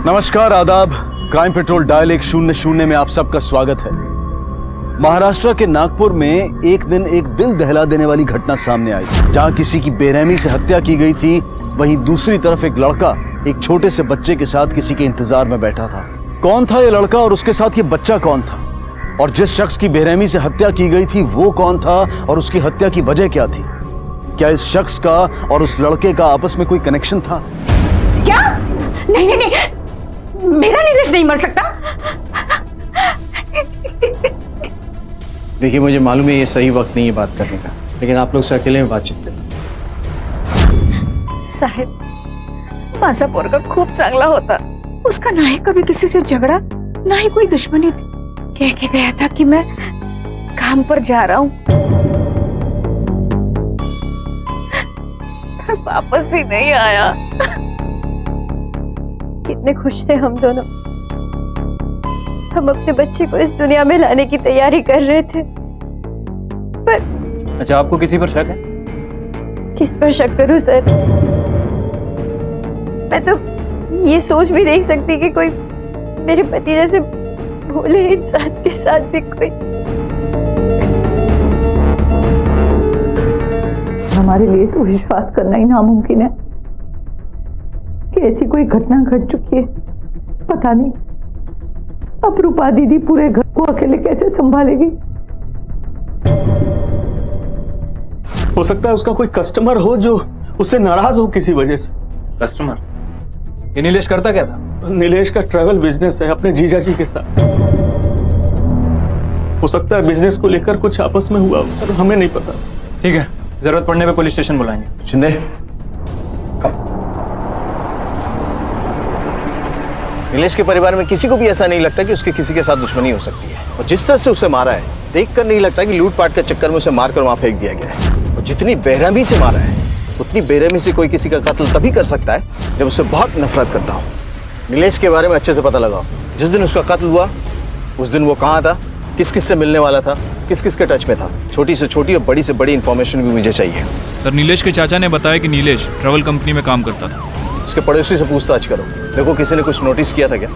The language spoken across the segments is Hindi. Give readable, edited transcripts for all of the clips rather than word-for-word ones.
नमस्कार, आदाब। क्राइम पेट्रोल डायल 100 में आप सबका स्वागत है। महाराष्ट्र के नागपुर में एक दिन एक दिल दहला देने वाली घटना सामने आई, जहां किसी की बेरहमी से हत्या की गई थी। वहीं दूसरी तरफ एक लड़का एक छोटे से बच्चे के साथ किसी के इंतजार में बैठा था। कौन था ये लड़का और उसके साथ ये बच्चा कौन था, और जिस शख्स की बेरहमी से हत्या की गई थी वो कौन था और उसकी हत्या की वजह क्या थी? क्या इस शख्स का और उस लड़के का आपस में कोई कनेक्शन था? क्या? नहीं नहीं नहीं, मेरा नीलेश नहीं मर सकता। देखिए, मुझे मालूम है ये सही वक्त नहीं है बात करने का, लेकिन आप लोग से अकेले में बातचीत करें। साहेब, माझा पोरगा खूप चांगला होता। उसका ना ही कभी किसी से झगड़ा, ना ही कोई दुश्मनी थी। कह के गया था कि मैं काम पर जा रहा हूँ, पर वापस ही नहीं आया। कितने खुश थे हम दोनों। हम अपने बच्चे को इस दुनिया में लाने की तैयारी कर रहे थे, पर अच्छा, आपको किसी पर शक है? किस पर शक करूं सर? मैं तो ये सोच भी नहीं सकती कि कोई मेरे पति जैसे भोले इंसान के साथ भी कोई। हमारे लिए तो विश्वास करना ही नामुमकिन है कि ऐसी कोई घटना घट चुकी है। पता नहीं अब रूपा दीदी पूरे घर को अकेले कैसे संभालेगी। हो सकता है उसका कोई कस्टमर हो जो उससे नाराज हो किसी वजह से। कस्टमर? ये नीलेश करता क्या था? नीलेश का ट्रैवल बिजनेस है अपने जीजा जी के साथ। हो सकता है बिजनेस को लेकर कुछ आपस में हुआ, पर हमें नहीं पता। ठीक है, जरूरत पड़ने पे पुलिस स्टेशन बुलाएंगे। शिंदे, नीलेश के परिवार में किसी को भी ऐसा नहीं लगता कि उसके किसी के साथ दुश्मनी हो सकती है, और जिस तरह से उसे मारा है देखकर नहीं लगता कि लूटपाट के चक्कर में उसे मारकर वहां फेंक दिया गया है। और जितनी बेरहमी से मारा है उतनी बेरहमी से कोई किसी का कत्ल तभी कर सकता है जब उससे बहुत नफरत करता हो। नीलेश के बारे में अच्छे से पता लगाओ। जिस दिन उसका कत्ल हुआ उस दिन वो कहाँ था, किस किस से मिलने वाला था, किस किस के टच में था। छोटी से छोटी और बड़ी से बड़ी इंफॉर्मेशन भी मुझे चाहिए। सर, नीलेश के चाचा ने बताया कि नीलेश ट्रैवल कंपनी में काम करता था। उसके पड़ोसी से पूछताछ करो। देखो किसी ने कुछ नोटिस किया था क्या?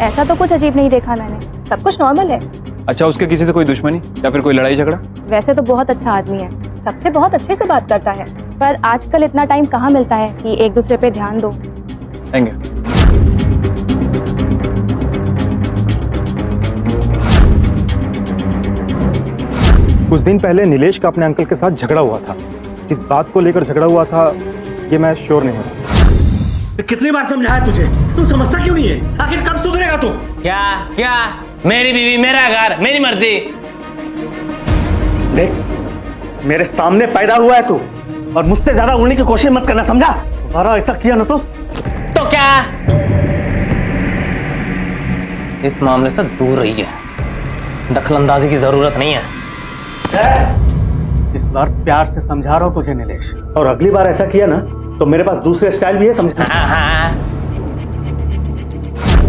ऐसा तो कुछ अजीब नहीं देखा मैंने, सब कुछ नॉर्मल है। अच्छा, उसके किसी से कोई दुश्मनी या फिर कोई लड़ाई झगड़ा? वैसे तो बहुत अच्छा आदमी है, सबसे बहुत अच्छे से बात करता है, पर आजकल इतना टाइम कहाँ मिलता है कि एक दूसरे पे ध्यान दो। आएंगे। कुछ दिन पहले नीलेश का अपने अंकल के साथ झगड़ा हुआ था। किस बात को लेकर झगड़ा हुआ था ये मैं श्योर नहीं हूँ। कितनी बार समझाया तुझे, तू समझता क्यों नहीं है? आखिर कब सुधरेगा तू? क्या क्या? मेरी बीवी, मेरा घर, मेरी मर्जी। देख, मेरे सामने पैदा हुआ है तू, और मुझसे ज्यादा उड़ने की कोशिश मत करना, समझा? दोबारा ऐसा किया ना तो क्या? इस मामले से दूर रहिए, दखलंदाजी की जरूरत नहीं है। इस बार प्यार से समझा रहा हूं तुझे नीलेश, और अगली बार ऐसा किया ना तो मेरे पास दूसरे स्टाइल भी है, समझा?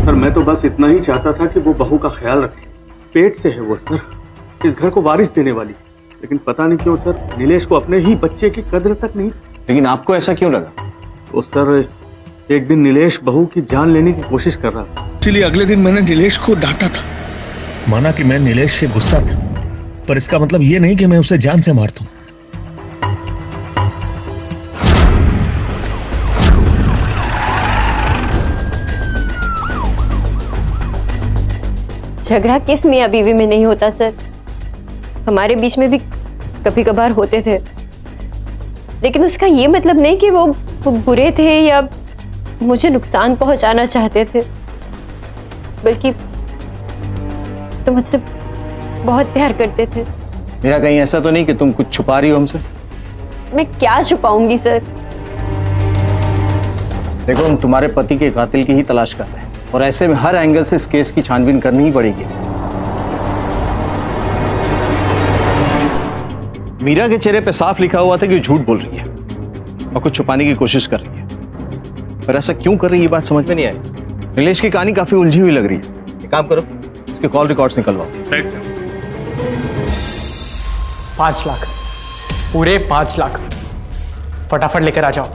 सर, मैं तो बस इतना ही चाहता था कि वो बहू का ख्याल रखे। पेट से है वो सर, इस घर को वारिस देने वाली, लेकिन पता नहीं क्यों सर नीलेश को अपने ही बच्चे की कद्र तक नहीं। लेकिन आपको ऐसा क्यों लगा? तो सर एक दिन नीलेश बहू की जान लेने की कोशिश कर रहा था, इसलिए अगले दिन मैंने नीलेश को डांटा था। माना कि मैं नीलेश से गुस्सा था, पर इसका मतलब ये नहीं कि मैं उसे जान से मार दूं। झगड़ा किस मियाँ बीवी में नहीं होता सर? हमारे बीच में भी कभी कभार होते थे, लेकिन उसका ये मतलब नहीं कि वो बुरे थे या मुझे नुकसान पहुंचाना चाहते थे, बल्कि तो मुझसे बहुत प्यार करते थे। मेरा कहीं ऐसा तो नहीं कि तुम कुछ छुपा रही हो हमसे? मैं क्या छुपाऊंगी सर? देखो, हम तुम्हारे पति के कातिल की ही तलाश कर रहे हैं, और ऐसे में हर एंगल से इस केस की छानबीन करनी ही पड़ेगी। मीरा के चेहरे पे साफ लिखा हुआ था कि वो झूठ बोल रही है और कुछ छुपाने की कोशिश कर रही है, पर ऐसा क्यों कर रही है ये बात समझ में नहीं आई। नीलेश की कहानी काफी उलझी हुई लग रही है। एक काम करो, इसके कॉल रिकॉर्ड्स निकलवाओ। 5 लाख, पूरे 5 लाख फटाफट लेकर आ जाओ।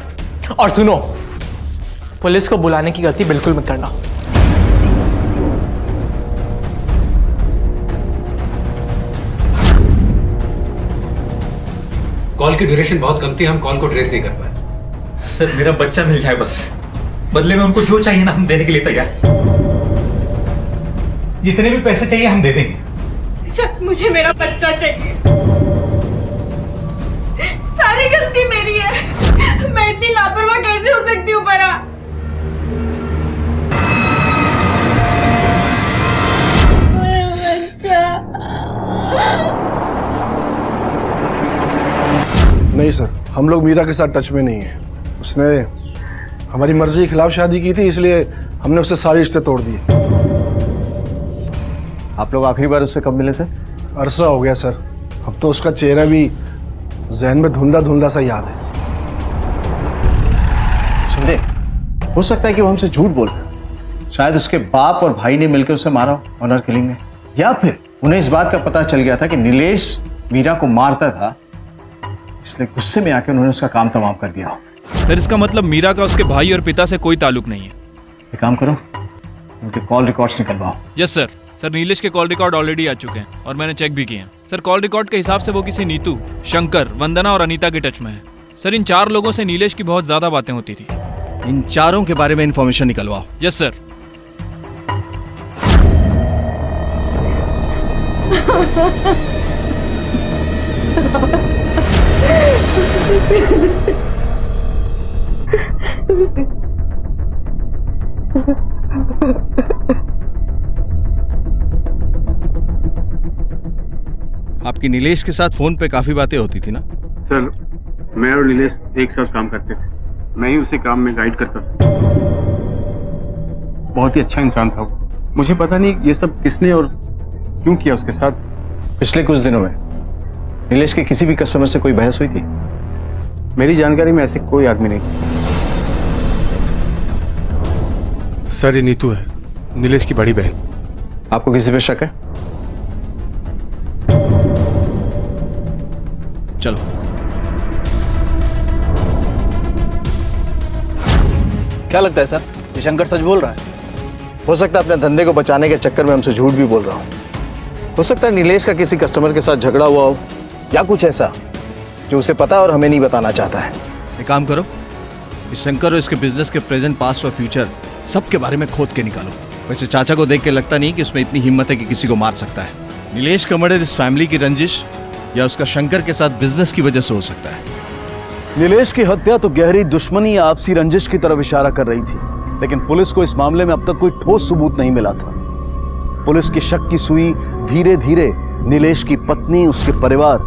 और सुनो, पुलिस को बुलाने की गलती बिल्कुल मत करना। कॉल की ड्यूरेशन बहुत कम थी, हम कॉल को ट्रेस नहीं कर पाए। सर मेरा बच्चा मिल जाए बस, बदले में उनको जो चाहिए ना हम देने के लिए तैयार। जितने भी पैसे चाहिए हम दे देंगे। सर मुझे मेरा बच्चा चाहिए, सारी गलती मेरी है, मैं इतनी लापरवाह कैसे हो सकती हूँ परा? नहीं सर, हम लोग मीरा के साथ टच में नहीं है। उसने हमारी मर्जी के खिलाफ शादी की थी, इसलिए हमने उससे सारे रिश्ते तोड़ दिए। आप लोग आखिरी बार उससे कब मिले थे? अरसा हो गया सर, अब तो उसका चेहरा भी जहन में धुंधला धुंधला सा याद है। समझे, हो सकता है कि वो हमसे झूठ बोल रहे हो। शायद उसके बाप और भाई ने मिलकर उसे मारा ऑनर किलिंग में, या फिर उन्हें इस बात का पता चल गया था कि नीलेश मीरा को मारता था, इसलिए गुस्से में आकर उन्होंने उसका काम तमाम कर दिया। सर इसका मतलब मीरा का उसके भाई और पिता से कोई ताल्लुक नहीं है। एक काम करो, उनके कॉल रिकॉर्ड्स निकलवाओ। Yes sir. सर नीलेश के कॉल रिकॉर्ड ऑलरेडी आ चुके हैं और मैंने चेक भी किए हैं। सर कॉल रिकॉर्ड के हिसाब से वो किसी नीतू, शंकर, वंदना और अनीता के टच में है। सर इन 4 लोगों से नीलेश की बहुत ज्यादा बातें होती थी। इन चारों के बारे में इंफॉर्मेशन निकलवाओ। Yes sir. आपकी नीलेश के साथ फोन पे काफी बातें होती थी ना? सर मैं और नीलेश एक साथ काम करते थे, मैं ही उसे काम में गाइड करता था। बहुत ही अच्छा इंसान था वो। मुझे पता नहीं ये सब किसने और क्यों किया उसके साथ। पिछले कुछ दिनों में नीलेश के किसी भी कस्टमर से कोई बहस हुई थी? मेरी जानकारी में ऐसे कोई आदमी नहीं। सर ये नीतू है, नीलेश की बड़ी बहन। आपको किसी पे शक है? चलो। क्या लगता है सर, ये शंकर सच बोल रहा है? हो सकता है अपने धंधे को बचाने के चक्कर में हमसे झूठ भी बोल रहा हूँ। हो सकता है नीलेश का किसी कस्टमर के साथ झगड़ा हुआ हो, या कुछ ऐसा जो उसे पता है और हमें नहीं बताना चाहता है। एक काम करो, इस शंकर और इसके बिजनेस के प्रेजेंट, पास्ट और फ्यूचर सबके बारे में खोद के निकालो। वैसे चाचा को देख के लगता नहीं कि उसमें इतनी हिम्मत है कि किसी को मार सकता है। नीलेश का मर्डर इस फैमिली की रंजिश या उसका शंकर के साथ बिजनेस की वजह से हो सकता है। नीलेश की हत्या तो गहरी दुश्मनी या आपसी रंजिश की तरफ इशारा कर रही थी, लेकिन पुलिस को इस मामले में अब तक कोई ठोस सबूत नहीं मिला था। पुलिस की शक की सुई धीरे धीरे नीलेश की पत्नी, उसके परिवार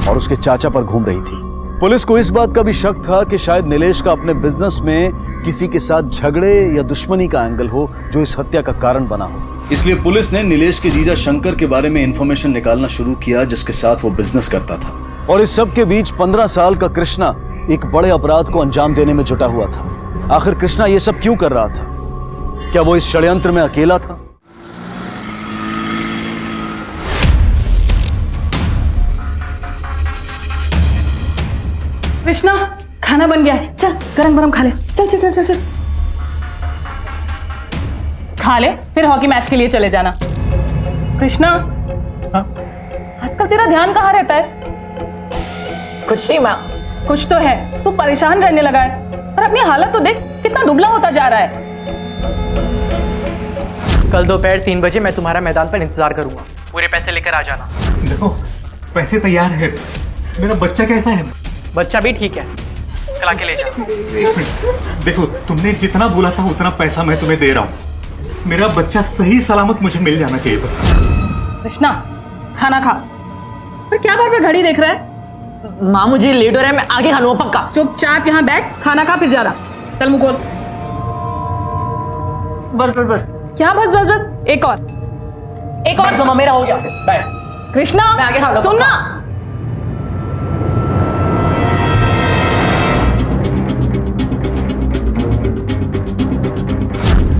और उसके चाचा पर घूम रही थी। पुलिस को इस बात का भी शक था कि शायद नीलेश का अपने बिजनेस में किसी के साथ झगड़े या दुश्मनी का एंगल हो जो इस हत्या का कारण बना हो। इसलिए पुलिस ने नीलेश के जीजा शंकर के बारे में इंफॉर्मेशन निकालना शुरू किया, जिसके साथ वो बिजनेस करता था। और इस सब के बीच 15 साल का कृष्णा एक बड़े अपराध को अंजाम देने में जुटा हुआ था। आखिर कृष्णा ये सब क्यों कर रहा था? क्या वो इस षड्यंत्र में अकेला था? कृष्णा खाना बन गया है, चल गरम गरम खा ले। चल चल चल चल चल खा ले, फिर हॉकी मैच के लिए चले जाना। कृष्णा आजकल तेरा ध्यान कहाँ रहता है? कुछ नहीं माँ। कुछ तो है, तू परेशान रहने लगा है और अपनी हालत तो देख, कितना दुबला होता जा रहा है। कल दोपहर 3 बजे मैं तुम्हारा मैदान पर इंतजार करूंगा, पूरे पैसे लेकर आ जाना। देखो पैसे तैयार है, मेरा बच्चा कैसा है? बच्चा भी ठीक है, कल आके ले जाना। एक मिनट, देखो तुमने जितना बोला था उतना पैसा मैं तुम्हें दे रहा हूँ। मेरा बच्चा सही सलामत मुझे मिल जाना चाहिए बस। कृष्णा खाना खा, पर क्या बार बार घड़ी देख रहा है? माँ मुझे लेट हो रहा है, मैं आगे खा लूंगा पक्का। चुपचाप यहाँ बैठ, खाना खा फिर जा रहा। चल मुंह खोल। बस बस बस। क्या बस बस बस? एक और मामा मेरा हो गया। बाय। कृष्णा मैं आगे खा लूंगा। सुन ना,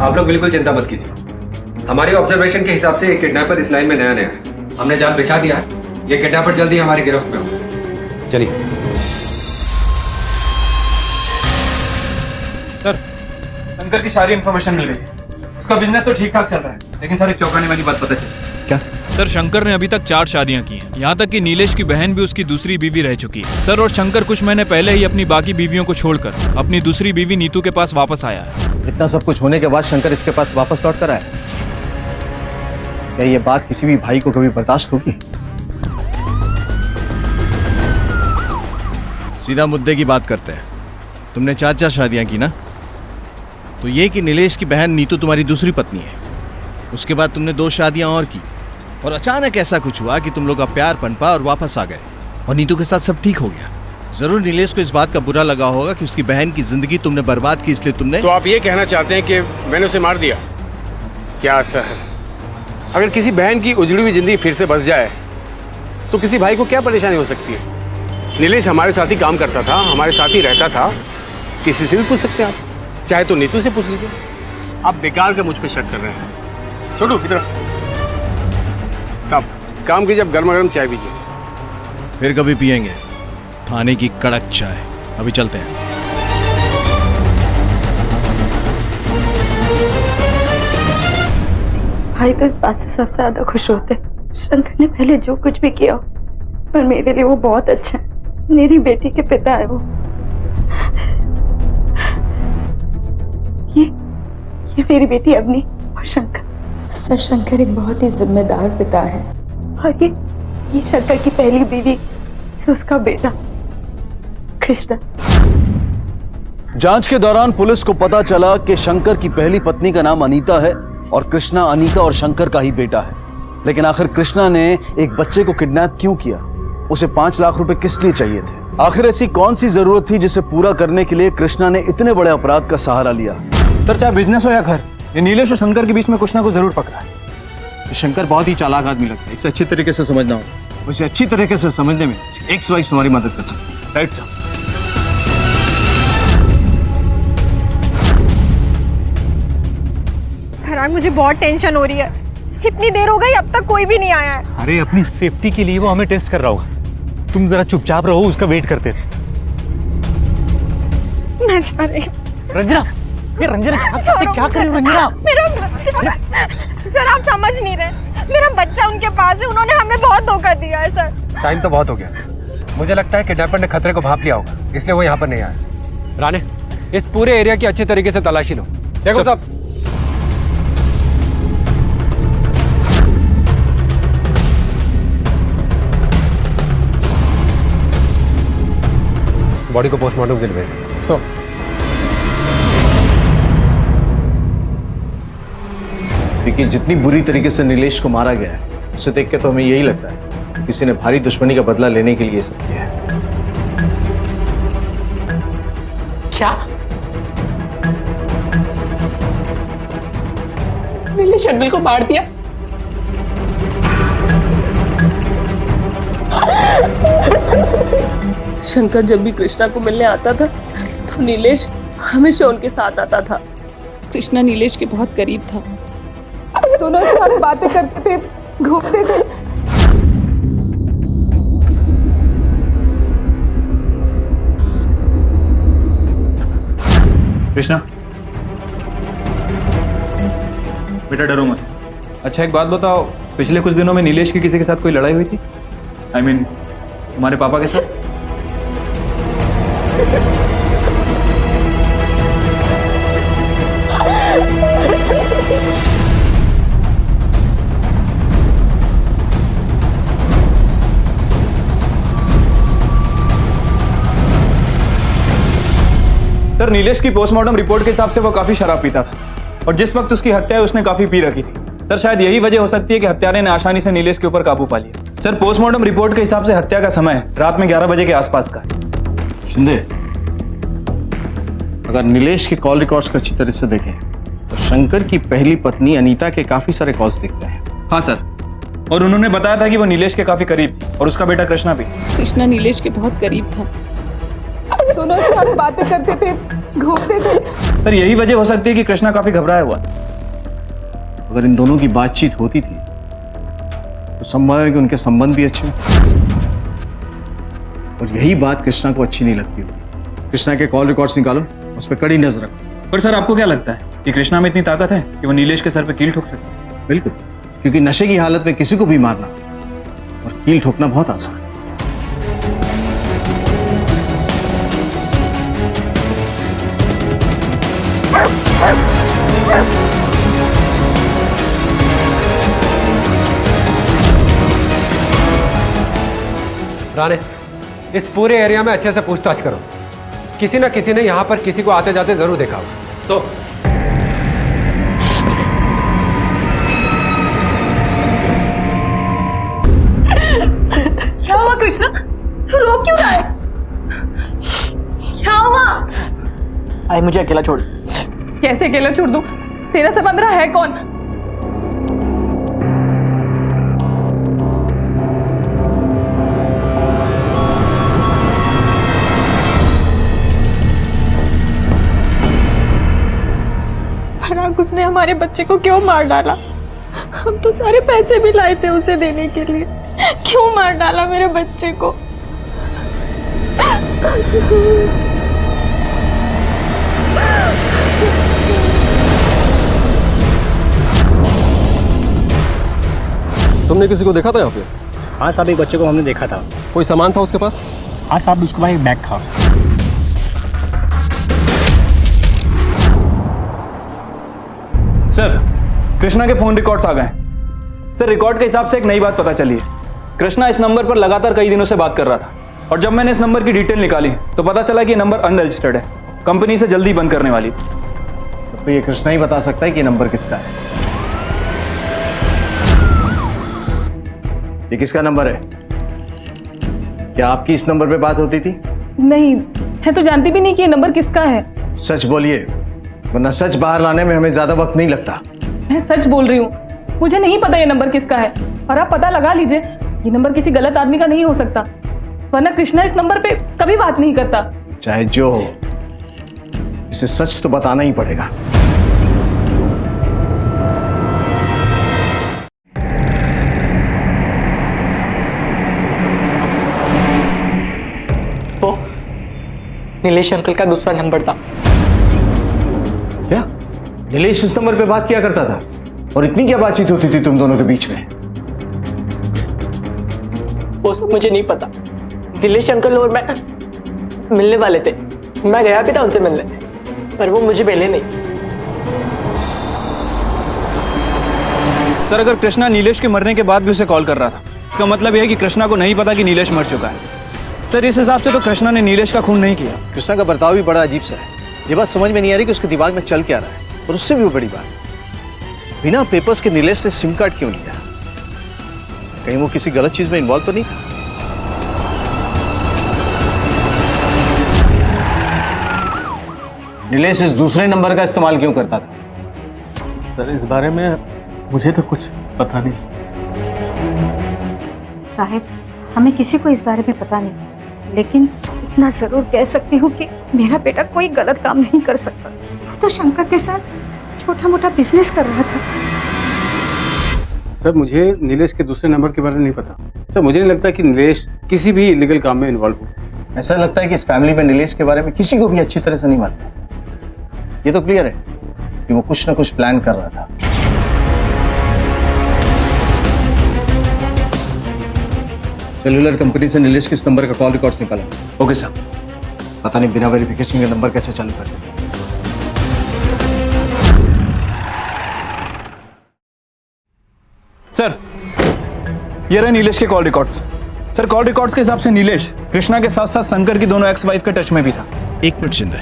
आप लोग बिल्कुल चिंता मत कीजिए। हमारी ऑब्जर्वेशन के हिसाब से ये किडनैपर इस लाइन में नया नया है। हमने जाल बिछा दिया है, ये किडनैपर जल्दी हमारी गिरफ्त में होगा। चलिए। सर शंकर की सारी इन्फॉर्मेशन मिल गई है। उसका बिजनेस तो ठीक ठाक चल रहा है, लेकिन सर एक चौंकाने वाली बात पता चली। क्या? सर शंकर ने अभी तक 4 शादियां की हैं। यहाँ तक कि नीलेश की बहन भी उसकी दूसरी बीवी रह चुकी है सर। और शंकर कुछ महीने पहले ही अपनी बाकी बीवियों को छोड़कर अपनी दूसरी बीवी नीतू के पास वापस आया है। इतना सब कुछ होने के बाद शंकर इसके पास वापस लौट कर आया। क्या ये बात किसी भी भाई को कभी बर्दाश्त होगी? सीधा मुद्दे की बात करते हैं। तुमने 4 शादियां की ना, तो ये कि नीलेश की बहन नीतू तुम्हारी दूसरी पत्नी है। उसके बाद तुमने 2 शादियां और की और अचानक ऐसा कुछ हुआ कि तुम लोग का प्यार पनपा और वापस आ गए और नीतू के साथ सब ठीक हो गया। जरूर नीलेश को इस बात का बुरा लगा होगा कि उसकी बहन की जिंदगी तुमने बर्बाद की, इसलिए तुमने। तो आप ये कहना चाहते हैं कि मैंने उसे मार दिया? क्या सर, अगर किसी बहन की उजड़ी हुई जिंदगी फिर से बस जाए तो किसी भाई को क्या परेशानी हो सकती है? नीलेश हमारे साथ ही काम करता था, हमारे साथ ही रहता था। किसी से भी पूछ सकते हैं आप, चाहे तो नीतू से पूछ लीजिए। आप बेकार का मुझ पे शक कर रहे हैं। छोड़ो किधर साहब, काम कीजिए, अब गर्मा गर्म चाय पीजिए। फिर कभी पियेंगे थाने की कड़क चाय। अभी चलते हैं। भाई तो इस बात से सबसे ज्यादा खुश होते शंकर ने पहले जो कुछ भी किया, पर मेरे लिए वो बहुत अच्छा है। मेरी बेटी के पिता है वो। ये मेरी बेटी अवनी और शंकर। सर शंकर एक बहुत ही जिम्मेदार पिता है और ये शंकर की पहली बीवी से उसका बेटा कृष्णा। जांच के दौरान पुलिस को पता चला कि शंकर की पहली पत्नी का नाम अनीता है और कृष्णा अनीता और शंकर का ही बेटा है। लेकिन आखिर कृष्णा ने एक बच्चे को किडनैप क्यों किया? उसे 5 लाख रुपए किस लिए चाहिए थे? आखिर ऐसी कौन सी जरूरत थी जिसे पूरा करने के लिए कृष्णा ने इतने बड़े अपराध का सहारा लिया? सर चाहे बिजनेस हो या घर, ये नीलेश और शंकर के बीच में कुछ ना कुछ जरूर पकड़ा है। शंकर बहुत ही चालाक आदमी लगता है। इसे अच्छी तरीके से समझना होगा। उसे अच्छी तरीके से समझने में एक्स वाइफ हमारी मदद कर सकती है। राइट साहब। मुझे बहुत टेंशन हो रही है। इतनी देर हो गई, अब तक कोई भी नहीं आया है। अरे अपनी सेफ्टी के लिए वो हमें टेस्ट कर रहा होगा। तुम जरा चुपचाप रहो, उसका वेट करते रहो। मैं जा रही। रंजना, ये रंजना क्या कर रही हो रंजना? मेरा सर आप समझ नहीं रहे, मेरा बच्चा उनके पास है। उन्होंने हमें बहुत धोखा दिया है सर। टाइम तो बहुत हो गया। मुझे लगता है किडनैपर ने खतरे को भांप लिया होगा, इसलिए वो यहाँ पर नहीं आया। राणे, इस पूरे एरिया की अच्छी तरीके से तलाशी लो। देखो साहब, बॉडी को पोस्टमार्टम के लिए भेजें। सो देखिए, जितनी बुरी तरीके से नीलेश को मारा गया है, उसे देख के तो हमें यही लगता है किसी ने भारी दुश्मनी का बदला लेने के लिए सब किया है। क्या? नीलेश अंकल को मार दिया? शंकर जब भी कृष्णा को मिलने आता था तो नीलेश हमेशा उनके साथ आता था। कृष्णा नीलेश के बहुत करीब था। दोनों साथ बातें करते थे, घूमते थे। कृष्णा बेटा डरो मत। अच्छा एक बात बताओ, पिछले कुछ दिनों में नीलेश की किसी के साथ कोई लड़ाई हुई थी? I mean, तुम्हारे पापा के साथ? सर नीलेश की पोस्टमार्टम रिपोर्ट के हिसाब से वो काफी शराब पीता था और जिस वक्त उसकी हत्या है उसने काफी पी रखी थी। सर शायद यही वजह हो सकती है कि हत्यारे ने आसानी से नीलेश के ऊपर काबू पा लिया। सर पोस्टमार्टम रिपोर्ट के हिसाब से हत्या का समय रात में 11 बजे के आसपास का है। शिंदे, अगर नीलेश के कॉल रिकॉर्ड्स को अच्छी तरह से देखें तो शंकर की पहली पत्नी अनीता के काफी सारे कॉल्स दिखते हैं। हाँ सर, और उन्होंने बताया था कि वो नीलेश के काफी करीब थी और उसका बेटा कृष्णा भी। कृष्णा नीलेश के बहुत करीब था। दोनों साथ बातें करते थे, घूमते थे। सर यही वजह हो सकती है कि कृष्णा काफी घबराया हुआ। अगर इन दोनों की बातचीत होती थी तो संभव है कि उनके संबंध भी अच्छे हों और यही बात कृष्णा को अच्छी नहीं लगती होगी। कृष्णा के कॉल रिकॉर्ड्स निकालो, उस पर कड़ी नजर रखो। पर सर आपको क्या लगता है कि कृष्णा में इतनी ताकत है कि वो नीलेश के सर पे कील ठोक सकता है? बिल्कुल, क्योंकि नशे की हालत में किसी को भी मारना और कील ठोकना बहुत आसान है। राणे, इस पूरे एरिया में अच्छे से पूछताछ करो। किसी ना किसी ने यहाँ पर किसी को आते जाते जरूर देखा होगा। सो क्या हुआ कृष्णा? तू रो क्यों रहा है? क्या हुआ? आई मुझे अकेला छोड़। कैसे अकेला छोड़ दूं? तेरा सब मेरा है कौन? फराग, उसने हमारे बच्चे को क्यों मार डाला? हम तो सारे पैसे भी लाए थे उसे देने के लिए। क्यों मार डाला मेरे बच्चे को? तुमने किसी को देखा था यहाँ पे? हाँ साहब, एक बच्चे को हमने देखा था। कोई सामान था उसके पास? हाँ साहब, उसके पास एक बैग था। सर, कृष्णा के फोन रिकॉर्ड्स आ गए। सर, रिकॉर्ड के हिसाब से एक नई बात पता चली है। कृष्णा इस नंबर पर लगातार कई दिनों से बात कर रहा था और जब मैंने इस नंबर की डिटेल निकाली तो पता चला कि ये नंबर अनरजिस्टर्ड है, कंपनी से जल्दी बंद करने वाली थी। तो ये कृष्णा ही बता सकता है कि नंबर किसका है। ये किसका नंबर है? क्या आपकी इस नंबर पे बात होती थी? नहीं, मैं तो जानती भी नहीं कि ये नंबर किसका है। सच बोलिए, वरना सच बाहर लाने में हमें ज्यादा वक्त नहीं लगता। मैं सच बोल रही हूँ, मुझे नहीं पता ये नंबर किसका है। और आप पता लगा लीजिए, ये नंबर किसी गलत आदमी का नहीं हो सकता, वरना कृष्णा इस नंबर पे कभी बात नहीं करता। चाहे जो हो, इसे सच तो बताना ही पड़ेगा। वो नीलेश अंकल का दूसरा नंबर था। क्या नीलेश इस नंबर पे बात किया करता था? और इतनी क्या बातचीत होती थी तुम दोनों के बीच में? वो सब मुझे नहीं पता। नीलेश अंकल और मैं मिलने वाले थे। मैं गया भी था उनसे मिलने, पर वो मुझे मिले नहीं। सर, अगर कृष्णा नीलेश के मरने के बाद भी उसे कॉल कर रहा था, इसका मतलब यह है कि कृष्णा को नहीं पता कि नीलेश मर चुका है। सर, इस हिसाब से तो कृष्णा ने नीलेश का खून नहीं किया। कृष्णा का बर्ताव भी बड़ा अजीब सा है। ये बात समझ में नहीं आ रही कि उसके दिमाग में चल क्या रहा है। और उससे भी बड़ी बात, बिना पेपर्स के नीलेश से सिम कार्ड क्यों लिया? कहीं वो किसी गलत चीज में इन्वॉल्व तो नहीं था? नीलेश इस दूसरे नंबर का इस्तेमाल क्यों करता था? सर, इस बारे में मुझे तो कुछ पता नहीं। साहब, हमें किसी को इस बारे में पता नहीं, लेकिन इतना जरूर कह सकती हूँ कि मेरा बेटा कोई गलत काम नहीं कर सकता। वो तो शंकर के साथ छोटा मोटा बिजनेस कर रहा था। सर, मुझे नीलेश के दूसरे नंबर के बारे में नहीं पता। सर, मुझे नहीं लगता कि नीलेश किसी भी इलीगल काम में इन्वॉल्व हो। ऐसा लगता है कि इस फैमिली में नीलेश के बारे में किसी को भी अच्छी तरह से नहीं मालूम। ये तो क्लियर है कि वो कुछ ना कुछ प्लान कर रहा था। सेल्युलर कंपनी से नीलेश के इस नंबर का कॉल रिकॉर्ड्स निकाला। Okay sir. पता नहीं बिना वेरिफिकेशन के नंबर कैसे चालू कर दिया। सर, ये रहे नीलेश के call records. Sir, call records के हिसाब से नीलेश कृष्णा के साथ साथ शंकर की दोनों एक्स वाइफ के टच में भी था। एक मिनट शिंदे,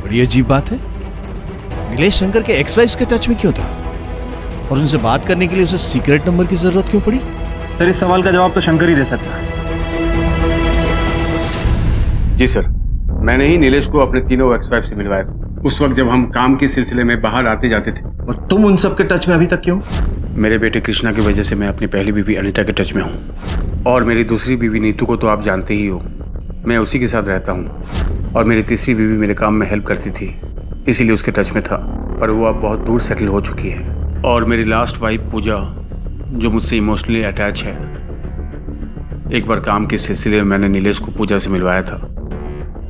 बड़ी अजीब बात है। नीलेश शंकर के एक्स वाइफ के टच में क्यों था? और उनसे बात करने के लिए उसे सीक्रेट नंबर की जरूरत क्यों पड़ी? सर, इस सवाल का जवाब तो शंकर ही दे सकता है। जी सर, मैंने ही नीलेश को अपने तीनों एक्स वाइफ से मिलवाया था, उस वक्त जब हम काम के सिलसिले में बाहर आते जाते थे। और तुम उन सब के टच में अभी तक क्यों? मेरे बेटे कृष्णा की वजह से मैं अपनी पहली बीवी अनीता के टच में हूँ, और मेरी दूसरी बीवी नीतू को तो आप जानते ही हो, मैं उसी के साथ रहता हूँ। और मेरी तीसरी बीवी मेरे काम में हेल्प करती थी, इसीलिए उसके टच में था, पर वो अब बहुत दूर सेटल हो चुकी है। और मेरी लास्ट वाइफ पूजा, जो मुझसे इमोशनली अटैच है, एक बार काम के सिलसिले में मैंने नीलेश को पूजा से मिलवाया था,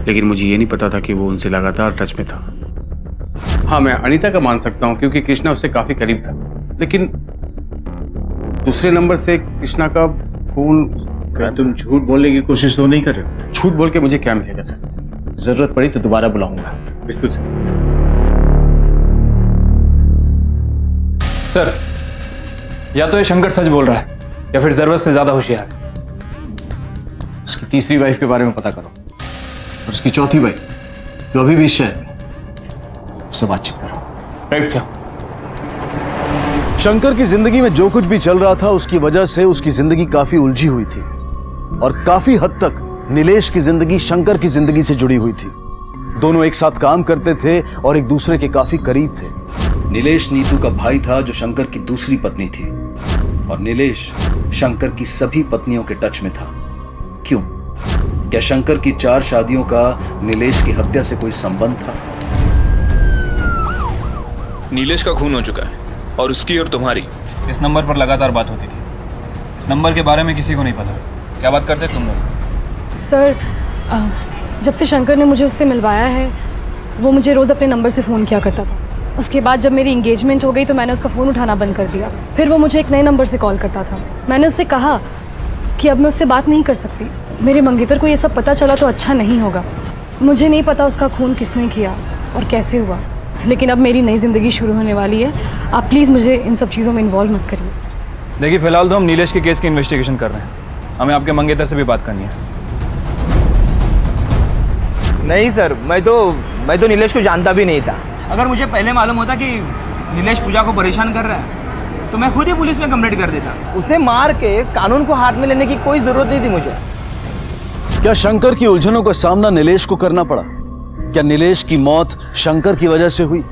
लेकिन मुझे ये नहीं पता था कि वो उनसे लगातार टच में था। हाँ, मैं अनीता का मान सकता हूँ क्योंकि कृष्णा उससे काफ़ी करीब था, लेकिन दूसरे नंबर से कृष्णा का फोन। क्या तुम झूठ बोलने की कोशिश तो नहीं कर रहे हो? झूठ बोल के मुझे क्या मिलेगा सर? जरूरत पड़ी तो दोबारा बुलाऊंगा। बिल्कुल सर। सर, या तो ये शंकर सच बोल रहा है या फिर जरूरत से ज्यादा होशियार है। उसकी तीसरी वाइफ के बारे में पता करो और उसकी चौथी वाइफ जो अभी भी शहर में, उससे बातचीत करो। Right sir. शंकर की जिंदगी में जो कुछ भी चल रहा था उसकी वजह से उसकी जिंदगी काफी उलझी हुई थी और काफी हद तक नीलेश की जिंदगी शंकर की जिंदगी से जुड़ी हुई थी। दोनों एक साथ काम करते थे और एक दूसरे के काफी करीब थे। नीलेश नीतू का भाई था जो शंकर की दूसरी पत्नी थी और नीलेश शंकर की सभी पत्नियों के टच में था। क्यों? क्या शंकर की 4 शादियों का नीलेश की हत्या से कोई संबंध था? नीलेश का खून हो चुका है और उसकी और तुम्हारी इस नंबर पर लगातार बात होती थी। इस नंबर के बारे में किसी को नहीं पता। क्या बात करते तुम लोग? सर, जब से शंकर ने मुझे उससे मिलवाया है वो मुझे रोज़ अपने नंबर से फ़ोन किया करता था। उसके बाद जब मेरी इंगेजमेंट हो गई तो मैंने उसका फ़ोन उठाना बंद कर दिया। फिर वो मुझे एक नए नंबर से कॉल करता था। मैंने उससे कहा कि अब मैं उससे बात नहीं कर सकती। मेरे मंगेतर को ये सब पता चला तो अच्छा नहीं होगा। मुझे नहीं पता उसका खून किसने किया और कैसे हुआ, लेकिन अब मेरी नई ज़िंदगी शुरू होने वाली है। आप प्लीज़ मुझे इन सब चीज़ों में इन्वॉल्व मत करिए। देखिए, फिलहाल तो हम नीलेश के केस की इन्वेस्टिगेशन कर रहे हैं। हमें आपके मंगेतर से भी बात करनी है। नहीं सर, मैं तो नीलेश को जानता भी नहीं था। अगर मुझे पहले मालूम होता कि नीलेश पूजा को परेशान कर रहा है तो मैं खुद ही पुलिस में कंप्लेंट कर देता। उसे मार के कानून को हाथ में लेने की कोई जरूरत नहीं थी मुझे। क्या शंकर की उलझनों का सामना नीलेश को करना पड़ा? क्या नीलेश की मौत शंकर की वजह से हुई?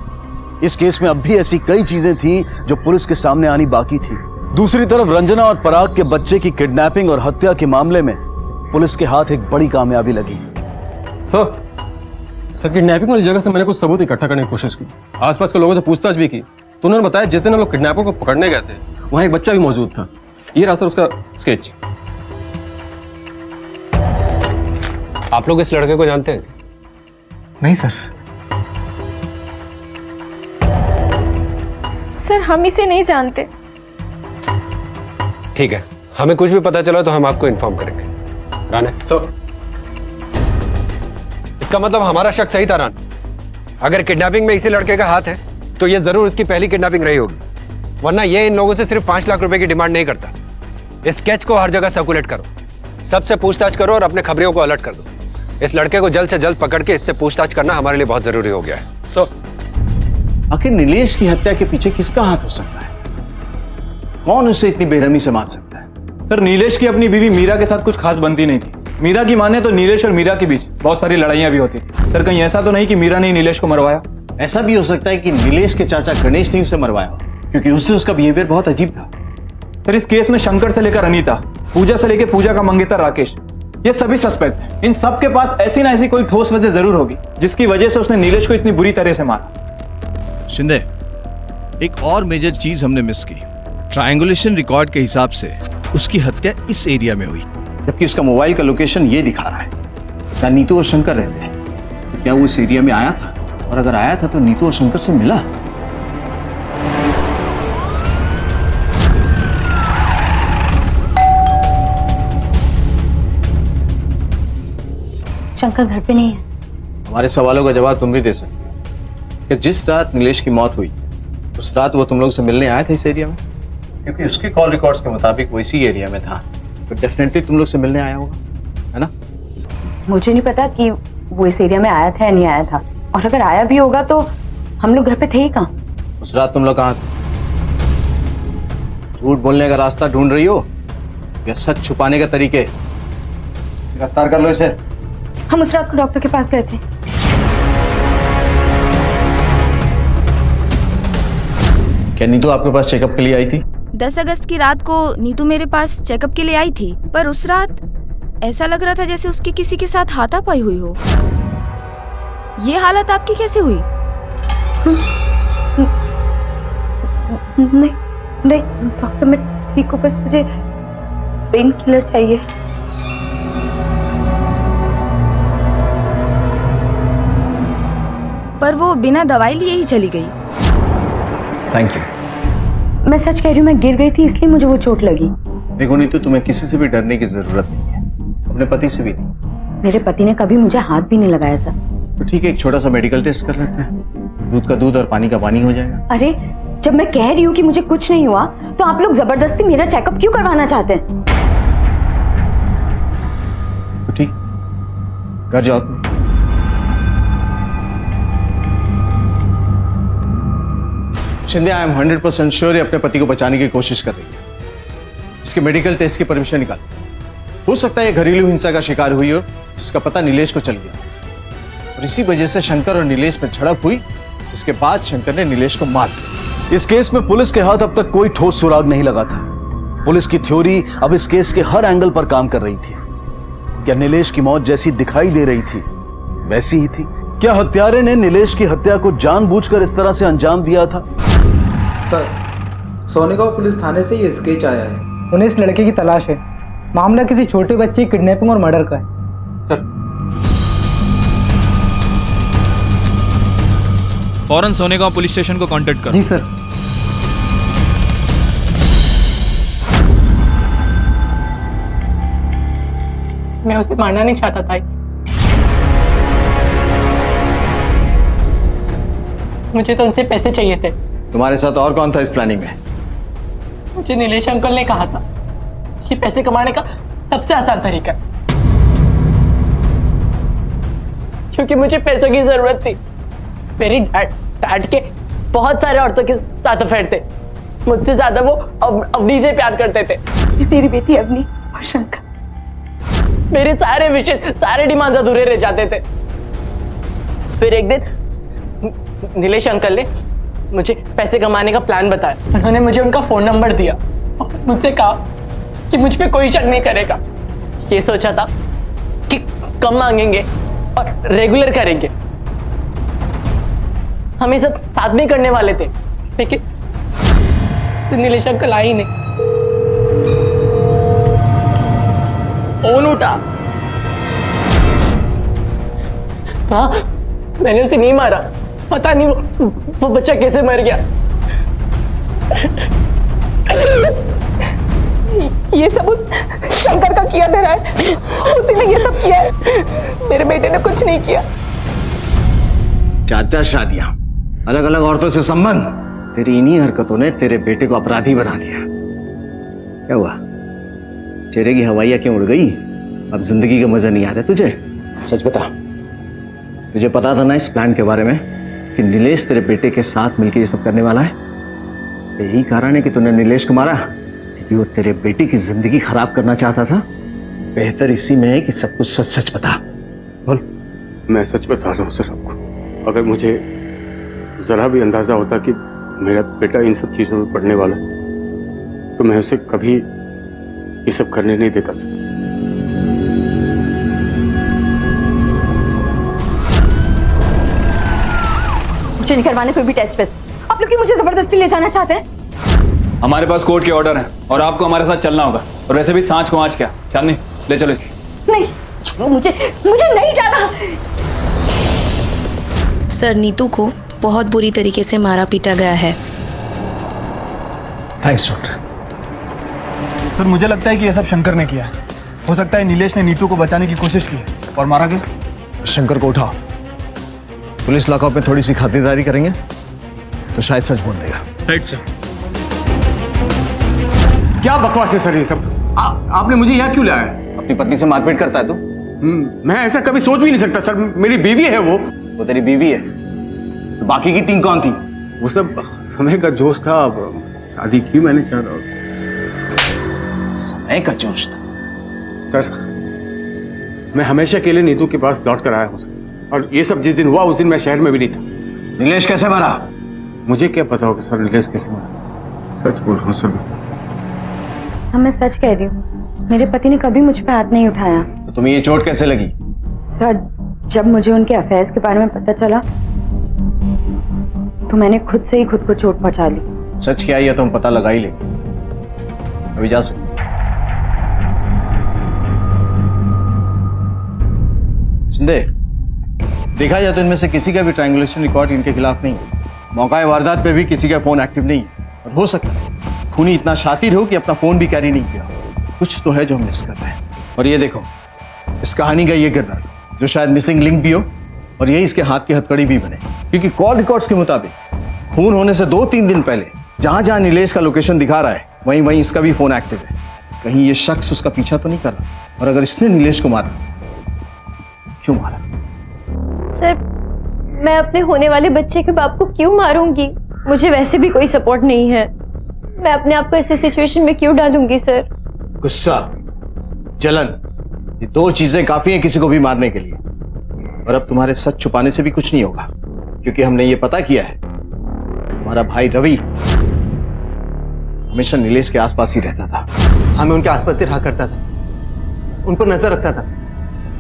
इस केस में अब भी ऐसी कई चीजें थी जो पुलिस के सामने आनी बाकी थी। दूसरी तरफ रंजना और पराग के बच्चे की किडनैपिंग और हत्या के मामले में पुलिस के हाथ एक बड़ी कामयाबी लगी। सर, किडनैपिंग वाली जगह से मैंने कुछ सबूत इकट्ठा करने की कोशिश की। आसपास के लोगों से पूछताछ भी की तो उन्होंने बताया जिस दिन हम लोग किडनैपर को पकड़ने गए थे वहां एक बच्चा भी मौजूद था। ये रहा सर उसका स्केच। आप लोग इस लड़के को जानते हैं? नहीं सर। सर, हम इसे नहीं जानते। ठीक है, हमें कुछ भी पता चला तो हम आपको इन्फॉर्म करेंगे। राणे सर, इसका मतलब हमारा शक सही था रान। अगर किडनैपिंग में इसी लड़के का हाथ है तो ये जरूर इसकी पहली किडनैपिंग रही होगी, वरना ये इन लोगों से सिर्फ 5 लाख रुपए की डिमांड नहीं करता। इस स्केच को हर जगह सर्कुलेट करो, सबसे पूछताछ करो और अपने खबरियों को अलर्ट कर दो। इस लड़के को जल्द से जल्द पकड़ के इससे पूछताछ करना हमारे लिए बहुत जरूरी हो गया है। आखिर नीलेश की हत्या के पीछे किसका हाथ हो सकता है? कौन उसे इतनी बेरहमी से मार सकता है? सर, नीलेश की अपनी बीवी मीरा के साथ कुछ खास बनती नहीं थी। मीरा की माने तो नीलेश और मीरा के बीच बहुत सारी लड़ाइयां भी होती थी। सर, कहीं ऐसा तो नहीं कि मीरा ने नीलेश को मरवाया? ऐसा भी हो सकता है कि नीलेश के चाचा गणेश ने उसे मरवाया, क्योंकि उस दिन उसका बिहेवियर बहुत अजीब था। सर, इस केस में शंकर से लेकर अनीता, पूजा से लेकर पूजा का मंगेतर राकेश, ये सभी सस्पेक्ट हैं। इन सब के पास ऐसी ना ऐसी कोई ठोस वजह जरूर होगी जिसकी वजह से उसने नीलेश को इतनी बुरी तरह से मारा। शिंदे, एक और मेजर चीज हमने मिस की। ट्रायंगुलेशन रिकॉर्ड के हिसाब से उसकी हत्या इस एरिया में हुई, जबकि उसका मोबाइल का लोकेशन ये दिखा रहा है। क्या नीतू और शंकर रहते हैं? तो क्या वो इस एरिया में आया था? और अगर आया था तो नीतू और शंकर से मिला? शंकर घर पे नहीं है। हमारे सवालों का जवाब तुम भी दे सकते हो कि जिस रात नीलेश की मौत हुई उस रात वो तुम लोग से मिलने आया था इस एरिया में? क्योंकि उसके कॉल रिकॉर्ड्स के मुताबिक वो इसी एरिया में था, तो डेफिनेटली तुम लोग से मिलने आया होगा, है ना? मुझे नहीं पता कि वो इस एरिया में आया था या नहीं आया था, और अगर आया भी होगा तो हम लोग घर पे थे ही कहाँ? उस रात तुम लोग कहाँ थे? झूठ बोलने का रास्ता ढूंढ रही हो या सच छुपाने का तरीके? गिरफ्तार कर लो इसे। हम उस रात को डॉक्टर के पास गए थे। क्या नीतू आपके पास चेकअप के लिए आई थी? 10 अगस्त की रात को नीतू मेरे पास चेकअप के लिए आई थी, पर उस रात ऐसा लग रहा था जैसे उसकी किसी के साथ हाथापाई हुई हो। ये हालत आपकी कैसे हुई? नहीं नहीं डॉक्टर, मैं ठीक हूँ, बस मुझे पेन किलर चाहिए। पर वो बिना दवाई लिए ही चली गई। Thank you. मैं सच कह रही हूँ, मैं गिर गई थी इसलिए मुझे वो चोट लगी। देखो नीतू, तुम्हें किसी से भी डरने की जरूरत नहीं है, अपने पति से भी नहीं। मेरे पति ने कभी मुझे हाथ भी नहीं लगाया सर। तो ठीक है, एक छोटा सा मेडिकल टेस्ट कर लेते हैं, दूध का दूध और पानी का पानी हो जाएगा। अरे जब मैं कह रही हूँ कि मुझे कुछ नहीं हुआ तो आप लोग जबरदस्ती मेरा चेकअप क्यों करवाना चाहते हैं? तो ठीक, घर जाओ तुम। शिंदे, आई एम 100% श्योर ये अपने पति को बचाने की कोशिश कर रही है। इसके मेडिकल टेस्ट की परमिशन निकाल। हो सकता है ये घरेलू हिंसा का शिकार हुई हो, जिसका पता नीलेश को चल गया, और इसी वजह से शंकर और नीलेश में झड़प हुई, जिसके बाद शंकर ने नीलेश को मार दिया। इस केस में पुलिस के हाथ अब तक कोई ठोस सुराग नहीं लगा था। पुलिस की थ्योरी अब इस केस के हर एंगल पर काम कर रही थी। क्या नीलेश की मौत जैसी दिखाई दे रही थी वैसी ही थी? क्या हत्यारे ने नीलेश की हत्या को जानबूझकर इस तरह से अंजाम दिया था? सर, सोनेगांव पुलिस थाने से ये स्केच आया है। उन्हें इस लड़के की तलाश है। मामला किसी छोटे बच्चे की किडनैपिंग और मर्डर का है। सर, फौरन सोनेगांव पुलिस स्टेशन को कांटेक्ट करो। जी सर। मैं उसे मारना नहीं चाहता था। मुझे तो उनसे पैसे चाहिए थे। तुम्हारे साथ और कौन था इस प्लानिंग में? मुझे नीलेश अंकल ने कहा था ये पैसे कमाने का सबसे आसान तरीका है, क्योंकि मुझे पैसों की जरूरत थी। मेरी डैड के बहुत सारे औरतों के साथ अफेयर थे। मुझसे ज्यादा वो अवनी से प्यार करते थे। मेरी बेटी अवनी और शंकर। मेरे सारे विशेष, सारे डिमांड्स अधूरे रह जाते थे। फिर एक दिन नीलेश अंकल ने मुझे पैसे कमाने का प्लान बताया। उन्होंने मुझे उनका फोन नंबर दिया और मुझसे कहा कि मुझ पे कोई शक नहीं करेगा। ये सोचा था कि कम मांगेंगे और रेगुलर करेंगे। हम ये सब साथ में करने वाले थे, लेकिन नीलेश अंकल आए ही नहीं। फोन उठा, हाँ, मैंने उसे नहीं मारा। पता नहीं वो बच्चा कैसे मर गया। ये सब उस शंकर का किया दे रहा है। उसी ने ये सब किया है। मेरे बेटे ने कुछ नहीं किया। 4 शादियां, अलग अलग औरतों से संबंध, तेरी इन्हीं हरकतों ने तेरे बेटे को अपराधी बना दिया। क्या हुआ? चेहरे की हवाइयां क्यों उड़ गई? अब जिंदगी का मजा नहीं आ रहा तुझे? सच बता, तुझे पता था ना इस प्लान के बारे में कि नीलेश तेरे बेटे के साथ मिलकर ये सब करने वाला है? यही कारण है कि तूने नीलेश को मारा, क्योंकि वो तेरे बेटे की जिंदगी खराब करना चाहता था। बेहतर इसी में है कि सब कुछ सच सच बता। बोल। मैं सच बता रहा हूँ सर आपको। अगर मुझे जरा भी अंदाजा होता कि मेरा बेटा इन सब चीजों में पड़ने वाला, तो मैं उसे कभी ये सब करने नहीं देता सर। मुझे नहीं करवाने कोई भी टेस्ट वेस्ट। आप लोग मुझे जबरदस्ती ले जाना चाहते हैं? हमारे पास कोर्ट के ऑर्डर हैं और आपको हमारे साथ चलना होगा। और वैसे भी सांच को आँच क्या, चांदनी ले चलो इसे। नहीं, मुझे नहीं जाना। सर, नीतू को बहुत बुरी तरीके से मारा पीटा गया है। Thanks doctor. सर, मुझे लगता है कि यह सब शंकर ने किया है। हो सकता है नीलेश ने नीतू को बचाने की कोशिश की और मारा गया। शंकर को उठाओ, पुलिस लॉकअप में थोड़ी सी खातिरदारी करेंगे तो शायद सच बोल देगा। Right sir. क्या बकवास है सर ये सब? आपने मुझे यहाँ क्यों लाया है? अपनी पत्नी से मारपीट करता है तू? मैं ऐसा कभी सोच भी नहीं सकता सर। मेरी बीवी है वो तेरी बीवी है तो बाकी की 3 कौन थी? वो सब समय का जोश था। शादी की मैंने चाह रहा। समय का जोश था? सर, मैं हमेशा के लिए नीतू के पास लौट कर आया हूँ सर। और ये सब जिस दिन हुआ उस दिन मैं शहर में भी नहीं था। नीलेश कैसे मरा? मुझे क्या पता होगा सर नीलेश कैसे मरा। सच बोल रहा हूँ सर। मैं सच कह रही हूँ, मेरे पति ने कभी मुझ पे हाथ नहीं उठाया। तो तुम्हें ये चोट कैसे लगी? सर, जब मुझे उनके अफेयर्स के बारे में पता चला तो मैंने खुद से ही खुद को चोट पहुंचा ली। सच क्या है तो हम पता लगा ही लेंगे। अभी जा सकते। शिंदे, देखा जाए तो इनमें से किसी का भी ट्रायंगुलेशन रिकॉर्ड इनके खिलाफ नहीं है। मौका वारदात पे भी किसी का फोन एक्टिव नहीं है। और हो सकता है खूनी इतना शातिर हो कि अपना फोन भी कैरी नहीं किया। कुछ तो है जो हम मिस कर रहे हैं। और ये देखो, इस कहानी का ये किरदार जो शायद मिसिंग लिंक भी हो और यही इसके हाथ की हथकड़ी भी बने, क्योंकि कॉल रिकॉर्ड्स के मुताबिक खून होने से 2-3 दिन पहले जहां जहां नीलेश का लोकेशन दिखा रहा है वहीं वहीं इसका भी फोन एक्टिव है। कहीं ये शख्स उसका पीछा तो नहीं कर रहा? और अगर इसने नीलेश को मारा, क्यों मारा? सर, मैं अपने होने वाले बच्चे के बाप को क्यों मारूंगी? मुझे वैसे भी कोई सपोर्ट नहीं है। मैं अपने आप को ऐसे सिचुएशन में क्यों डालूंगी सर? गुस्सा, जलन, ये 2 चीजें काफी हैं किसी को भी मारने के लिए। और अब तुम्हारे सच छुपाने से भी कुछ नहीं होगा, क्योंकि हमने ये पता किया है तुम्हारा भाई रवि हमेशा नीलेश के आसपास ही रहता था। हाँ, मैं उनके आसपास ही रहा करता था, उन पर नजर रखता था,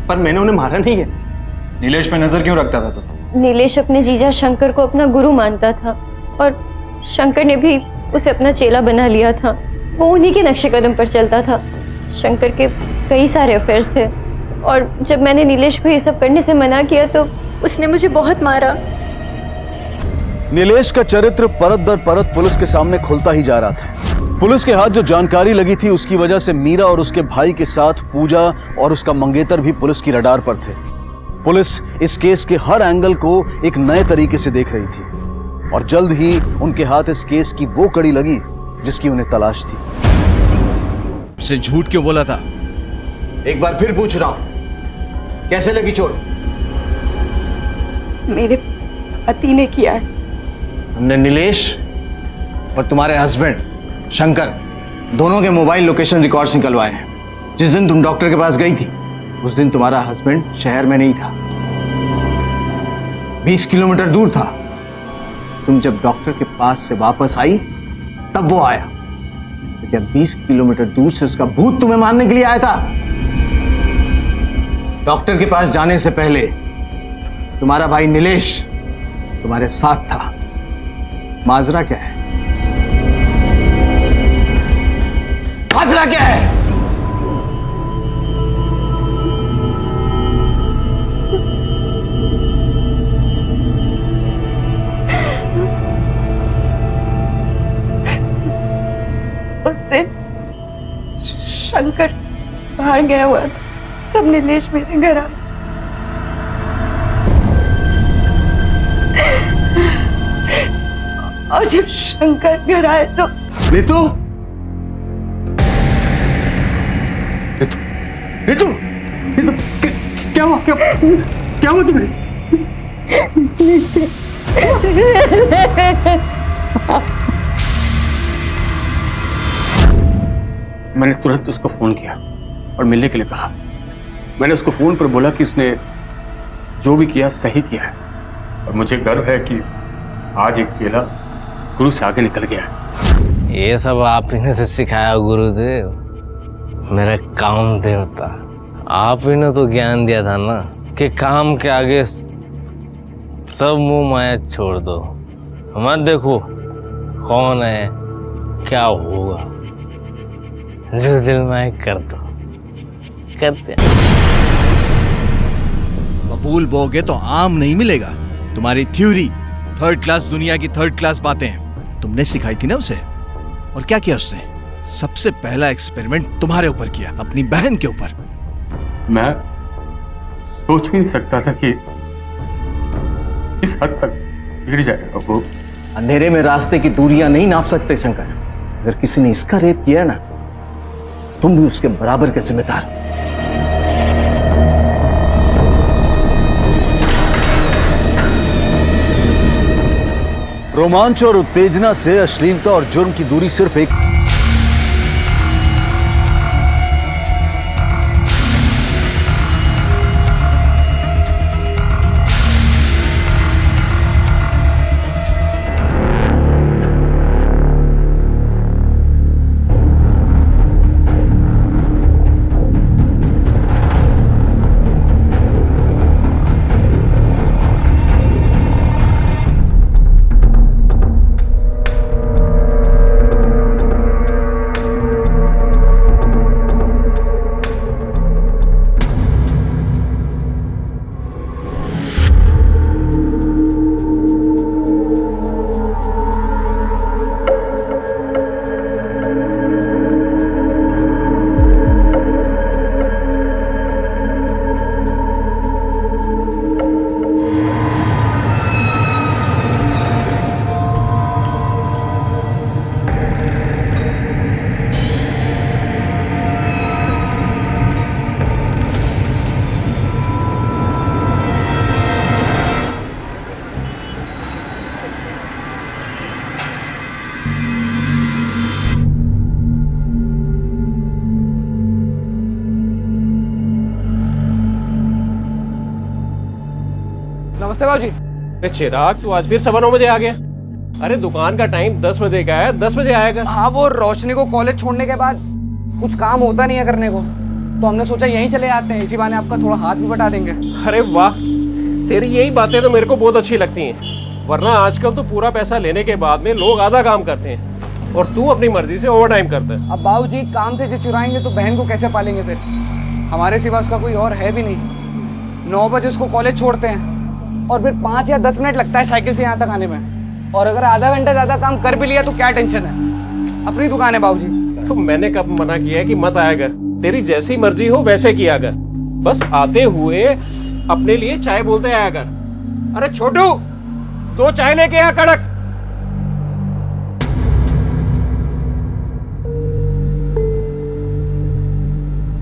पर मैंने उन्हें मारा नहीं है। नीलेश पे नजर क्यों रखता था तो? नीलेश अपने जीजा शंकर को अपना गुरु मानता था और शंकर ने भी उसे अपना चेला बना लिया था। वो उन्हीं के नक्शे कदम पर चलता था। शंकर के कई सारे अफेयर्स थे और जब मैंने नीलेश को ये सब करने से मना किया तो उसने मुझे बहुत मारा। नीलेश का चरित्र परत दर परत पुलिस के सामने खुलता ही जा रहा था। पुलिस के हाथ जो जानकारी लगी थी उसकी वजह से मीरा और उसके भाई के साथ पूजा और उसका मंगेतर भी पुलिस की रडार पर थे। पुलिस इस केस के हर एंगल को एक नए तरीके से देख रही थी और जल्द ही उनके हाथ इस केस की वो कड़ी लगी जिसकी उन्हें तलाश थी। उसे झूठ क्यों बोला था? एक बार फिर पूछ रहा हूं, कैसे लगी चोट? मेरे पति ने किया है। हमने नीलेश और तुम्हारे हस्बैंड शंकर दोनों के मोबाइल लोकेशन रिकॉर्ड्स निकलवाए हैं। जिस दिन तुम डॉक्टर के पास गई थी उस दिन तुम्हारा हस्बैंड शहर में नहीं था, 20 किलोमीटर दूर था। तुम जब डॉक्टर के पास से वापस आई तब वो आया। तो क्या 20 किलोमीटर दूर से उसका भूत तुम्हें मारने के लिए आया था? डॉक्टर के पास जाने से पहले तुम्हारा भाई नीलेश तुम्हारे साथ था। माजरा क्या है? माजरा क्या है? उस दिन शंकर बाहर गया हुआ था तब नीलेश मेरे घर आया। और जब शंकर घर आए तो नीतू, नीतू, नीतू, नीतू, क्या हुआ? क्या हुआ तुम्हें? मैंने तुरंत उसको फोन किया और मिलने के लिए कहा। मैंने उसको फोन पर बोला कि उसने जो भी किया सही किया है और मुझे गर्व है कि आज एक चेला गुरु से आगे निकल गया है। ये सब आप ही ने से सिखाया गुरुदेव, मेरा काम देवता। आप ही ने तो ज्ञान दिया था ना कि काम के आगे सब मुंह माया छोड़ दो, मत देखो कौन है क्या होगा, जो दिल में कर दो। करते बबूल बोगे तो आम नहीं मिलेगा। तुम्हारी थ्योरी 3rd क्लास दुनिया की 3rd क्लास बातें हैं, तुमने सिखाई थी ना उसे। और क्या किया उसने? सबसे पहला एक्सपेरिमेंट तुम्हारे ऊपर किया, अपनी बहन के ऊपर। मैं सोच भी नहीं सकता था कि इस हद तक गिर जाएगा वो। अंधेरे में रास्ते की दूरियां नहीं नाप सकते शंकर। अगर किसी ने इसका रेप किया ना, तुम भी उसके बराबर के जिम्मेदार। रोमांच और उत्तेजना से अश्लीलता और जुर्म की दूरी सिर्फ एक नमस्ते बाबूजी। अरे चिराग, तू आज फिर 9:15 बजे आ गया। अरे दुकान का टाइम 10 बजे का है, 10 बजे आएगा। हाँ, वो रोशनी को कॉलेज छोड़ने के बाद कुछ काम होता नहीं है करने को, तो हमने सोचा यहीं चले आते हैं, इसी बहाने आपका थोड़ा हाथ भी बटा देंगे। अरे वाह, तेरी यही बातें तो मेरे को बहुत अच्छी लगती हैं। वरना आजकल तो पूरा पैसा लेने के बाद में लोग आधा काम करते हैं और तू अपनी मर्जी से ओवर टाइम करता है। अब बाबूजी काम से जो चुराएंगे तो बहन को कैसे पालेंगे फिर? हमारे सिवा उसका कोई और है भी नहीं। 9 बजे उसको कॉलेज छोड़ते हैं और फिर 5 या 10 मिनट लगता है साइकिल से यहाँ तक आने में। और अगर आधा घंटा ज्यादा काम कर भी लिया तो क्या टेंशन है, अपनी दुकान है बाबूजी। तो मैंने कब मना किया है कि मत आया कर? तेरी जैसी मर्जी हो वैसे किया कर, बस आते हुए अपने लिए चाय बोलते आया कर। अरे छोटू, 2 चाय लेके आ कड़क।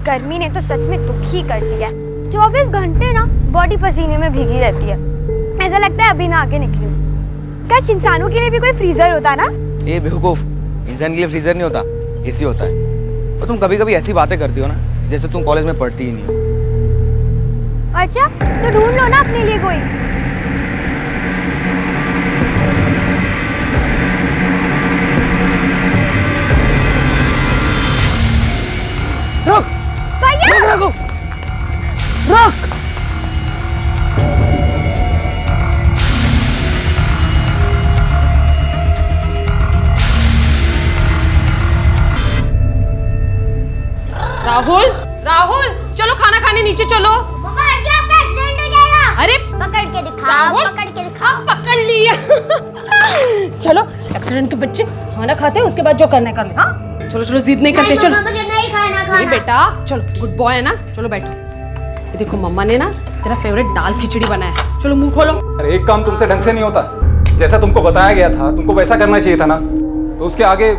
गर्मी ने तो सच में दुख ही कर दिया। 24 घंटे ना बॉडी पसीने में भीगी रहती है, ऐसा लगता है अभी नहा के निकली हूँ। काश इंसानों के लिए भी कोई फ्रीजर होता ना। ये बेवकूफ, इंसान के लिए फ्रीजर नहीं होता, एसी होता है। और तुम कभी कभी ऐसी बातें करती हो ना जैसे तुम कॉलेज में पढ़ती ही नहीं हो। अच्छा, तो ढूंढ लो ना अपने लिए कोई। रुक, भैया! रुक, रुक। राहुल, राहुल, चलो खाना खाने नीचे चलो। मम्मा, हट जा, आपका एक्सीडेंट हो जाएगा। अरे पकड़ के दिखाओ, पकड़ के दिखाओ। पकड़ लिया। चलो, एक्सीडेंट के बच्चे खाना खाते हैं, उसके बाद जो करना है कर ले। हाँ, चलो चलो, जिद नहीं करते। चलो, मुझे नहीं खाना। नहीं बेटा, चलो, गुड बॉय है ना। चलो बैठो। ये देखो, मम्मा ने ना तेरा फेवरेट दाल खिचड़ी बनाया है। चलो मुंह खोलो। अरे एक काम तुमसे ढंग से नहीं होता, जैसा तुमको बताया गया था तुमको वैसा करना चाहिए था ना, तो उसके आगे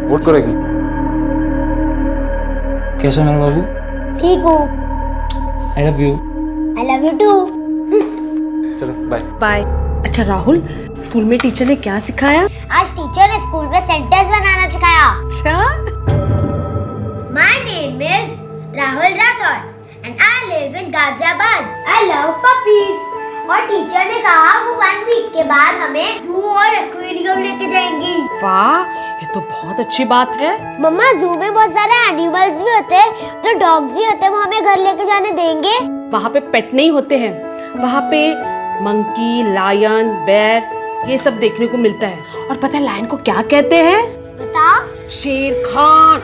वोट करो। कैसा मेरा बाबू? ठीक हूँ। I love you. I love you too. चलो बाय बाय। अच्छा राहुल, स्कूल में टीचर ने क्या सिखाया? आज टीचर ने स्कूल में सेंटेंस बनाना सिखाया। अच्छा। My name is Rahul Rathod and I live in Ghaziabad. I love puppies. और टीचर ने कहा वो 1 वीक के बाद हमें जू और एक्वेरियम लेके जाएंगी। वाह, ये तो बहुत अच्छी बात है। मम्मा, जू में बहुत सारे एनिमल्स भी होते हैं, तो डॉग्स भी होते हैं, वो हमें घर लेके जाने देंगे? वहाँ पे पेट नहीं होते हैं, वहाँ पे मंकी, लायन, बेर ये सब देखने को मिलता है। और पता है लायन को क्या कहते हैं? बताओ। शेर खान।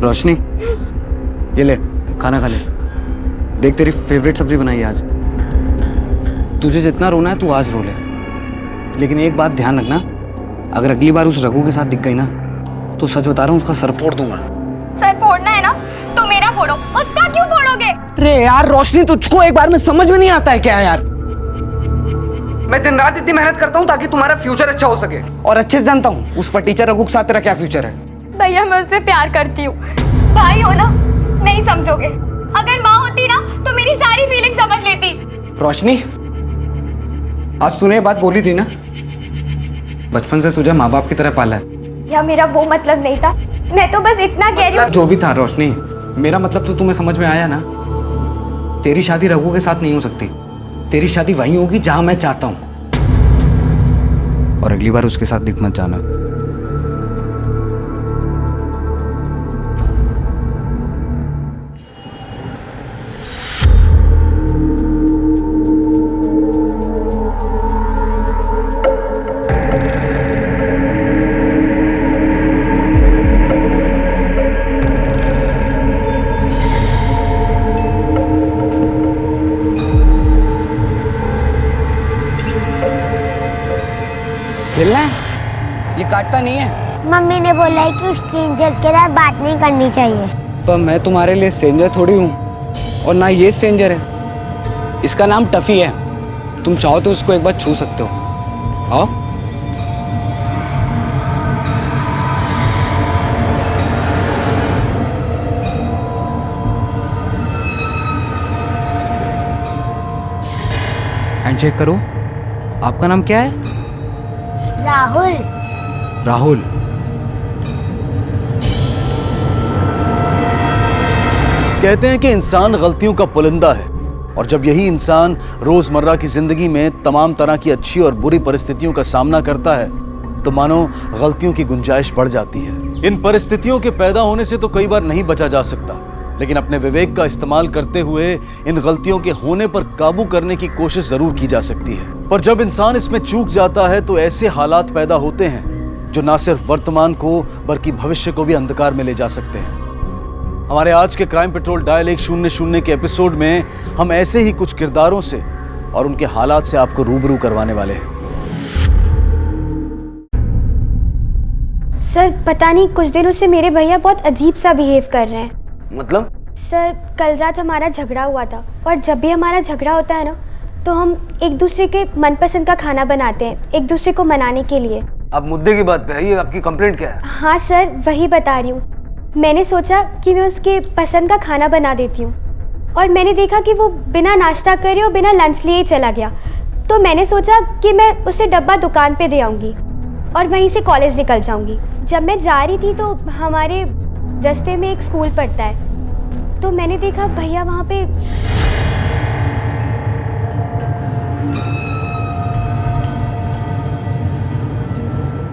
रोशनी, ये ले खाना खा ले। देख तेरी फेवरेट सब्जी बनाई है आज। तुझे जितना रोना है तू आज रो ले, लेकिन एक बात ध्यान रखना, अगर अगली बार उस रघु के साथ दिख गई ना तो सच बता रहा हूँ उसका सर फोड़ दूंगा। सर फोड़ना है ना तो मेरा फोड़ो, उसका क्यों फोड़ोगे? अरे यार रोशनी, तुझको एक बार में समझ में नहीं आता है क्या यार? मैं दिन रात इतनी मेहनत करता हूँ ताकि तुम्हारा फ्यूचर अच्छा हो सके, और अच्छे से जानता हूँ उस पर टीचर रघु के साथ तेरा क्या फ्यूचर है। भैया, मैं उससे प्यार करती हूँ। भाई हो ना, नहीं समझोगे। अगर माँ होती ना तो मेरी सारी फीलिंग समझ लेती। रोशनी, आज तूने ये बात बोली थी ना, बचपन से तुझे माँ बाप की तरह पाला है। या मेरा वो मतलब नहीं था, मैं तो बस इतना कह रही हूँ। जो भी था रोशनी, मेरा मतलब तो तुम्हें समझ में आया ना। तेरी शादी रघु के साथ नहीं हो सकती, तेरी शादी वहीं होगी जहां मैं चाहता हूं, और अगली बार उसके साथ दिख मत जाना। खेलना है? ये काटता नहीं है। मम्मी ने बोला है कि स्ट्रेंजर के साथ बात नहीं करनी चाहिए। पर मैं तुम्हारे लिए स्ट्रेंजर थोड़ी हूँ, और ना ये स्ट्रेंजर है। इसका नाम टफी है, तुम चाहो तो उसको एक बार छू सकते हो। आओ। हैंडशेक करो। आपका नाम क्या है? राहुल। राहुल। कहते हैं कि इंसान गलतियों का पुलिंदा है, और जब यही इंसान रोजमर्रा की जिंदगी में तमाम तरह की अच्छी और बुरी परिस्थितियों का सामना करता है तो मानो गलतियों की गुंजाइश बढ़ जाती है। इन परिस्थितियों के पैदा होने से तो कई बार नहीं बचा जा सकता, लेकिन अपने विवेक का इस्तेमाल करते हुए इन गलतियों के होने पर काबू करने की कोशिश जरूर की जा सकती है। पर जब इंसान इसमें चूक जाता है तो ऐसे हालात पैदा होते हैं जो ना सिर्फ वर्तमान को बल्कि भविष्य को भी अंधकार में ले जा सकते हैं। हमारे आज के क्राइम पेट्रोल डायल 100 के एपिसोड में हम ऐसे ही कुछ किरदारों से और उनके हालात से आपको रूबरू करवाने वाले हैं। सर पता नहीं कुछ दिनों से मेरे भैया बहुत अजीब सा बिहेव कर रहे हैं। मतलब? सर कल रात हमारा झगड़ा हुआ था, और जब भी हमारा झगड़ा होता है ना तो हम एक दूसरे के मनपसंद का खाना बनाते हैं एक दूसरे को मनाने के लिए। अब मुद्दे की बात पे आइए, आपकी कंप्लेंट क्या है? हाँ सर वही बता रही हूँ। मैंने सोचा कि मैं उसके पसंद का खाना बना देती हूँ, और मैंने देखा कि वो बिना नाश्ता करे और बिना लंच लिए ही चला गया। तो मैंने सोचा कि मैं उसे डब्बा दुकान पे दे आऊँगी और वहीं से कॉलेज निकल जाऊँगी। जब मैं जा रही थी तो हमारे रास्ते में एक स्कूल पड़ता है, तो मैंने देखा भैया वहाँ पे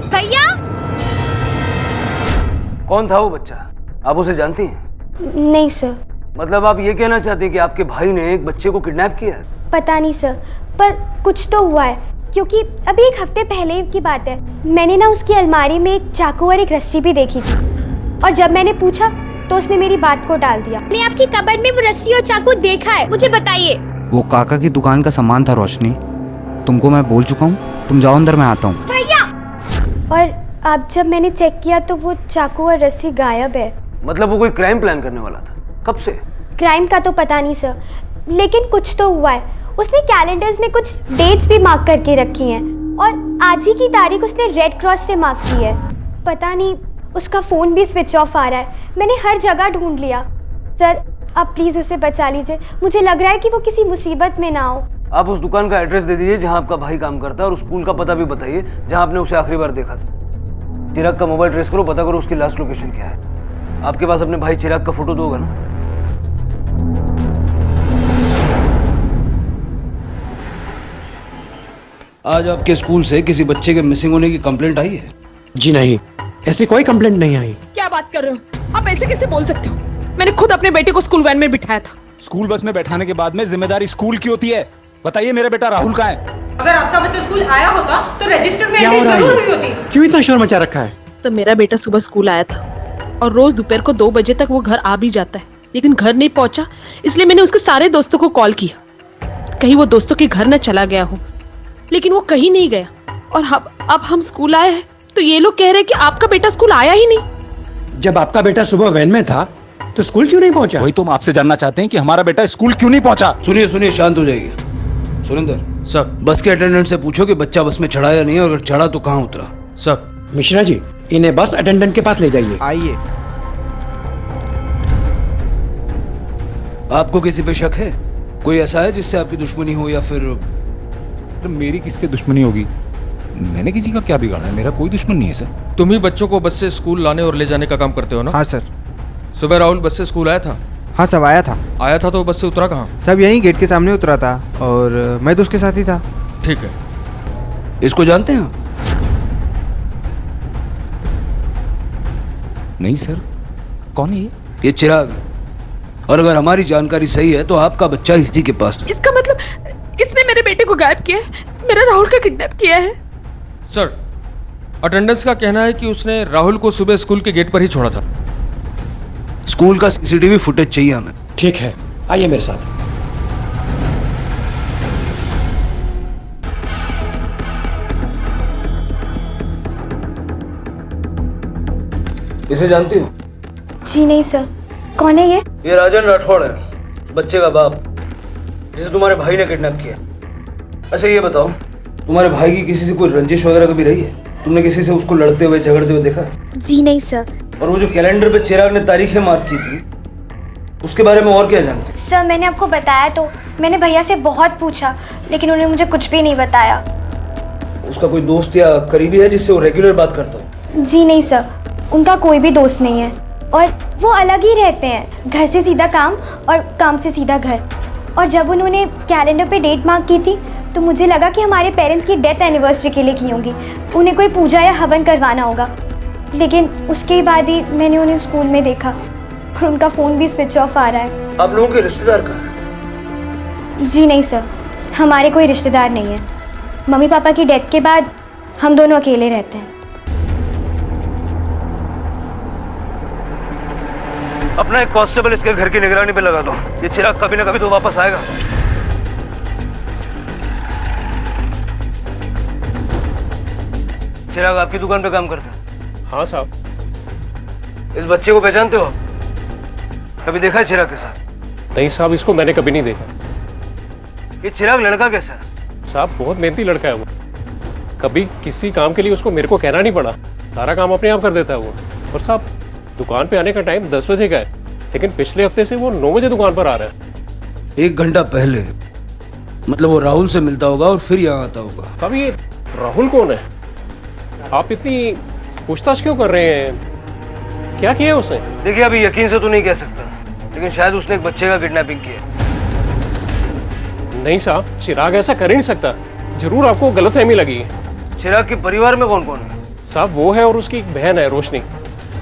भैया। कौन था वो बच्चा? आप उसे जानती हैं? नहीं सर। मतलब आप ये कहना चाहते हैं कि आपके भाई ने एक बच्चे को किडनैप किया है? पता नहीं सर, पर कुछ तो हुआ है, क्योंकि अभी एक हफ्ते पहले की बात है, मैंने ना उसकी अलमारी में एक चाकू और एक रस्सी भी देखी थी, और जब मैंने पूछा तो उसने मेरी बात को टाल दिया। मैंने आपकी कबर्ड में वो रस्सी और चाकू देखा है, मुझे बताइए। वो काका की दुकान का सामान था रोशनी, तुमको मैं बोल चुका हूँ, तुम जाओ अंदर, मैं आता हूँ। भैया। और अब जब मैंने चेक किया तो वो चाकू और रस्सी गायब है। मतलब वो कोई क्राइम प्लान करने वाला था? कब से? क्राइम का तो पता नहीं सर, लेकिन कुछ तो हुआ है। उसने कैलेंडर्स में कुछ डेट्स भी मार्क करके रखी हैं, और आज ही की तारीख उसने रेड क्रॉस से मार्क की है। पता नहीं उसका फ़ोन भी स्विच ऑफ आ रहा है, मैंने हर जगह ढूंढ लिया। सर आप प्लीज़ उसे बचा लीजिए, मुझे लग रहा है कि वो किसी मुसीबत में ना हो। आप उस दुकान का एड्रेस दे दीजिए जहाँ आपका भाई काम करता है, और स्कूल का पता भी बताइए जहाँ आपने उसे आखिरी बार देखा था। चिराग का मोबाइल ट्रेस करो, पता करो उसकी लास्ट लोकेशन क्या है। आपके पास अपने भाई चिराग का फोटो तो होगा ना? आज आपके स्कूल से किसी बच्चे के मिसिंग होने की कंप्लेंट आई है? जी नहीं, ऐसी कोई कंप्लेंट नहीं आई। क्या बात कर रहे हो आप? ऐसे कैसे बोल सकते हो? मैंने खुद अपने बेटे को स्कूल वैन में बिठाया था। स्कूल बस में बैठाने के बाद में जिम्मेदारी स्कूल की होती है। बताइए मेरा बेटा राहुल कहाँ है? अगर आपका बच्चा स्कूल आया होता तो रजिस्टर में क्या हो रहा है? जरूर हुई होती। क्यों इतना शोर मचा रखा है? तो मेरा बेटा सुबह स्कूल आया था, और रोज दोपहर को 2 बजे तक वो घर आ भी जाता है, लेकिन घर नहीं पहुंचा, इसलिए मैंने उसके सारे दोस्तों को कॉल किया, कहीं वो दोस्तों के घर न चला गया हो, लेकिन वो कहीं नहीं गया। और अब हम स्कूल आए हैं तो ये लोग कह रहे हैं कि आपका बेटा स्कूल आया ही नहीं। जब आपका बेटा सुबह वैन में था तो स्कूल क्यों नहीं पहुंचा? वही तो हम आपसे जानना चाहते हैं कि हमारा बेटा स्कूल क्यों नहीं पहुंचा। सुनिए, शांत हो जाइए। सुरेंद्र सर, बस के अटेंडेंट से पूछो कि बच्चा बस में चढ़ा या नहीं, और अगर चढ़ा तो कहाँ उतरा। सर। मिश्रा जी, इन्हें बस अटेंडेंट के पास ले जाइए। आइए। आपको किसी पे शक है? कोई ऐसा है जिससे आपकी दुश्मनी हो, या फिर? तो मेरी किससे दुश्मनी होगी? मैंने किसी का क्या बिगाड़ा है? मेरा कोई दुश्मन नहीं है सर। तुम ही बच्चों को बस से स्कूल लाने और ले जाने का काम करते हो ना? हाँ सर। सुबह राहुल बस से स्कूल आया था? हाँ सब आया था। आया था तो बस से उतरा कहाँ? सब यहीं गेट के सामने उतरा था, और मैं तो उसके साथ ही था। ठीक है। इसको जानते हैं आप? नहीं सर। कौन है ये चिराग। और अगर हमारी जानकारी सही है तो आपका बच्चा इसी के पास। इसका मतलब इसने मेरे बेटे को गायब किया है, मेरा राहुल का किडनैप किया है। सर, अटेंडेंस का कहना है कि उसने राहुल को सुबह स्कूल के गेट पर ही छोड़ा था। स्कूल का सीसीटीवी फुटेज चाहिए हमें। ठीक है, आइए मेरे साथ। इसे जानती हो? जी नहीं सर। कौन है ये? ये राजन राठौड़ है, बच्चे का बाप, जिसे तुम्हारे भाई ने किडनैप किया। अच्छा ये बताओ, तुम्हारे भाई की किसी से कोई रंजिश वगैरह कभी रही है? तुमने किसी से उसको लड़ते हुए झगड़ते हुए देखा? जी नहीं सर। और वो जो कैलेंडर पे चिराग ने तारीखें मार्क की थी, उसके बारे में और क्या जानते? सर मैंने आपको बताया तो, मैंने भैया से बहुत पूछा लेकिन उन्होंने मुझे कुछ भी नहीं बताया। उसका कोई दोस्त या करीबी है जिससे वो रेगुलर बात करता हो? जी नहीं सर, उनका कोई भी दोस्त नहीं है और वो अलग ही रहते हैं, घर से सीधा काम और काम से सीधा घर। और जब उन्होंने कैलेंडर पे डेट मार्क की थी तो मुझे लगा कि हमारे पेरेंट्स की डेथ एनिवर्सरी के लिए की होंगी, उन्हें कोई पूजा या हवन करवाना होगा। लेकिन उसके बाद ही मैंने उन्हें स्कूल में देखा और उनका फ़ोन भी स्विच ऑफ आ रहा है। आप लोगों के रिश्तेदार कहाँ? जी नहीं सर, हमारे कोई रिश्तेदार नहीं है। मम्मी पापा की डेथ के बाद हम दोनों अकेले रहते हैं। अपना एक कांस्टेबल इसके घर की निगरानी पे लगा दो, ये चिराग कभी ना कभी तो वापस आएगा। चिराग आपकी दुकान पे काम करता है? हाँ साहब। इस बच्चे को पहचानते हो आप? कभी देखा है चिराग के साथ? नहीं साहब, इसको मैंने कभी नहीं देखा। ये चिराग लड़का कैसा है? साहब बहुत मेहनती लड़का है वो, कभी किसी काम के लिए उसको मेरे को कहना नहीं पड़ा, सारा काम अपने आप कर देता है वो। और साहब दुकान पे आने का टाइम 10 बजे का है, लेकिन पिछले हफ्ते से वो 9 बजे दुकान पर आ रहा है। 1 घंटा पहले? मतलब वो राहुल से मिलता होगा और फिर यहाँ आता होगा। साहब ये राहुल कौन है? आप इतनी पूछताछ क्यों कर रहे हैं? क्या किया है उसने? देखिए अभी यकीन से तो नहीं कह सकता, लेकिन शायद उसने एक बच्चे का किडनैपिंग किया। नहीं साहब, चिराग ऐसा कर ही नहीं सकता, जरूर आपको गलतफहमी लगी है। चिराग के परिवार में कौन कौन है? साहब वो है और उसकी एक बहन है रोशनी,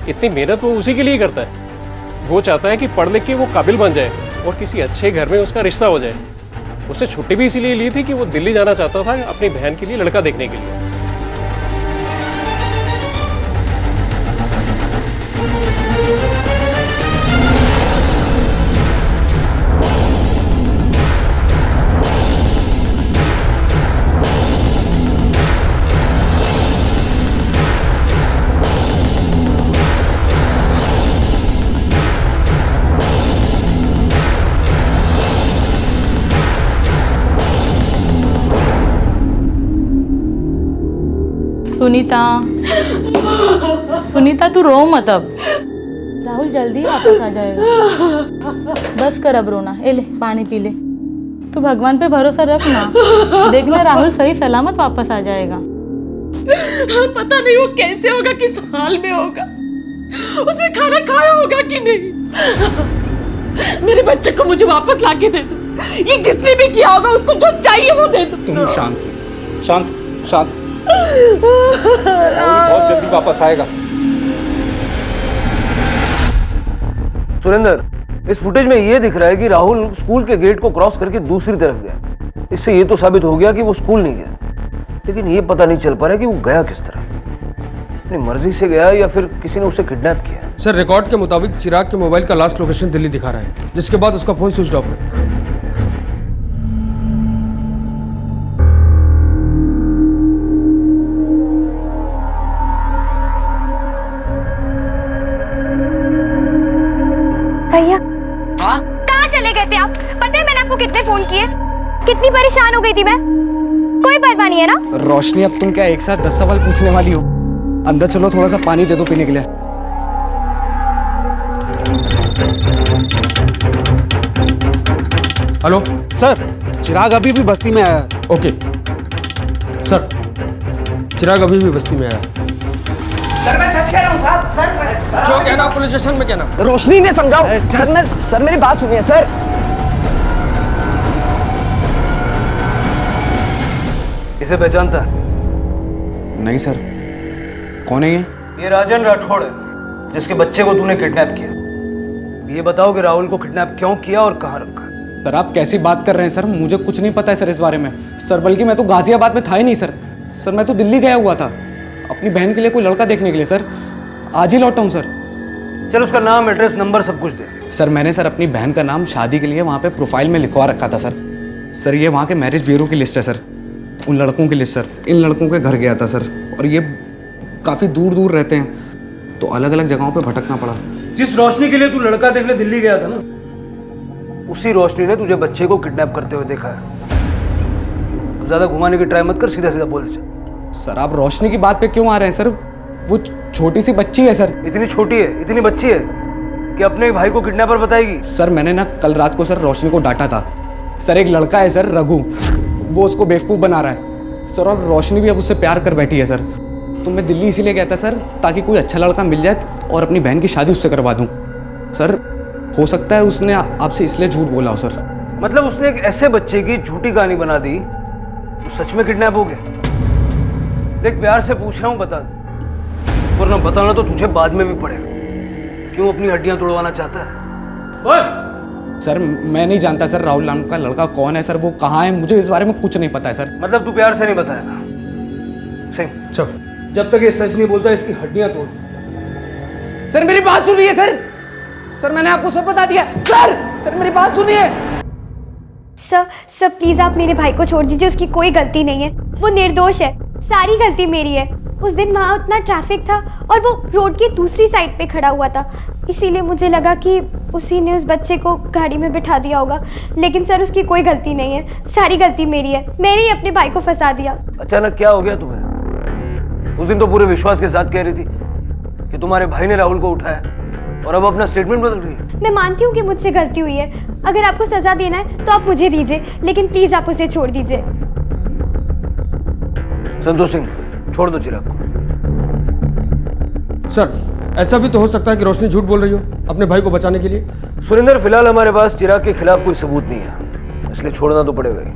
इतनी मेहनत वो उसी के लिए करता है। वो चाहता है कि पढ़ लिख के वो काबिल बन जाए और किसी अच्छे घर में उसका रिश्ता हो जाए। उसने छुट्टी भी इसीलिए ली थी कि वो दिल्ली जाना चाहता था अपनी बहन के लिए लड़का देखने के लिए। सुनीता, सुनीता तू रो मत अब, राहुल जल्दी वापस आ जाएगा। बस कर अब रोना, ए ले पानी पी ले। तू भगवान पे भरोसा रख ना, देखना राहुल सही सलामत वापस आ जाएगा। पता नहीं वो कैसे होगा, किस हाल में होगा, उसने खाना खाया होगा कि नहीं। मेरे बच्चे को मुझे वापस लाके दे दो, ये जिसने भी किया होगा उसको जो चाहिए वो दे दो। तुम शांत शांत शांत, बहुत जल्दी वापस आएगा। सुरेंद्र, इस फुटेज में ये दिख रहा है कि राहुल स्कूल के गेट को क्रॉस करके दूसरी तरफ गया। इससे ये तो साबित हो गया कि वो स्कूल नहीं गया, लेकिन ये पता नहीं चल पा रहा कि वो गया किस तरह, अपनी मर्जी से गया या फिर किसी ने उसे किडनैप किया। सर रिकॉर्ड के मुताबिक चिराग के मोबाइल का लास्ट लोकेशन दिल्ली दिखा रहा है, जिसके बाद उसका फोन स्विच ऑफ है। भैया कहाँ चले गए थे आप? पता है मैंने आपको कितने फोन किए, कितनी परेशान हो गई थी मैं। कोई परवाह नहीं है ना? रोशनी, अब तुम क्या एक साथ 10 सवाल पूछने वाली हो? अंदर चलो, थोड़ा सा पानी दे दो पीने के लिए। हेलो सर, चिराग अभी भी बस्ती में आया है। ओके सर, चिराग अभी भी बस्ती में आया है। सर मैं सच कह रहा हूँ साहब, सर जो कहना पुलिस स्टेशन में कहना। रोशनी ने समझाओ। सर मेरी बात सुनिए सर। इसे पहचानता है? नहीं सर, कौन है ये? ये राजन राठौड़ है, जिसके बच्चे को तूने किडनैप किया। ये बताओ कि राहुल को किडनैप क्यों किया और कहाँ रखा? सर आप कैसी बात कर रहे हैं सर, मुझे कुछ नहीं पता है सर इस बारे में। सर बल्कि मैं तो गाजियाबाद में था ही नहीं सर। सर मैं तो दिल्ली गया हुआ था अपनी बहन के लिए कोई लड़का देखने के लिए सर। आज ही लौटा हूँ सर। चल उसका नाम, एड्रेस, नंबर सब कुछ दे। सर मैंने सर अपनी बहन का नाम शादी के लिए वहाँ पे प्रोफाइल में लिखवा रखा था सर। सर ये वहाँ के मैरिज ब्यूरो की लिस्ट है सर, उन लड़कों की लिस्ट सर। इन लड़कों के घर गया था सर, और ये काफ़ी दूर दूर रहते हैं, तो अलग अलग जगहों पे भटकना पड़ा। जिस रोशनी के लिए तू लड़का देखने दिल्ली गया था ना, उसी रोशनी ने तुझे बच्चे को किडनैप करते हुए देखा है। ज्यादा घुमाने की ट्राई मत कर, सीधा सीधा बोल चल। सर आप रोशनी की बात पे क्यों आ रहे हैं सर? वो छोटी सी बच्ची है सर। इतनी छोटी है, इतनी बच्ची है? कि अपने भाई को किडनैपर बताएगी? सर मैंने ना कल रात को सर रोशनी को डांटा था। सर एक लड़का है सर रघु, वो उसको बेवकूफ़ बना रहा है सर, और रोशनी भी अब उससे प्यार कर बैठी है सर। तो मैं दिल्ली इसीलिए गया था सर ताकि कोई अच्छा लड़का मिल जाए और अपनी बहन की शादी उससे करवा दूँ। सर हो सकता है उसने आपसे इसलिए झूठ बोला हो सर। मतलब उसने एक ऐसे बच्चे की झूठी कहानी बना दी तो सच में किडनैप हो गया? देख प्यार से पूछ रहा हूँ, बता दे, वरना बताना तो तुझे बाद में भी पड़ेगा। क्यों अपनी हड्डियां तोड़वाना चाहता है? सर मैं नहीं जानता सर राहुल नाम का लड़का कौन है सर, वो कहाँ है, मुझे इस बारे में कुछ नहीं पता है सर। मतलब तू प्यार से नहीं बताएगा? सिंह चल, जब तक ये सच नहीं बोलता इसकी हड्डियां तोड़। सर मेरी बात सुनिए सर, सर मैंने आपको सब बता दिया। सर मेरी बात सुनिए। सर प्लीज आप मेरे भाई को छोड़ दीजिए, उसकी कोई गलती नहीं है, वो निर्दोष है, सारी गलती मेरी है। उस दिन वहाँ उतना ट्रैफिक था और वो रोड की दूसरी साइड पे खड़ा हुआ था, इसीलिए मुझे लगा कि उसी ने उस बच्चे को गाड़ी में बिठा दिया होगा, लेकिन सर उसकी कोई गलती नहीं है, सारी गलती मेरी है, मैंने ही अपने भाई को फंसा दिया। अचानक क्या हो गया तुम्हें? उस दिन तो पूरे विश्वास के साथ कह रही थी कि तुम्हारे भाई ने राहुल को उठाया और अब अपना स्टेटमेंट बदल रही है। मैं मानती हूँ कि मुझसे गलती हुई है, अगर आपको सजा देना है तो आप मुझे दीजिए, लेकिन प्लीज आप उसे छोड़ दीजिए। संतोष सिंह छोड़ दो चिराग को। सर ऐसा भी तो हो सकता है कि रोशनी झूठ बोल रही हो अपने भाई को बचाने के लिए। सुरेंद्र फिलहाल हमारे पास चिराग के खिलाफ कोई सबूत नहीं है, इसलिए छोड़ना तो पड़ेगा ही।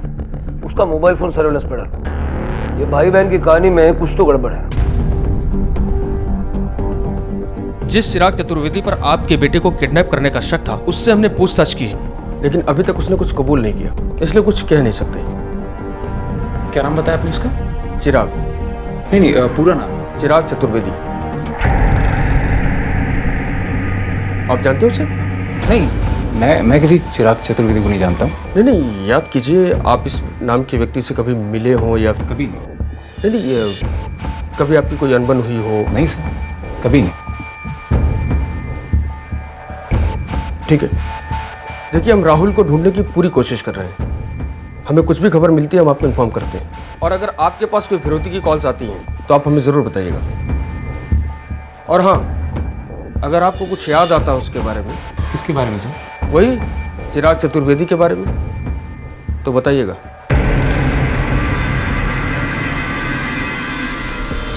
उसका मोबाइल फोन सर्वेलेंस पे डालो। ये भाई बहन की कहानी में कुछ तो गड़बड़ है। जिस चिराग चतुर्वेदी पर आपके बेटे को किडनैप करने का शक था उससे हमने पूछताछ की, लेकिन अभी तक उसने कुछ कबूल नहीं किया, इसलिए कुछ कह नहीं सकते। क्या नाम बताया आपने इसका? चिराग। नहीं पूरा नाम? चिराग चतुर्वेदी। आप जानते हो उसे? नहीं, मैं किसी चिराग चतुर्वेदी को नहीं जानता हूँ। नहीं, याद कीजिए आप इस नाम के व्यक्ति से कभी मिले हो या कभी नहीं, कभी आपकी कोई अनबन हुई हो? नहीं सर, कभी नहीं। ठीक है, देखिए हम राहुल को ढूंढने की पूरी कोशिश कर रहे हैं, हमें कुछ भी खबर मिलती है हम आपको इन्फॉर्म करते हैं, और अगर आपके पास कोई फिरौती की कॉल्स आती हैं तो आप हमें ज़रूर बताइएगा। और हाँ, अगर आपको कुछ याद आता है उसके बारे में। किसके बारे में सर? वही चिराग चतुर्वेदी के बारे में, तो बताइएगा।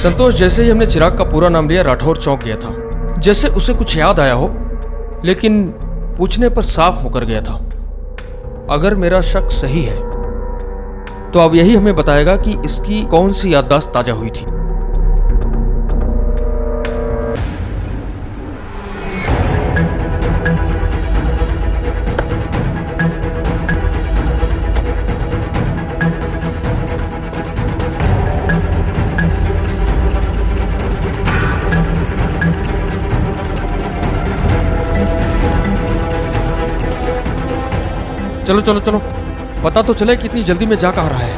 संतोष, जैसे ही हमने चिराग का पूरा नाम लिया राठौर चौंक गया था, जैसे उसे कुछ याद आया हो, लेकिन पूछने पर साफ होकर गया था। अगर मेरा शक सही है तो अब यही हमें बताएगा कि इसकी कौन सी याददाश्त ताजा हुई थी। चलो चलो चलो, पता तो चले कि इतनी जल्दी में जा कहाँ रहा है।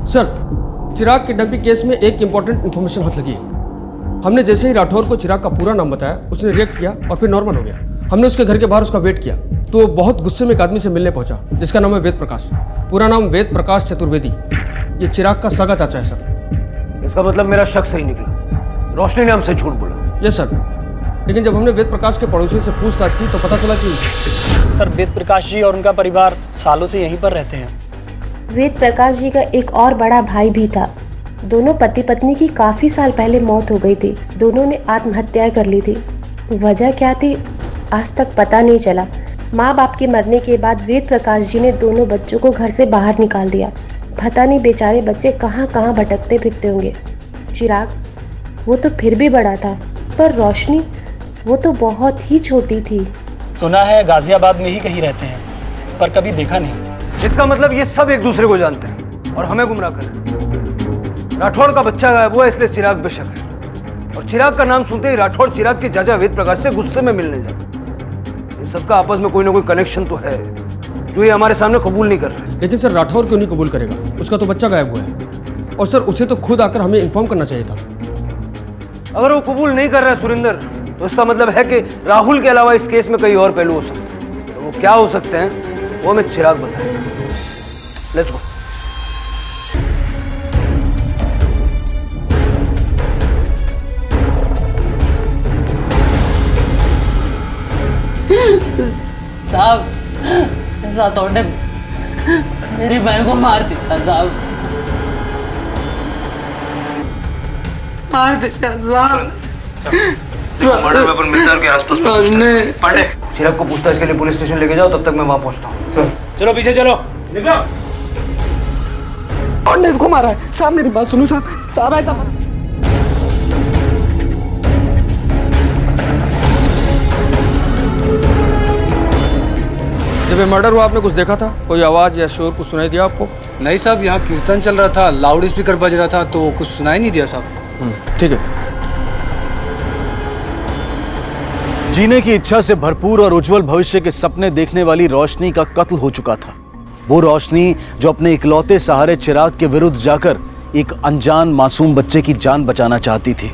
सर, चिराग किडनैपिंग केस में एक इंपॉर्टेंट इंफॉर्मेशन हाथ लगी है। हमने जैसे ही राठौर को चिराग का पूरा नाम बताया, उसने रिएक्ट किया और फिर नॉर्मल हो गया। हमने उसके घर के बाहर उसका वेट किया तो वो बहुत गुस्से में एक आदमी से मिलने पहुंचा जिसका नाम है वेद प्रकाश। पूरा नाम वेद प्रकाश चतुर्वेदी। ये चिराग का सगा चाचा है सर। इसका मतलब मेरा शक सही निकला, रोशनी ने हमसे झूठ बोला। यस सर, लेकिन जब हमने वेद प्रकाश के पड़ोसियों से पूछताछ की तो पता चला कि सर वेद प्रकाश जी और उनका परिवार सालों से यहीं पर रहते हैं। वेद प्रकाश जी का एक और बड़ा भाई भी था। दोनों पति पत्नी की काफी साल पहले मौत हो गई थी। दोनों ने आत्महत्या कर ली थी। वजह क्या थी आज तक पता नहीं चला। माँ बाप के मरने के बाद वेद प्रकाश जी ने दोनों बच्चों को घर से बाहर निकाल दिया। पता नहीं बेचारे बच्चे कहाँ कहाँ भटकते फिरते होंगे। चिराग, वो तो फिर भी बड़ा था, पर रोशनी, वो तो बहुत ही छोटी थी। सुना है गाजियाबाद में ही कहीं रहते हैं, पर कभी देखा नहीं। इसका मतलब ये सब एक दूसरे को जानते हैं और हमें गुमराह कर रहे हैं। राठौड़ का बच्चा गायब हुआ इसलिए चिराग पे शक है, और चिराग का नाम सुनते ही राठौड़ चिराग के चाचा वेद प्रकाश से गुस्से में मिलने जाता। इन सबका आपस में कोई ना कोई कनेक्शन तो है जो ये हमारे सामने कबूल नहीं कर रहे। लेकिन सर राठौर क्यों नहीं कबूल करेगा? उसका तो बच्चा गायब हुआ है, और सर उसे तो खुद आकर हमें इन्फॉर्म करना चाहिए था। अगर वो कबूल नहीं कर रहा है सुरेंद्र, तो इसका मतलब है कि राहुल के अलावा इस केस में कई और पहलू हो सकते हैं। तो वो क्या हो सकते हैं वो हमें चिराग बताएगा। Let's go. साहब राठौड़ ने मेरी बहन को मार दिया साहब, मार दिया साहब। मर्डर वेपन मिलता है के आसपास पांडे, चिराग को पूछताछ के लिए पुलिस स्टेशन लेके जाओ, तब तक मैं वहां पहुंचता हूँ। सर चलो पीछे चलो, निकलो। और ने इसको मारा है साहब, मेरी बात सुनो साहब, साहब ऐसा जब ये मर्डर हुआ आपने कुछ देखा था? कोई आवाज या शोर कुछ सुनाई दिया आपको? नहीं साहब, यहाँ कीर्तन चल रहा था, लाउड स्पीकर बज रहा था, तो कुछ सुनाई नहीं दिया साहब। ठीक है। जीने की इच्छा से भरपूर और उज्जवल भविष्य के सपने देखने वाली रोशनी का कत्ल हो चुका था। वो रोशनी जो अपने इकलौते सहारे चिराग के विरुद्ध जाकर एक अनजान मासूम बच्चे की जान बचाना चाहती थी।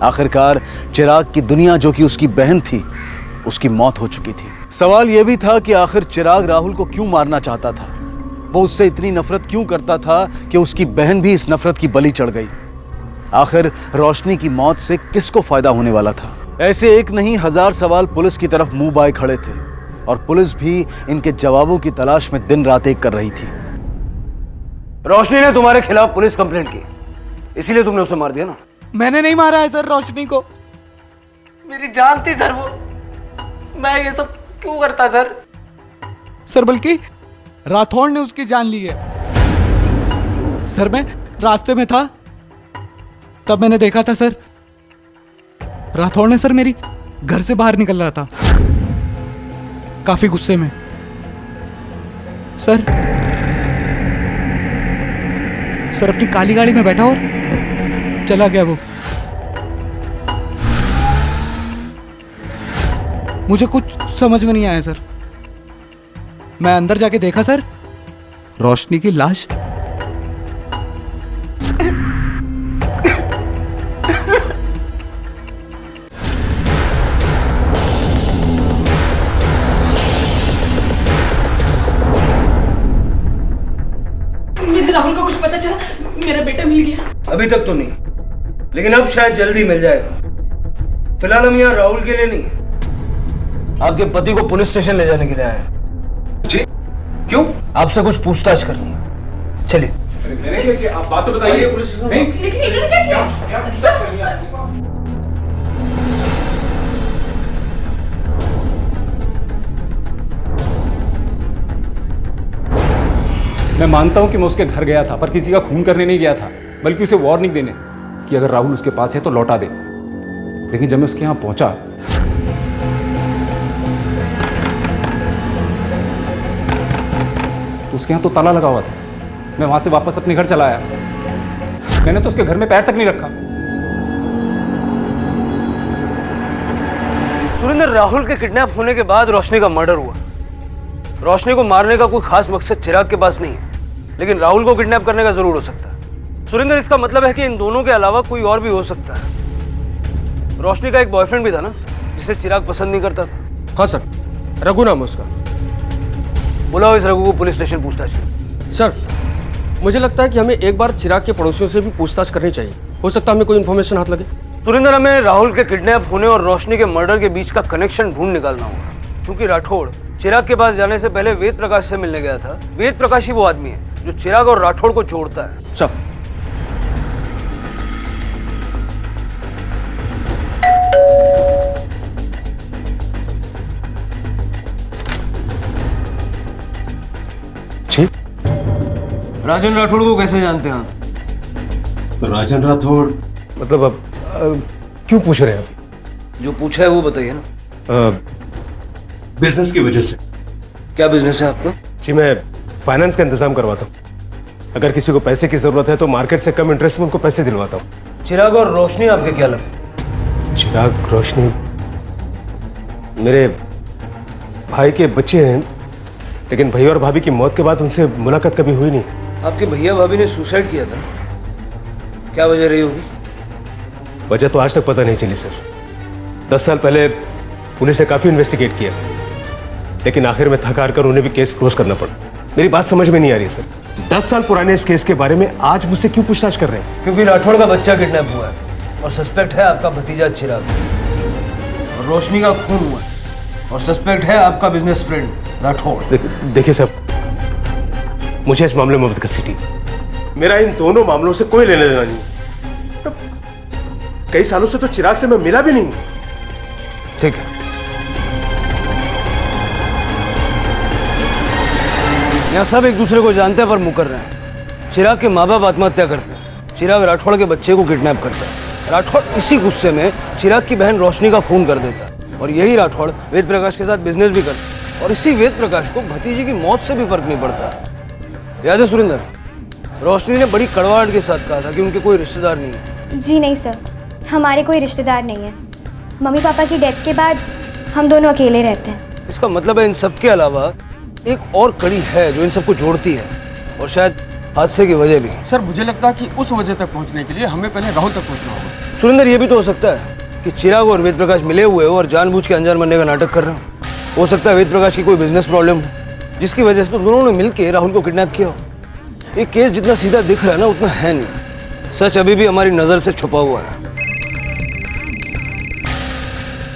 आखिरकार चिराग की दुनिया जो कि उसकी बहन थी, उसकी मौत हो चुकी थी। सवाल यह भी था कि आखिर चिराग राहुल को क्यों मारना चाहता था? वो उससे इतनी नफरत क्यों करता था कि उसकी बहन भी इस नफरत की बलि चढ़ गई? आखिर रोशनी की मौत से किसको फायदा होने वाला था? ऐसे एक नहीं हजार सवाल पुलिस की तरफ मुंह बाए खड़े थे और पुलिस भी इनके जवाबों की तलाश में दिन रात एक कर रही थी। रोशनी ने तुम्हारे खिलाफ पुलिस कंप्लेंट की, इसीलिए तुमने उसे मार दिया ना? मैंने नहीं मारा है सर रोशनी को, मेरी जान थी सर वो, मैं ये सब क्यों करता सर? सर बल्कि राठौड़ ने उसकी जान ली है सर। मैं रास्ते में था तब मैंने देखा था सर, राठौड़ ने सर मेरी घर से बाहर निकल रहा था काफी गुस्से में सर। सर अपनी काली गाड़ी में बैठा और चला गया वो। मुझे कुछ समझ में नहीं आया सर। मैं अंदर जाके देखा सर, रोशनी की लाश। मेरे राहुल को कुछ पता चला? मेरा बेटा मिल गया? अभी तक तो नहीं, लेकिन अब शायद जल्दी मिल जाएगा। फिलहाल हम यहाँ राहुल के लिए नहीं, आपके पति को पुलिस स्टेशन ले जाने के लिए आए हैं। जी? क्यों? आपसे कुछ पूछताछ करनी है। चलिए। आप बात तो बताइए पुलिस स्टेशन में। लेकिन इन्होंने क्या किया? मैं मानता हूं कि मैं उसके घर गया था, पर किसी का खून करने नहीं गया था, बल्कि उसे वार्निंग देने कि अगर राहुल उसके पास है तो लौटा दे। लेकिन जब मैं उसके यहां पहुंचा तो उसके यहां तो ताला लगा हुआ था। मैं वहां से वापस अपने घर चला आया, मैंने तो उसके घर में पैर तक नहीं रखा। सुरेंद्र, राहुल के किडनैप होने के बाद रोशनी का मर्डर हुआ। रोशनी को मारने का कोई खास मकसद चिराग के पास नहीं है, लेकिन राहुल को किडनैप करने का जरूर हो सकता है। सुरेंद्र, इसका मतलब है कि इन दोनों के अलावा कोई और भी हो सकता है। रोशनी का एक बॉयफ्रेंड भी था ना, जिसे चिराग पसंद नहीं करता था। हाँ सर, रघु नाम है उसका। बुलाओ इस रघु को पुलिस स्टेशन पूछताछ। सर, मुझे लगता है कि हमें एक बार चिराग के पड़ोसियों से भी पूछताछ करनी चाहिए। हो सकता है हमें कोई इन्फॉर्मेशन हाथ लगे। सुरेंद्र, हमें राहुल के किडनैप होने और रोशनी के मर्डर के बीच का कनेक्शन ढूंढ निकालना होगा, क्योंकि राठौड़ चिराग के पास जाने से पहले वेद प्रकाश से मिलने गया था। वेद प्रकाश ही वो आदमी है जो चिराग और राठौड़ को जोड़ता है। सब जी? राजन राठौड़ को कैसे जानते हैं आप? राजन राठौड़ मतलब अब क्यों पूछ रहे हैं आप? जो पूछा है वो बताइए ना। बिजनेस की वजह से। क्या बिजनेस है आपका? जी, मैं फाइनेंस का इंतजाम करवाता हूँ। अगर किसी को पैसे की जरूरत है तो मार्केट से कम इंटरेस्ट में उनको पैसे दिलवाता हूँ। चिराग और रोशनी आपके क्या लगता? चिराग, रोशनी मेरे भाई के बच्चे हैं, लेकिन भैया और भाभी की मौत के बाद उनसे मुलाकात कभी हुई नहीं। आपके भैया भाभी ने सुसाइड किया था, क्या वजह रही होगी? वजह तो आज तक पता नहीं चली सर। 10 साल पहले पुलिस ने काफी इन्वेस्टिगेट किया, लेकिन आखिर में थक हार कर उन्हें भी केस क्लोज करना पड़ा। मेरी बात समझ में नहीं आ रही है सर। 10 साल पुराने इस केस के बारे में आज मुझसे क्यों पूछताछ कर रहे हैं? क्योंकि राठौड़ का बच्चा किडनैप हुआ है और सस्पेक्ट है आपका भतीजा चिराग, और रोशनी का खून हुआ है और सस्पेक्ट है आपका बिजनेस फ्रेंड राठौड़। देखिए सर, मुझे इस मामले में मत घसीटिए। मेरा इन दोनों मामलों से कोई लेना देना नहीं। तो कई सालों से तो चिराग से मैं मिला भी नहीं। ठीक है, यहाँ सब एक दूसरे को जानते हैं पर मुकर रहे हैं। चिराग के माँ बाप आत्महत्या करते हैं, चिराग राठौड़ के बच्चे को किडनैप करता है। राठौड़ इसी गुस्से में चिराग की बहन रोशनी का खून कर देता है और यही राठौड़ वेद प्रकाश के साथ बिजनेस भी करता है और इसी वेद प्रकाश को भतीजे की मौत से भी फर्क नहीं पड़ता। याद है सुरेंद्र, रोशनी ने बड़ी कड़वाहट के साथ कहा था कि उनके कोई रिश्तेदार नहीं है। जी नहीं सर, हमारे कोई रिश्तेदार नहीं है। मम्मी पापा की डेथ के बाद हम दोनों अकेले रहते हैं। इसका मतलब है इन सब के अलावा एक और कड़ी है जो इन सबको जोड़ती है, और शायद हादसे की वजह भी। सर मुझे लगता है कि उस वजह तक पहुंचने के लिए हमें पहले राहुल तक पहुंचना होगा। सुरेंद्र, ये भी तो हो सकता है कि चिराग और वेद प्रकाश मिले हुए हो और जानबूझ के अनजान बनने का नाटक कर रहे हो सकता है वेद प्रकाश की कोई बिजनेस प्रॉब्लम हो जिसकी वजह से तो दोनों ने मिलकर राहुल को किडनैप किया हो। ये केस जितना सीधा दिख रहा है ना उतना है नहीं, सच अभी भी हमारी नजर से छुपा हुआ है।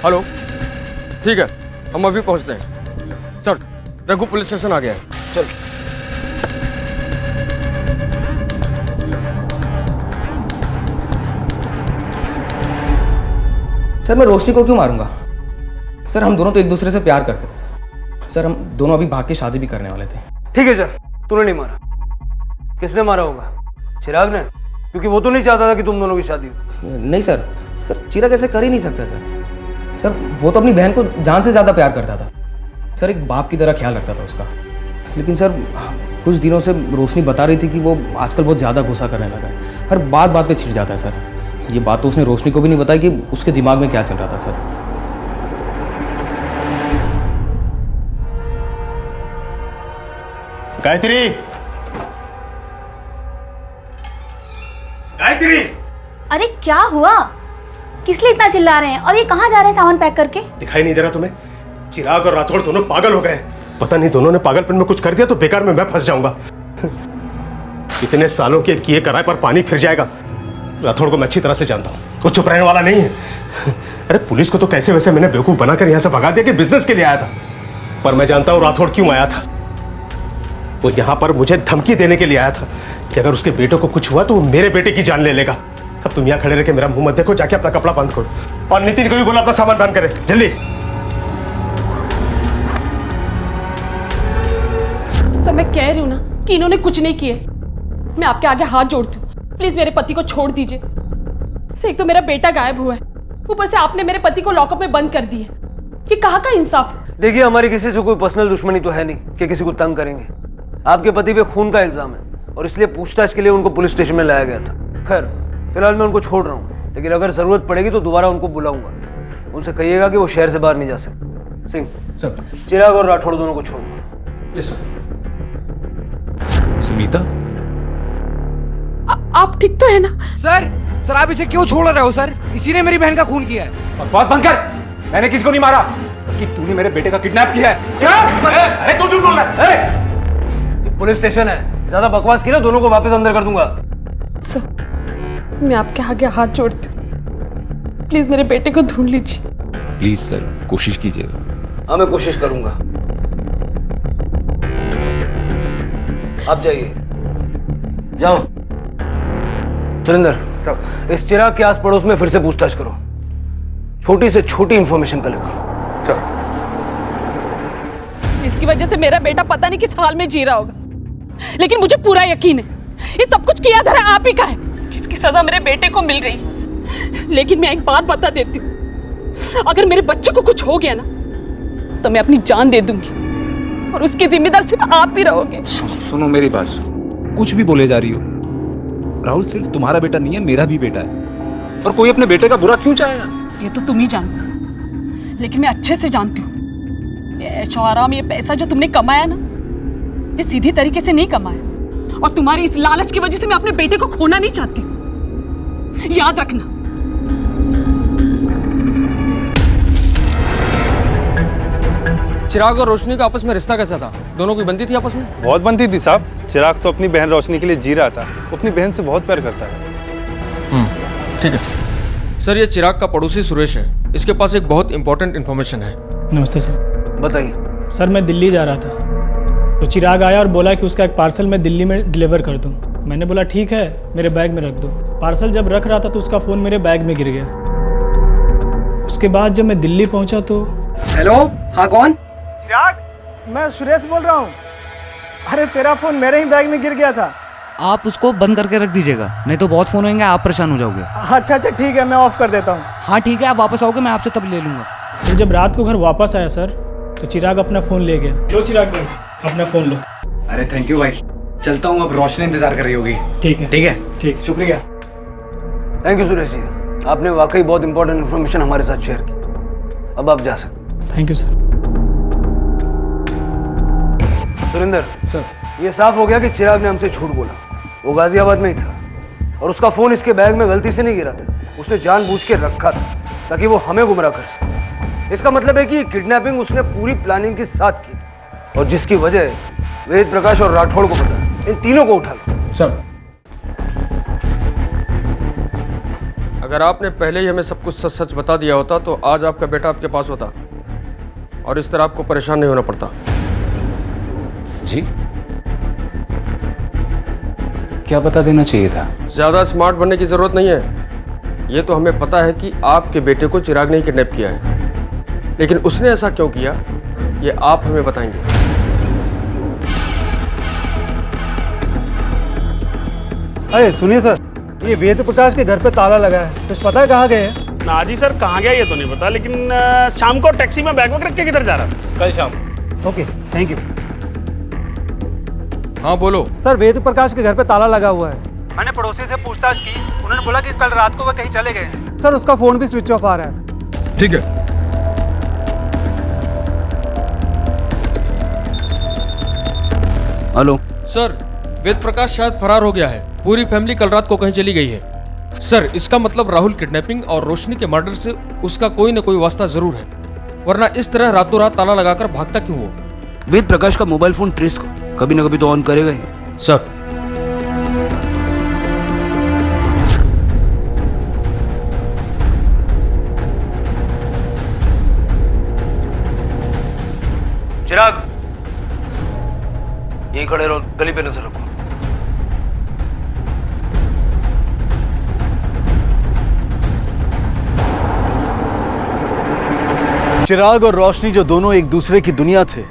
हेलो, ठीक है, हम अभी पहुंचते हैं। सर, रघु पुलिस स्टेशन आ गया है। चल। सर मैं रोशनी को क्यों मारूंगा? सर हम दोनों तो एक दूसरे से प्यार करते थे। सर हम दोनों अभी भाग के शादी भी करने वाले थे। ठीक है सर, तूने नहीं मारा, किसने मारा होगा? चिराग ने, क्योंकि वो तो नहीं चाहता था कि तुम दोनों की शादी हो। नहीं सर, सर चिराग ऐसे कर ही नहीं सकता सर। सर वो तो अपनी बहन को जान से ज्यादा प्यार करता था सर, एक बाप की तरह ख्याल रखता था उसका। लेकिन सर कुछ दिनों से रोशनी बता रही थी कि वो आजकल बहुत ज़्यादा गुस्सा करने लगा है, हर बात पे छिड़ जाता है सर। ये बात तो उसने रोशनी को भी नहीं बताई कि उसके दिमाग में क्या चल रहा था सर। गायत्री, गायत्री! अरे क्या हुआ? किस लिए इतना चिल्ला रहे हैं और ये कहाँ जा रहे हैं सामान पैक करके? दिखाई नहीं दे रहा तुम्हें? चिराग और राठौड़ दोनों पागल हो गए। पता नहीं दोनों ने पागलपन में कुछ कर दिया तो बेकार में मैं फंस जाऊंगा। इतने सालों के किए कराए पर पानी फिर जाएगा। राठौड़ को मैं अच्छी तरह से जानता हूँ, वो चुप रहने वाला नहीं है। अरे पुलिस को तो कैसे वैसे मैंने बेवकूफ बनाकर यहाँ से भगा दिया कि बिजनेस के लिए आया था, पर मैं जानता हूँ राठौड़ क्यों आया था। वो यहाँ पर मुझे धमकी देने के लिए आया था कि अगर उसके बेटे को कुछ हुआ तो वो मेरे बेटे की जान ले लेगा। अब तुम यहाँ खड़े रह के मेरा मुंह मत देखो, जाके अपना कपड़ा बंद करो और नितिन को भी बोला अपना सामान बंद करे जल्दी। सब मैं कह रही हूँ ना कि इन्होंने कुछ नहीं किए। मैं आपके आगे हाथ जोड़ती हूँ, प्लीज मेरे पति को छोड़ दीजिए। एक तो मेरा बेटा गायब हुआ है, ऊपर से आपने मेरे पति को लॉकअप में बंद कर दिया। ये कहाँ का इंसाफ है? देखिए हमारी किसी से कोई पर्सनल दुश्मनी तो है नहीं कि किसी को तंग करेंगे। आपके पति पे खून का इल्जाम है और इसलिए पूछताछ के लिए उनको पुलिस स्टेशन में लाया गया था। खैर फिलहाल मैं उनको छोड़ रहा हूँ, लेकिन अगर जरूरत पड़ेगी तो दोबारा उनको बुलाऊंगा। उनसे कहिएगा कि वो शहर से बाहर नहीं जा सकते। सिंह सर, चिराग और राठौड़ दोनों को छोड़ूंगा। Yes sir. सुनीता, आप ठीक तो है ना? सर आप इसे क्यों छोड़ रहे हो सर? इसी ने मेरी बहन का खून किया है। बकवास बंद कर। मैंने किसी को नहीं मारा, कि तूने मेरे बेटे का किडनैप किया है। क्या? अरे तू झूठ बोल रहा है। पुलिस स्टेशन है, ज्यादा बकवास की ना दोनों को वापस अंदर कर दूंगा। सर मैं आपके आगे हाथ जोड़ती हूँ, प्लीज मेरे बेटे को ढूंढ लीजिए। प्लीज सर कोशिश कीजिएगा। हाँ मैं कोशिश करूंगा। आप जाइए, जाओ। सुरेंद्र, इस चिराग के आस पड़ोस में फिर से पूछताछ करो, छोटी से छोटी इंफॉर्मेशन कलेक्ट करो। जिसकी वजह से मेरा बेटा पता नहीं किस हाल में जी रहा होगा, लेकिन मुझे पूरा यकीन है ये सब कुछ किया धरा आप ही का है, जिसकी सजा मेरे बेटे को मिल रही है। लेकिन मैं एक बात बता देती हूँ, अगर मेरे बच्चे को कुछ हो गया ना तो मैं अपनी जान दे दूंगी और उसकी जिम्मेदार सिर्फ आप ही रहोगे। सुनो मेरी बात सुनो, कुछ भी बोले जा रही हो। राहुल सिर्फ तुम्हारा बेटा नहीं है, मेरा भी बेटा है, और कोई अपने बेटे का बुरा क्यों चाहेगा? ये तो तुम ही जानो, लेकिन मैं अच्छे से जानती हूँ ये ऐशो आराम, ये पैसा जो तुमने कमाया ना, ये सीधी तरीके से नहीं कमाया, और तुम्हारी इस लालच की वजह से मैं अपने बेटे को खोना नहीं चाहती। याद रखना। चिराग और रोशनी का आपस में रिश्ता कैसा था? दोनों की बनती थी आपस में? बहुत बनती थी साहब। चिराग तो अपनी बहन रोशनी के लिए जी रहा था। वो अपनी बहन से बहुत प्यार करता है। ठीक है सर, ये चिराग का पड़ोसी सुरेश है। इसके पास एक बहुत इंपॉर्टेंट इन्फॉर्मेशन है। नमस्ते सर। बताइए। सर मैं दिल्ली जा रहा था, तो चिराग आया और बोला कि उसका एक पार्सल मैं दिल्ली में डिलीवर कर दूं। मैंने बोला ठीक है, मेरे बैग में रख दो। पार्सल जब रख रहा था तो उसका फ़ोन मेरे बैग में गिर गया। उसके बाद जब मैं दिल्ली पहुंचा तो हेलो, हाँ कौन? चिराग, मैं सुरेश बोल रहा हूँ। अरे तेरा फ़ोन मेरे ही बैग में गिर गया था। आप उसको बंद करके रख दीजिएगा, नहीं तो बहुत फ़ोन होंगे, आप परेशान हो जाओगे। अच्छा ठीक है, मैं ऑफ कर देता हूँ। हाँ ठीक है, आप वापस आओगे, मैं आपसे तब ले लूँगा। फिर जब रात को घर वापस आया सर, तो चिराग अपना फ़ोन ले गया। लो चिराग भाई, अपना फ़ोन लो। अरे थैंक यू भाई, चलता हूँ, अब रोशनी इंतजार कर रही होगी। ठीक है ठीक है, ठीक, शुक्रिया। थैंक यू सुरेश जी, आपने वाकई बहुत इंपॉर्टेंट इन्फॉर्मेशन हमारे साथ शेयर की। अब आप जा सकते। Thank you sir. Surendra sir, ये साफ हो गया कि चिराग ने हमसे झूठ बोला। वो गाजियाबाद में ही था और उसका फोन इसके बैग में गलती से नहीं गिरा था, उसने जानबूझ के रखा था ताकि वो हमें गुमराह कर सके। इसका मतलब है कि किडनैपिंग उसने पूरी प्लानिंग के साथ की और जिसकी वजह वेद प्रकाश और राठौड़ को पता, इन तीनों को उठा लो। सर, अगर आपने पहले ही हमें सब कुछ सच सच बता दिया होता तो आज आपका बेटा आपके पास होता और इस तरह आपको परेशान नहीं होना पड़ता। जी, क्या बता देना चाहिए था? ज्यादा स्मार्ट बनने की जरूरत नहीं है। ये तो हमें पता है कि आपके बेटे को चिराग ने ही किडनैप किया है, लेकिन उसने ऐसा क्यों किया ये आप हमें बताएंगे। अरे सुनिए सर, ये वेद प्रकाश के घर पे ताला लगा है, कुछ पता है कहाँ गए हैं? ना जी सर, कहाँ गया ये तो नहीं पता, लेकिन शाम को टैक्सी में बैग वैग रख के किधर जा रहा था? कल शाम। Okay, thank you. हाँ बोलो सर, वेद प्रकाश के घर पे ताला लगा हुआ है। मैंने पड़ोसी से पूछताछ की, उन्होंने बोला कि कल रात को वह कहीं चले गए हैं। सर, उसका फोन भी स्विच ऑफ आ रहा है। ठीक है। हेलो सर, वेद प्रकाश शायद फरार हो गया है। पूरी फैमिली कल रात को कहीं चली गई है। सर, इसका मतलब राहुल किडनैपिंग और रोशनी के मर्डर से उसका कोई न कोई वास्ता जरूर है, वरना इस तरह रातों रात ताला लगाकर भागता क्यों हो? वेद प्रकाश का मोबाइल फोन ट्रेस कभी ना कभी तो ऑन करेगा ही। सर, चिराग, यहीं खड़े रहो, गली पे नजर रखो। चिराग और रोशनी जो दोनों एक दूसरे की दुनिया थे,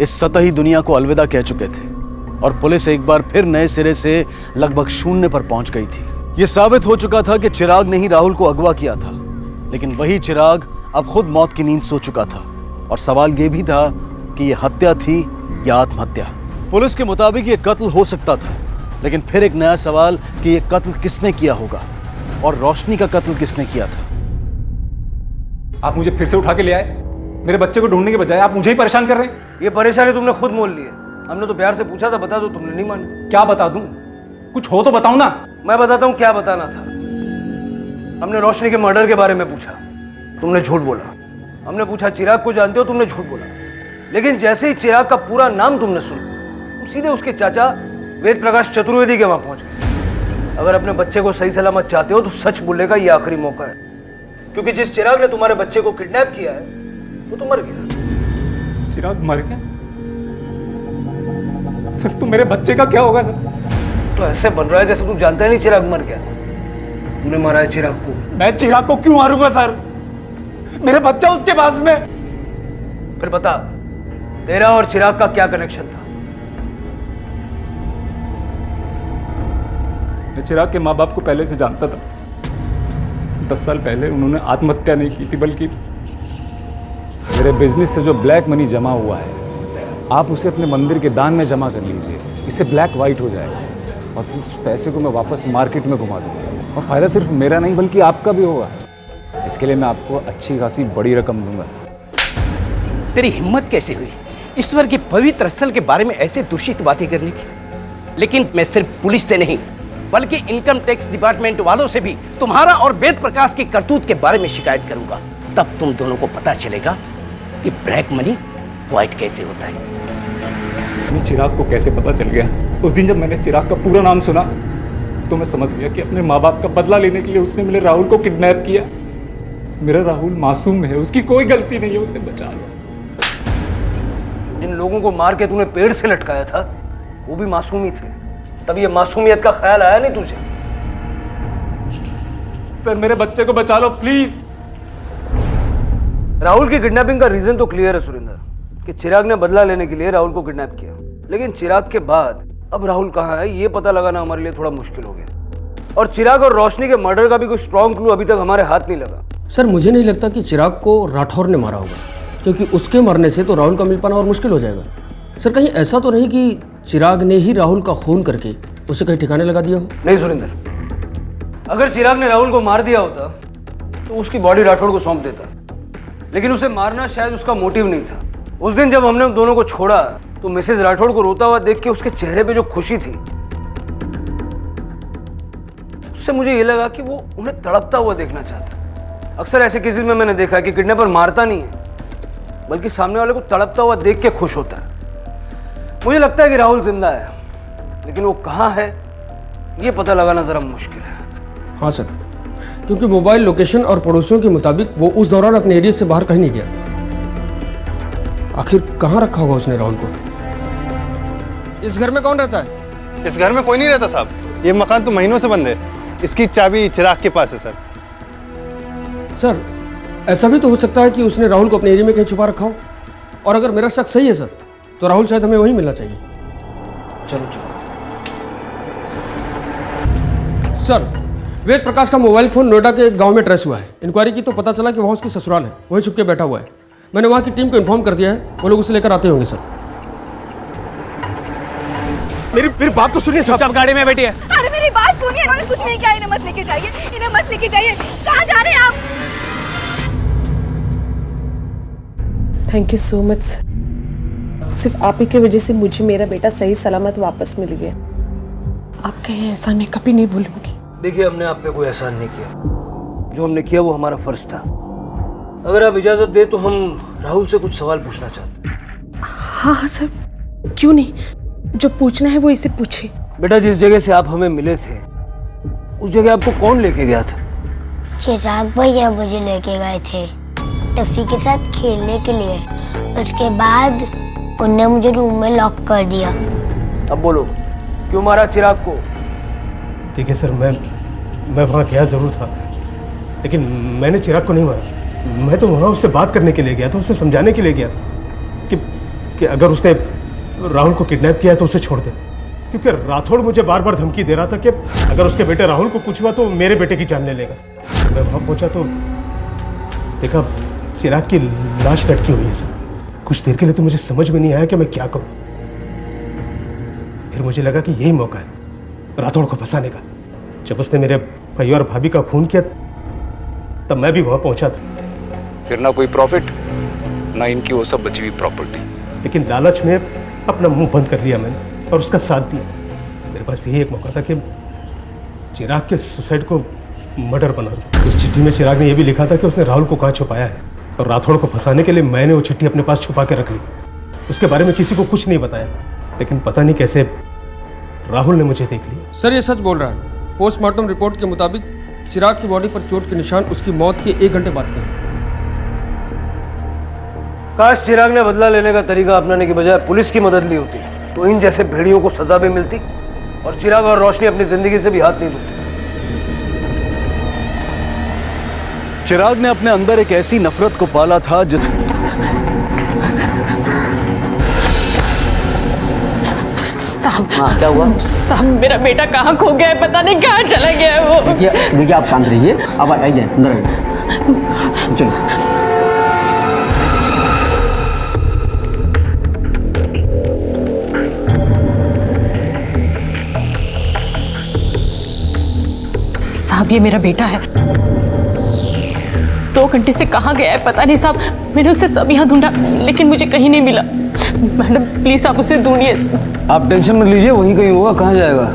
इस सतही दुनिया को अलविदा कह चुके थे और पुलिस एक बार फिर नए सिरे से लगभग शून्य पर पहुंच गई थी। यह साबित हो चुका था कि चिराग ने ही राहुल को अगवा किया था, लेकिन वही चिराग अब खुद मौत की नींद सो चुका था और सवाल यह भी था कि यह हत्या थी या आत्महत्या। पुलिस के मुताबिक यह कत्ल हो सकता था, लेकिन फिर एक नया सवाल कि यह कत्ल किसने किया होगा और रोशनी का कत्ल किसने किया था। आप मुझे फिर से उठा के ले आए, मेरे बच्चे को ढूंढने के बजाय आप मुझे ही परेशान कर रहे हैं। ये परेशानी तुमने खुद मोल ली है। हमने तो प्यार से पूछा था, बता दो, तुमने नहीं माना। क्या बता दूं? कुछ हो तो बताओ ना। मैं बताता हूँ क्या बताना था। हमने रोशनी के मर्डर के बारे में पूछा, तुमने झूठ बोला। हमने पूछा चिराग को जानते हो, तुमने झूठ बोला। लेकिन जैसे ही चिराग का पूरा नाम तुमने सुना, तुम सीधे उसके चाचा वेद प्रकाश चतुर्वेदी के वहां पहुंच गए। अगर अपने बच्चे को सही सलामत चाहते हो तो सच बोलने का ये आखिरी मौका है, क्योंकि जिस चिराग ने तुम्हारे बच्चे को किडनैप किया है वो तो मर गया। चिराग मर गया? सर, तो मेरे बच्चे का क्या होगा सर? तो ऐसे बन रहा है जैसे तुम जानता ही नहीं चिराग मर गया। तूने मारा है चिराग को। मैं चिराग को क्यों मारूंगा सर? मेरा बच्चा उसके पास में। फिर बता, तेरा और चिराग का क्या कनेक्शन था? मैं चिराग के माँ बाप को पहले से जानता था। 10 साल पहले उन्होंने आत्महत्या नहीं की थी, बल्कि मेरे बिजनेस से जो ब्लैक मनी जमा हुआ है, आप उसे अपने मंदिर के दान में जमा कर लीजिए, इससे ब्लैक वाइट हो जाएगा और उस पैसे को मैं वापस मार्केट में घुमा दूंगा और फायदा सिर्फ मेरा नहीं बल्कि आपका भी होगा। इसके लिए मैं आपको अच्छी खासी बड़ी रकम दूंगा। तेरी हिम्मत कैसे हुई ईश्वर के पवित्र स्थल के बारे में ऐसे दूषित बातें करने की? लेकिन मैं सिर्फ पुलिस से नहीं बल्कि इनकम टैक्स डिपार्टमेंट वालों से भी तुम्हारा और वेद प्रकाश की करतूत के बारे में शिकायत करूंगा। तब तुम दोनों को पता चलेगा कि ब्लैक मनी एक्सप्लॉइट कैसे होता है। मैं चिराग को कैसे पता चल गया? उस दिन जब मैंने चिराग का पूरा नाम सुना तो मैं समझ गया कि अपने माँ बाप का बदला लेने के लिए उसने मेरे राहुल को किडनैप किया। मेरा राहुल मासूम है, उसकी कोई गलती नहीं है, उसे बचा लो। जिन लोगों को मार के तूने पेड़ से लटकाया था वो भी मासूम ही थे, तब ये मासूमियत का ख्याल आया नहीं तुझे? सर मेरे बच्चे को बचा लो प्लीज। राहुल की किडनैपिंग का रीजन तो क्लियर है सुरेंद्र, कि चिराग ने बदला लेने के लिए राहुल को किडनैप किया। लेकिन चिराग के बाद अब राहुल कहाँ है ये पता लगाना हमारे लिए थोड़ा मुश्किल हो गया। और चिराग और रोशनी के मर्डर का भी कोई स्ट्रॉन्ग क्लू अभी तक हमारे हाथ नहीं लगा। सर मुझे नहीं लगता कि चिराग को राठौर ने मारा होगा, क्योंकि उसके मरने से तो राहुल का मिल पाना और मुश्किल हो जाएगा। सर कहीं ऐसा तो नहीं कि चिराग ने ही राहुल का खून करके उसे कहीं ठिकाने लगा दिया हो? नहीं सुरेंद्र, अगर चिराग ने राहुल को मार दिया होता तो उसकी बॉडी राठौड़ को सौंप देता, लेकिन उसे मारना शायद उसका मोटिव नहीं था। उस दिन जब हमने उन दोनों को छोड़ा तो मिसेज राठौड़ को रोता हुआ देख के उसके चेहरे पे जो खुशी थी उससे मुझे ये लगा कि वो उन्हें तड़पता हुआ देखना चाहता। अक्सर ऐसे केसेस में मैंने देखा है कि किडनैपर मारता नहीं है बल्कि सामने वाले को तड़पता हुआ देख के खुश होता है। मुझे लगता है कि राहुल जिंदा है, लेकिन वो कहाँ है ये पता लगाना जरा मुश्किल है। हाँ सर, क्योंकि मोबाइल लोकेशन और पड़ोसियों के मुताबिक वो उस दौरान अपने एरिया से बाहर कहीं नहीं गया। आखिर कहाँ रखा होगा उसने राहुल को? इस घर में कौन रहता है? इस घर में कोई नहीं रहता साहब, ये मकान तो महीनों से बंद है। इसकी चाबी चिराग के पास है सर। सर ऐसा भी तो हो सकता है कि उसने राहुल को अपने एरिया में कहीं छुपा रखा हो, और अगर मेरा शक सही है सर तो राहुल शायद हमें वहीं मिलना चाहिए। चलो सर, वेद प्रकाश का मोबाइल फोन नोएडा के एक गांव में ट्रेस हुआ है। इंक्वायरी की तो पता चला कि वहाँ उसकी ससुराल है, वहीं छुप के बैठा हुआ है। मैंने वहाँ की टीम को इन्फॉर्म कर दिया है, वो लोग उसे लेकर आते होंगे सर। मेरी बात तो सुनिए साहब। गाड़ी में बैठिए। अरे मेरी बात सुनिए, इन्होंने कुछ नहीं किया, इन्हें मत लेके जाइए, इन्हें मत लेके जाइए। कहाँ जा रहे हैं आप? Thank you so much. सिर्फ आप ही की वजह से मुझे मेरा बेटा सही सलामत वापस मिल गया। आपका ये एहसान मैं कभी नहीं भूलूंगी। देखिए, हमने आप पे कोई एहसान नहीं किया, जो हमने किया वो हमारा फर्ज था। अगर आप इजाजत दे तो हम राहुल से कुछ सवाल पूछना चाहते हैं। हाँ सर, क्यों नहीं, जो पूछना है वो इसे पूछिए। बेटा, जिस जगह से आप हमें मिले थे उस जगह आपको कौन लेके गया था? चिराग भैया मुझे लेके गए थे टफी के साथ खेलने के लिए। उसके बाद उन्होंने मुझे रूम में लॉक कर दिया। अब बोलो, क्यों मारा चिराग को? देखिए सर, मैं वहाँ गया ज़रूर था, लेकिन मैंने चिराग को नहीं मारा। मैं तो वहाँ उससे बात करने के लिए गया था, उसे समझाने के लिए गया था कि अगर उसने राहुल को किडनैप किया है तो उसे छोड़ दे। क्योंकि राठौड़ मुझे बार बार धमकी दे रहा था कि अगर उसके बेटे राहुल को कुछ हुआ तो मेरे बेटे की जान ले लेगा। मैं वहाँ पहुँचा तो देखा चिराग की लाश लटकी हुई है सर। कुछ देर के लिए तो मुझे समझ में नहीं आया कि मैं क्या करूँ। फिर मुझे लगा कि यही मौका है राठौड़ को फंसाने का। जब उसने मेरे भाई और भाभी का खून किया तब मैं भी वहाँ पहुँचा था। फिर ना कोई प्रॉफिट, ना इनकी वो सब बची हुई प्रॉपर्टी। लेकिन लालच में अपना मुंह बंद कर लिया मैंने और उसका साथ दिया। मेरे पास यही एक मौका था कि चिराग के सुसाइड को मर्डर बना दूं। उस चिट्ठी में चिराग ने यह भी लिखा था कि उसने राहुल को कहाँ छुपाया है, और राठौड़ को फंसाने के लिए मैंने वो चिट्ठी अपने पास छुपा के रख ली। उसके बारे में किसी को कुछ नहीं बताया, लेकिन पता नहीं कैसे राहुल ने मुझे देख लिया। सर ये सच बोल रहा है। पोस्टमार्टम रिपोर्ट के मुताबिक चिराग की बॉडी पर चोट के निशान उसकी मौत के 1 घंटे बाद के हैं। काश चिराग ने बदला लेने का तरीका अपनाने की बजाय पुलिस की मदद ली होती तो इन जैसे भेड़ियों को सजा भी मिलती और चिराग और रोशनी अपनी जिंदगी से भी हाथ नहीं धोते। चिराग ने अपने अंदर एक ऐसी नफरत को पाला था जिस साहब, हाँ, क्या हुआ? साहब, मेरा बेटा कहाँ खो गया है, पता नहीं कहाँ चला गया है वो। देखिए आप शांत रहिए। अब आइए अंदर आइए, चलो। साहब, ये मेरा बेटा है। 2 घंटे से कहाँ गया है पता नहीं साहब। मैंने उसे सब यहाँ ढूंढा लेकिन मुझे कहीं नहीं मिला। मैडम प्लीज आप उसे ढूंढिए। आप टेंशन मत लीजिए, वहीं कहीं होगा। कहाँ जाएगा?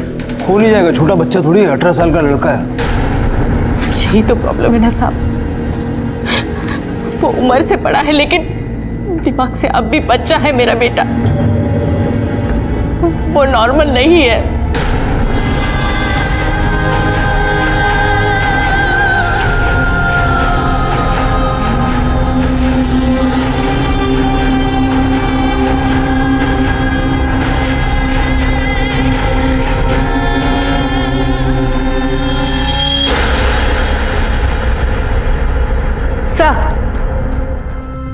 खो नहीं जाएगा। छोटा बच्चा थोड़ी, 18 साल का लड़का है। यही तो प्रॉब्लम है ना साहब, वो उम्र से बड़ा है लेकिन दिमाग से अब भी बच्चा है मेरा बेटा, वो नॉर्मल नहीं है। सर,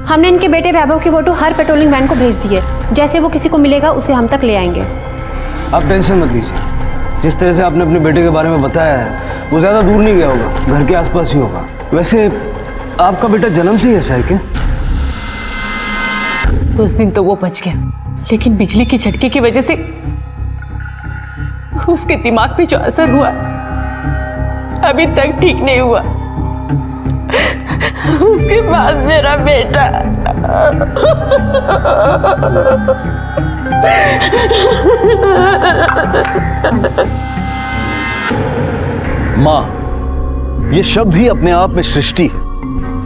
हमने इनके बेटे वैभव की फोटो हर पेट्रोलिंग वैन को भेज दी है। जैसे वो किसी को मिलेगा उसे हम तक ले आएंगे। आप टेंशन मत लीजिए, जिस तरह से आपने अपने बेटे के बारे में बताया है वो ज़्यादा दूर नहीं गया होगा, घर के आसपास ही होगा। वैसे आपका बेटा जन्म से ही ऐसा है क्या? उस दिन तो वो बच गया, लेकिन बिजली के झटके की वजह से उसके दिमाग पे जो असर हुआ अभी तक ठीक नहीं हुआ। उसके बाद मेरा बेटा माँ, ये शब्द ही अपने आप में सृष्टि है।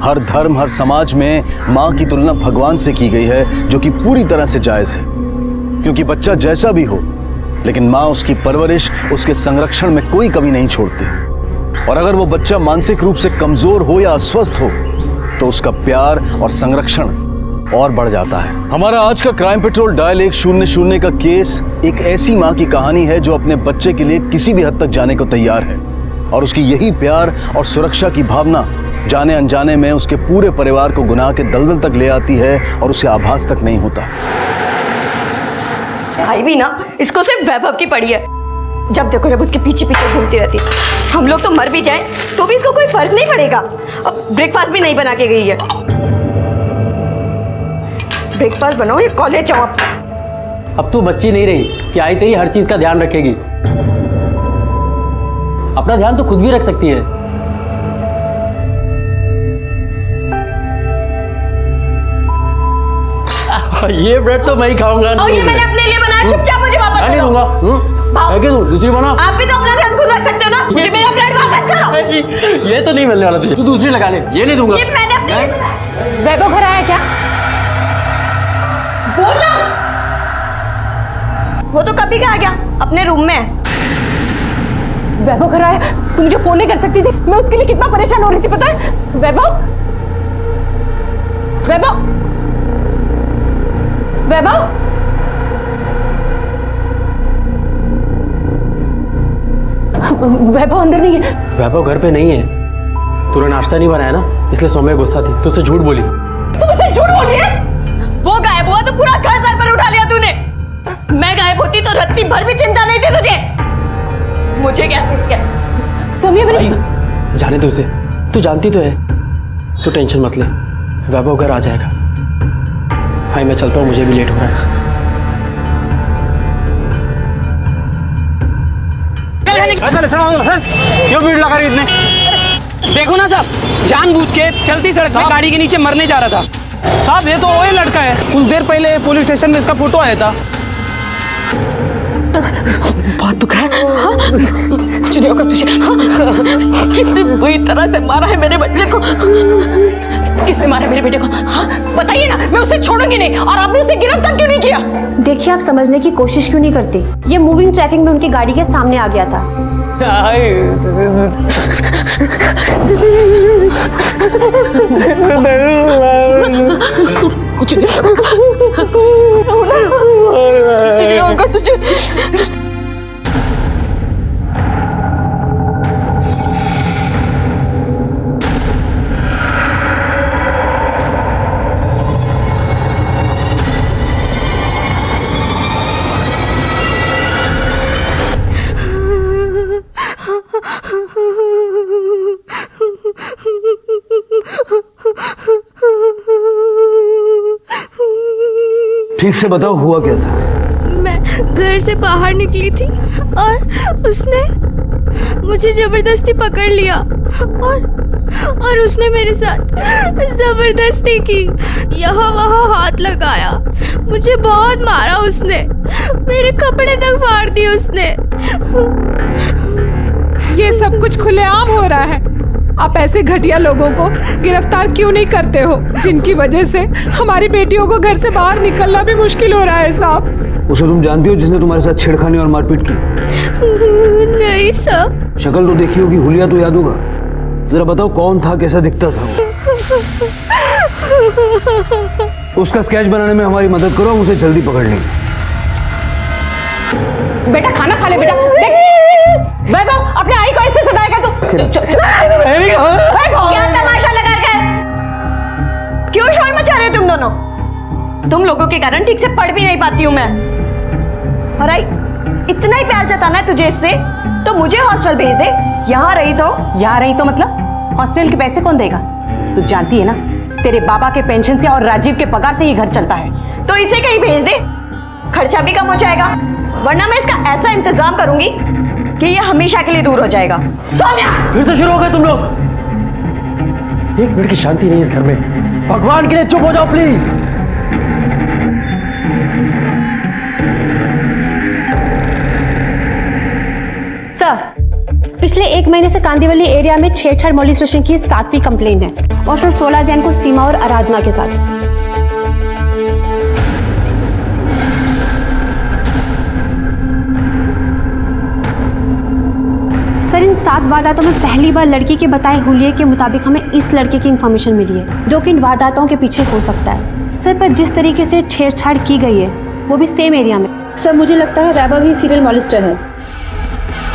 हर धर्म, हर समाज में माँ की तुलना भगवान से की गई है, जो कि पूरी तरह से जायज है। क्योंकि बच्चा जैसा भी हो, लेकिन माँ उसकी परवरिश, उसके संरक्षण में कोई कमी नहीं छोड़ती। और अगर वो बच्चा मानसिक रूप से कमजोर हो या अस्वस्थ हो, तो उसका प्यार और संरक्षण और बढ़ जाता है। हमारा आज का क्राइम पेट्रोल डायल 100 का केस एक ऐसी माँ की कहानी है जो अपने बच्चे के लिए किसी भी हद तक जाने को तैयार है, और उसकी यही प्यार और सुरक्षा की भावना जाने अनजाने में उसके पूरे परिवार को गुनाह के दलदल तक ले आती है और उसे आभास तक नहीं होता। भाई भी ना, इसको सिर्फ वैभव की पड़ी है। जब देखो जब उसके पीछे पीछे घूमती रहती। हम लोग तो मर भी जाएं तो भी इसको कोई फर्क नहीं पड़ेगा। अब ब्रेकफास्ट भी नहीं बना के गई है। ब्रेकफास्ट बनाओ या कॉलेज जाओ। अब तू बच्ची नहीं रही कि आई ही हर चीज का ध्यान रखेगी। अपना ध्यान तो खुद भी रख सकती है। ये ब्रेड तो मैं ही खाऊंगा। और ये मैंने अपने लिए बनाया, चुपचाप मुझे वापस नहीं दूंगा। दूसरी बना। आप भी तो अपना ध्यान खुद रख सकते हो ना। मुझे मेरा ब्रेड वापस करो। ये तो नहीं मिलने वाला तुझे, तू दूसरी लगा ले। ये नहीं दूंगा। ये मैंने अपने वैभव घर आया क्या? बोला वो तो कभी का आ गया, अपने रूम में। वैभव घर आया? तुम मुझे फोन नहीं कर सकती थी? मैं उसके लिए कितना परेशान हो रही थी पता है? वैभव, वैभव, वैभव, वैभव अंदर नहीं है। वैभव घर पे नहीं है। तूने नाश्ता नहीं बनाया ना, इसलिए सौम्या गुस्सा थी, तो उससे झूठ बोली। तुम उसे झूठ बोली है? वो गायब हुआ तो पूरा घर सर पर उठा लिया तूने। मैं गायब होती तो रत्ती भर भी चिंता नहीं थी तुझे। मुझे क्या सौम्या मेरी जाने दो उसे, तू जानती तो है। तू टेंशन मत ले, वैभव घर आ जाएगा। भाई मैं चलता हूँ, मुझे भी लेट हो रहा है। क्यों भीड़ लगा रही इतने? देखो ना साहब, जानबूझ के चलती सड़क पे गाड़ी के नीचे मरने जा रहा था। साहब ये तो वही लड़का है, कुछ देर पहले पुलिस स्टेशन में इसका फोटो आया था। बहुत दुख रहा है। हाँ? कुछ नहीं होगा तुझे। हाँ? कितनी बुरी तरह से मारा है मेरे बच्चे को। किसने मारा मेरे बेटे को? हाँ? बताइए ना, मैं उसे छोड़ूंगी नहीं। और आपने उसे गिरफ्तार क्यों नहीं किया? देखिए, आप समझने की कोशिश क्यों नहीं करती? ये मूविंग ट्रैफिक में उनकी गाड़ी के सामने आ गया था। कुछ नहीं होगा तुझे। ठीक से बताओ, हुआ क्या था? मैं घर से बाहर निकली थी और उसने मुझे जबरदस्ती पकड़ लिया और उसने मेरे साथ जबरदस्ती की, यहाँ वहाँ हाथ लगाया, मुझे बहुत मारा उसने, मेरे कपड़े तक फाड़ दिए उसने। ये सब कुछ खुलेआम हो रहा है आप ऐसे घटिया लोगों को गिरफ्तार क्यों नहीं करते हो, जिनकी वजह से हमारी बेटियों को घर से बाहर निकलना भी मुश्किल हो रहा है साहब। उसे तुम जानती हो जिसने तुम्हारे साथ छेड़खानी और मारपीट की? नहीं सर। शक्ल तो देखी होगी, हुलिया तो याद होगा। जरा बताओ कौन था, कैसा दिखता था वो? उसका स्केच बनाने में हमारी मदद करो, हम उसे जल्दी पकड़ लेंगे। बेटा खाना खा ले बेटा। देख वैभव, अपने आई को ऐसे सताएगा तू? क्या तमाशा लगा रखा है? क्यों शोर मचा रहे तुम दोनों? तुम लोगों के कारण ठीक से पढ़ भी नहीं पाती हूँ मैं। और आई इतना ही प्यार जताना है तुझे इससे, तो मुझे हॉस्टल भेज दे। यहाँ रही तो मतलब हॉस्टल के पैसे कौन देगा? तू जानती है ना, तेरे बाबा के पेंशन से और राजीव के पगार से ये घर चलता है। तो इसे कहीं भेज दे, खर्चा भी कम हो जाएगा। वरना मैं इसका ऐसा इंतजाम करूंगी कि ये हमेशा के लिए दूर हो जाएगा। सौम्या, फिर तो शुरू हो गए तुम लोग। एक मिनट की शांति नहीं इस घर में। भगवान के लिए चुप हो जाओ प्लीज। सर, पिछले 1 महीने से कांदीवली एरिया में छेड़छाड़ मोलिस्टेशन की 7वीं कंप्लेंट है और फिर 16 जैन को सीमा और आराधना के साथ। सर, इन 7 वारदातों में पहली बार लड़की के बताए हुलिये के मुताबिक हमें इस लड़के की इंफॉर्मेशन मिली है जो कि इन वारदातों के पीछे हो सकता है। सर, पर जिस तरीके से छेड़छाड़ की गई है वो भी सेम एरिया में। सर, मुझे लगता है वैभव ही सीरियल मॉलिस्टर है।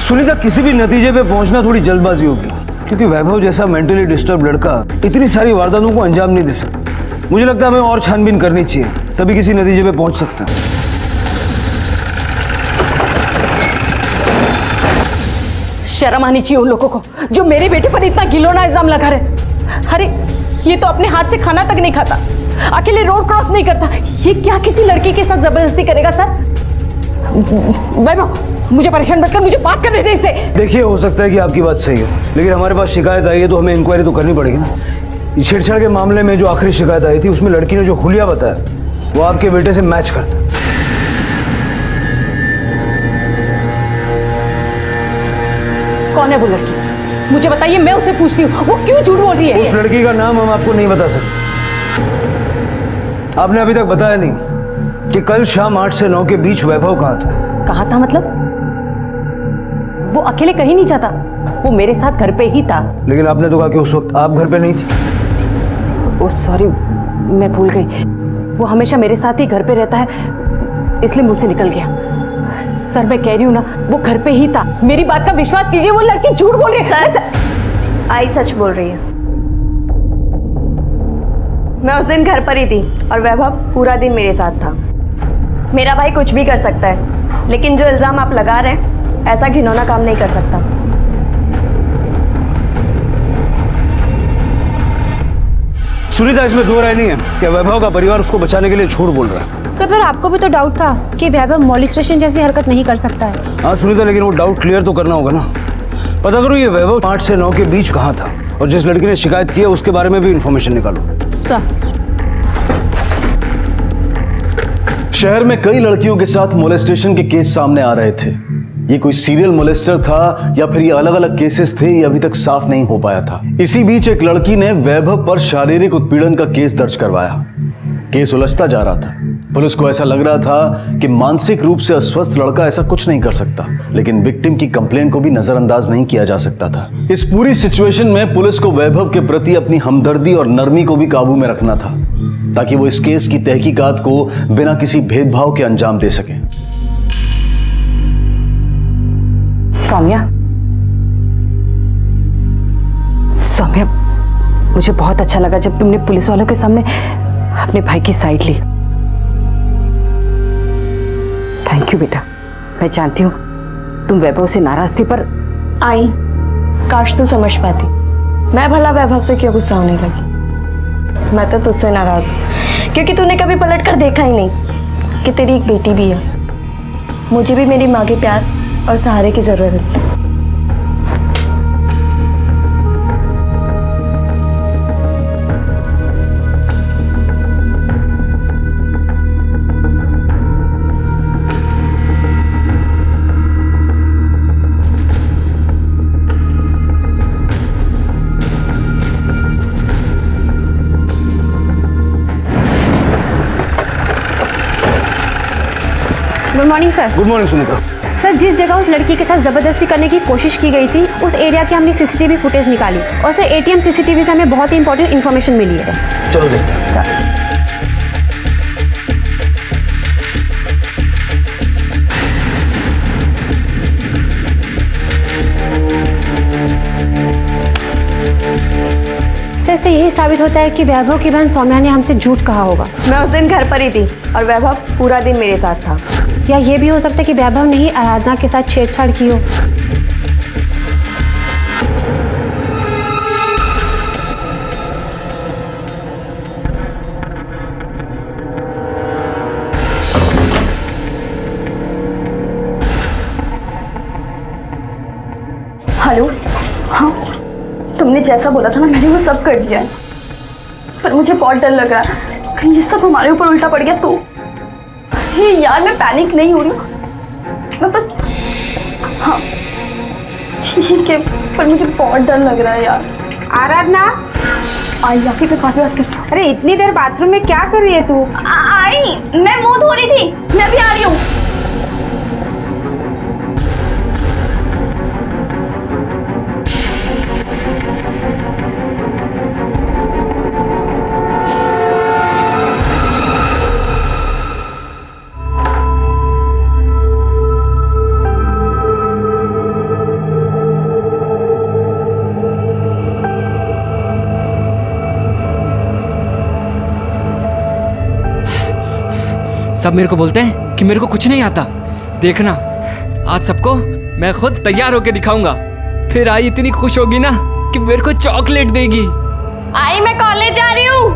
सुनीता, किसी भी नतीजे पे पहुंचना थोड़ी जल्दबाजी होगी, क्योंकि वैभव जैसा मेंटली डिस्टर्ब लड़का इतनी सारी वारदातों को अंजाम नहीं दे सकता। मुझे लगता है हमें और छानबीन करनी चाहिए, तभी किसी नतीजे पे पहुंच सकता है। शर्म आनी चाहिए उन लोगों को जो मेरे बेटे पर इतना घिनौना इल्जाम लगा रहे। अरे ये तो अपने हाथ से खाना तक नहीं खाता, अकेले रोड क्रॉस नहीं करता, ये क्या किसी लड़की के साथ जबरदस्ती करेगा? सर वैभव, मुझे परेशान मत कर, मुझे बात करने दे इससे। देखिए, हो सकता है कि आपकी बात सही हो, लेकिन हमारे पास शिकायत आई है तो हमें इंक्वायरी तो करनी पड़ेगी ना। छेड़छाड़ के मामले में जो आखिरी शिकायत आई थी उसमें लड़की ने जो हुलिया बताया वो आपके बेटे से मैच करता है। कौन है वो लड़की? मुझे बताइए, मैं उससे पूछती हूँ वो क्यों झूठ बोल रही है? उस लड़की का नाम हम आपको नहीं बता सकते। आपने अभी तक बताया नहीं कि कल शाम 8 से 9 के बीच वैभव कहाँ था। कहा था मतलब? वो अकेले कहीं नहीं जाता, वो मेरे साथ घर पे ही था। लेकिन आपने तो कहा कि उस वक्त आप घर पे नहीं थी। ओह सॉरी, मैं भूल गई। वो हमेशा मेरे साथ ही घर पे रहता है, इसलिए मुझसे निकल गया। सर, मैं कह रही हूँ ना, वो घर पे ही था। मेरी बात का विश्वास कीजिए, वो लड़की झूठ बोल रही है। सर, आई सच बोल रही है। मैं उस दिन घर पर ही थी और वैभव पूरा दिन मेरे साथ था। मेरा भाई कुछ भी कर सकता है, लेकिन जो इल्जाम आप लगा रहे हैं, ऐसा घिनौना काम नहीं कर सकता। सुनीता, इसमें दो राय नहीं है कि वैभव का परिवार उसको बचाने के लिए झूठ बोल रहा है। सर, पर आपको भी तो डाउट था कि वैभव मॉलिस्टेशन जैसी हरकत नहीं कर सकता है। हाँ सुनीता, लेकिन वो डाउट क्लियर तो करना होगा ना। पता करो ये वैभव 8 से 9 के बीच कहाँ था, और जिस लड़की ने शिकायत की है उसके बारे में भी इंफॉर्मेशन निकालो। सर, शहर में कई लड़कियों के साथ मोलेस्टेशन के केस सामने आ रहे थे। ये कोई सीरियल मोलेस्टर था या फिर ये अलग अलग केसेस थे, ये अभी तक साफ नहीं हो पाया था। इसी बीच एक लड़की ने वैभव पर शारीरिक उत्पीड़न का केस दर्ज करवाया। केस उलझता जा रहा था। पुलिस को ऐसा लग रहा था कि मानसिक रूप से अस्वस्थ लड़का ऐसा कुछ नहीं कर सकता, लेकिन विक्टिम की कंप्लेंट को भी नजरअंदाज नहीं किया जा सकता था। इस पूरी सिचुएशन में पुलिस को वैभव के प्रति अपनी हमदर्दी और नरमी को भी काबू में रखना था, ताकि वो इस केस की तहकीकात को बिना किसी भेदभाव के अंजाम दे सके। सौम्या, सौम्या, मुझे बहुत अच्छा लगा जब तुमने पुलिस वालों के सामने अपने भाई की साइड ली। थैंक यू बेटा। मैं जानती हूँ तुम वैभव से नाराज थी, पर आई काश तू समझ पाती, मैं भला वैभव से क्यों गुस्सा होने लगी। मैं तो तुझसे नाराज हूँ क्योंकि तूने कभी पलट कर देखा ही नहीं कि तेरी एक बेटी भी है। मुझे भी मेरी माँ के प्यार और सहारे की जरूरत है। Good morning sir. Good morning Sunita. Sir, जिस जगह उस लड़की के साथ ज़बरदस्ती करने की कोशिश की गई थी उस एरिया की हमने सीसीटीवी फुटेज निकाली और सर एटीएम सीसीटीवी से हमें बहुत ही इंपॉर्टेंट इन्फॉर्मेशन मिली है। चलो देखते हैं। सर सर, इससे यही साबित होता है कि वैभव की बहन सौम्या ने हमसे झूठ कहा होगा। मैं उस दिन घर पर ही थी और वैभव पूरा दिन मेरे साथ था। या ये भी हो सकता है कि वैभव ने ही आराधना के साथ छेड़छाड़ की हो। हेलो, हाँ, तुमने जैसा बोला था ना मैंने वो सब कर दिया है, पर मुझे बहुत डर लग रहा है कहीं ये सब हमारे ऊपर उल्टा पड़ गया तो। अरे यार, मैं पैनिक नहीं हो रही हूँ, मैं बस, हाँ ठीक है, पर मुझे बहुत डर लग रहा है यार। आराधना, आई आके फिर बात करती हूँ। अरे इतनी देर बाथरूम में क्या कर रही है तू? आई, मैं मुंह धो रही थी, मैं भी आ रही हूँ। सब मेरे को बोलते हैं कि मेरे को कुछ नहीं आता। देखना, आज सबको मैं खुद तैयार होके दिखाऊंगा। फिर आई इतनी खुश होगी ना कि मेरे को चॉकलेट देगी। आई, मैं कॉलेज जा रही हूँ।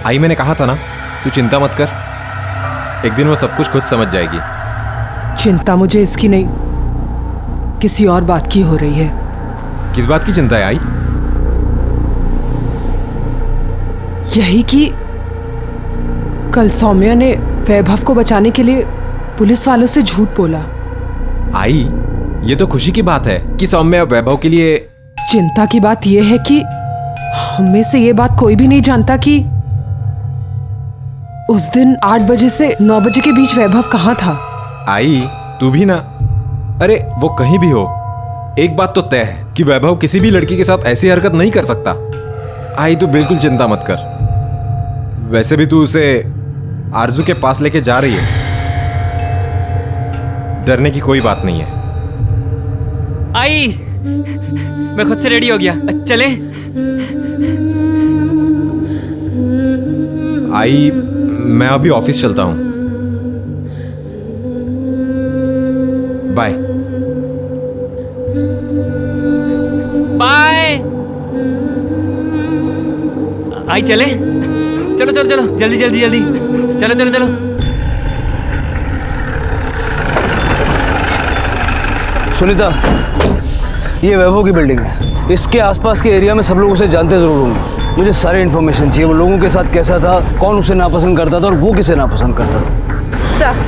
आई, मैंने कहा था ना, तू चिंता मत कर, एक दिन वो सब कुछ खुद समझ जाएगी। चिंता मुझे इसकी नहीं, किसी और बात की हो रही है। किस बात की चिंता है आई? यही कि कल सौम्या ने वैभव को बचाने के लिए पुलिस वालों से झूठ बोला। आई, ये तो खुशी की बात है कि सौम्या वैभव के लिए। चिंता की बात यह है कि हम में से ये बात कोई भी नहीं जानता कि उस दिन 8 बजे से 9 बजे के बीच वैभव कहाँ था। आई, तू भी ना, अरे वो कहीं भी हो, एक बात तो तय है कि वैभव किसी भी लड़की के साथ ऐसी हरकत नहीं कर सकता। आई, तू बिल्कुल चिंता मत कर। वैसे भी तू उसे आरजू के पास लेके जा रही है, डरने की कोई बात नहीं है। आई, मैं खुद से रेडी हो गया, चले? आई, मैं अभी ऑफिस चलता हूं, बाय। बाय। आई, चले? चलो चलो चलो, जल्दी जल्दी जल्दी, चलो चलो चलो। सुनीता, ये वैभव की बिल्डिंग है। इसके आसपास के एरिया में सब लोग उसे जानते जरूर होंगे। मुझे सारी इन्फॉर्मेशन चाहिए, वो लोगों के साथ कैसा था, कौन उसे नापसंद करता था और वो किसे नापसंद करता था। सर,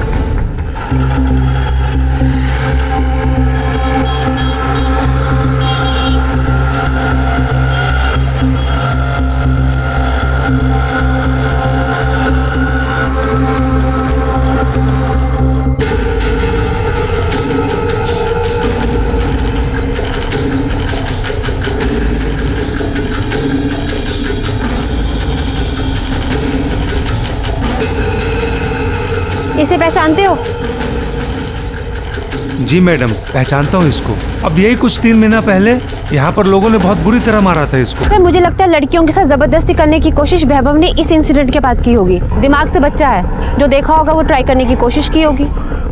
इसे पहचानते हो? जी मैडम, पहचानता हूँ इसको। अब यही कुछ 3 महीना पहले यहाँ पर लोगों ने बहुत बुरी तरह मारा था इसको। सर, मुझे लगता है लड़कियों के साथ जबरदस्ती करने की कोशिश वैभव ने इस इंसिडेंट के बाद की होगी। दिमाग से बच्चा है, जो देखा होगा वो ट्राई करने की कोशिश की होगी।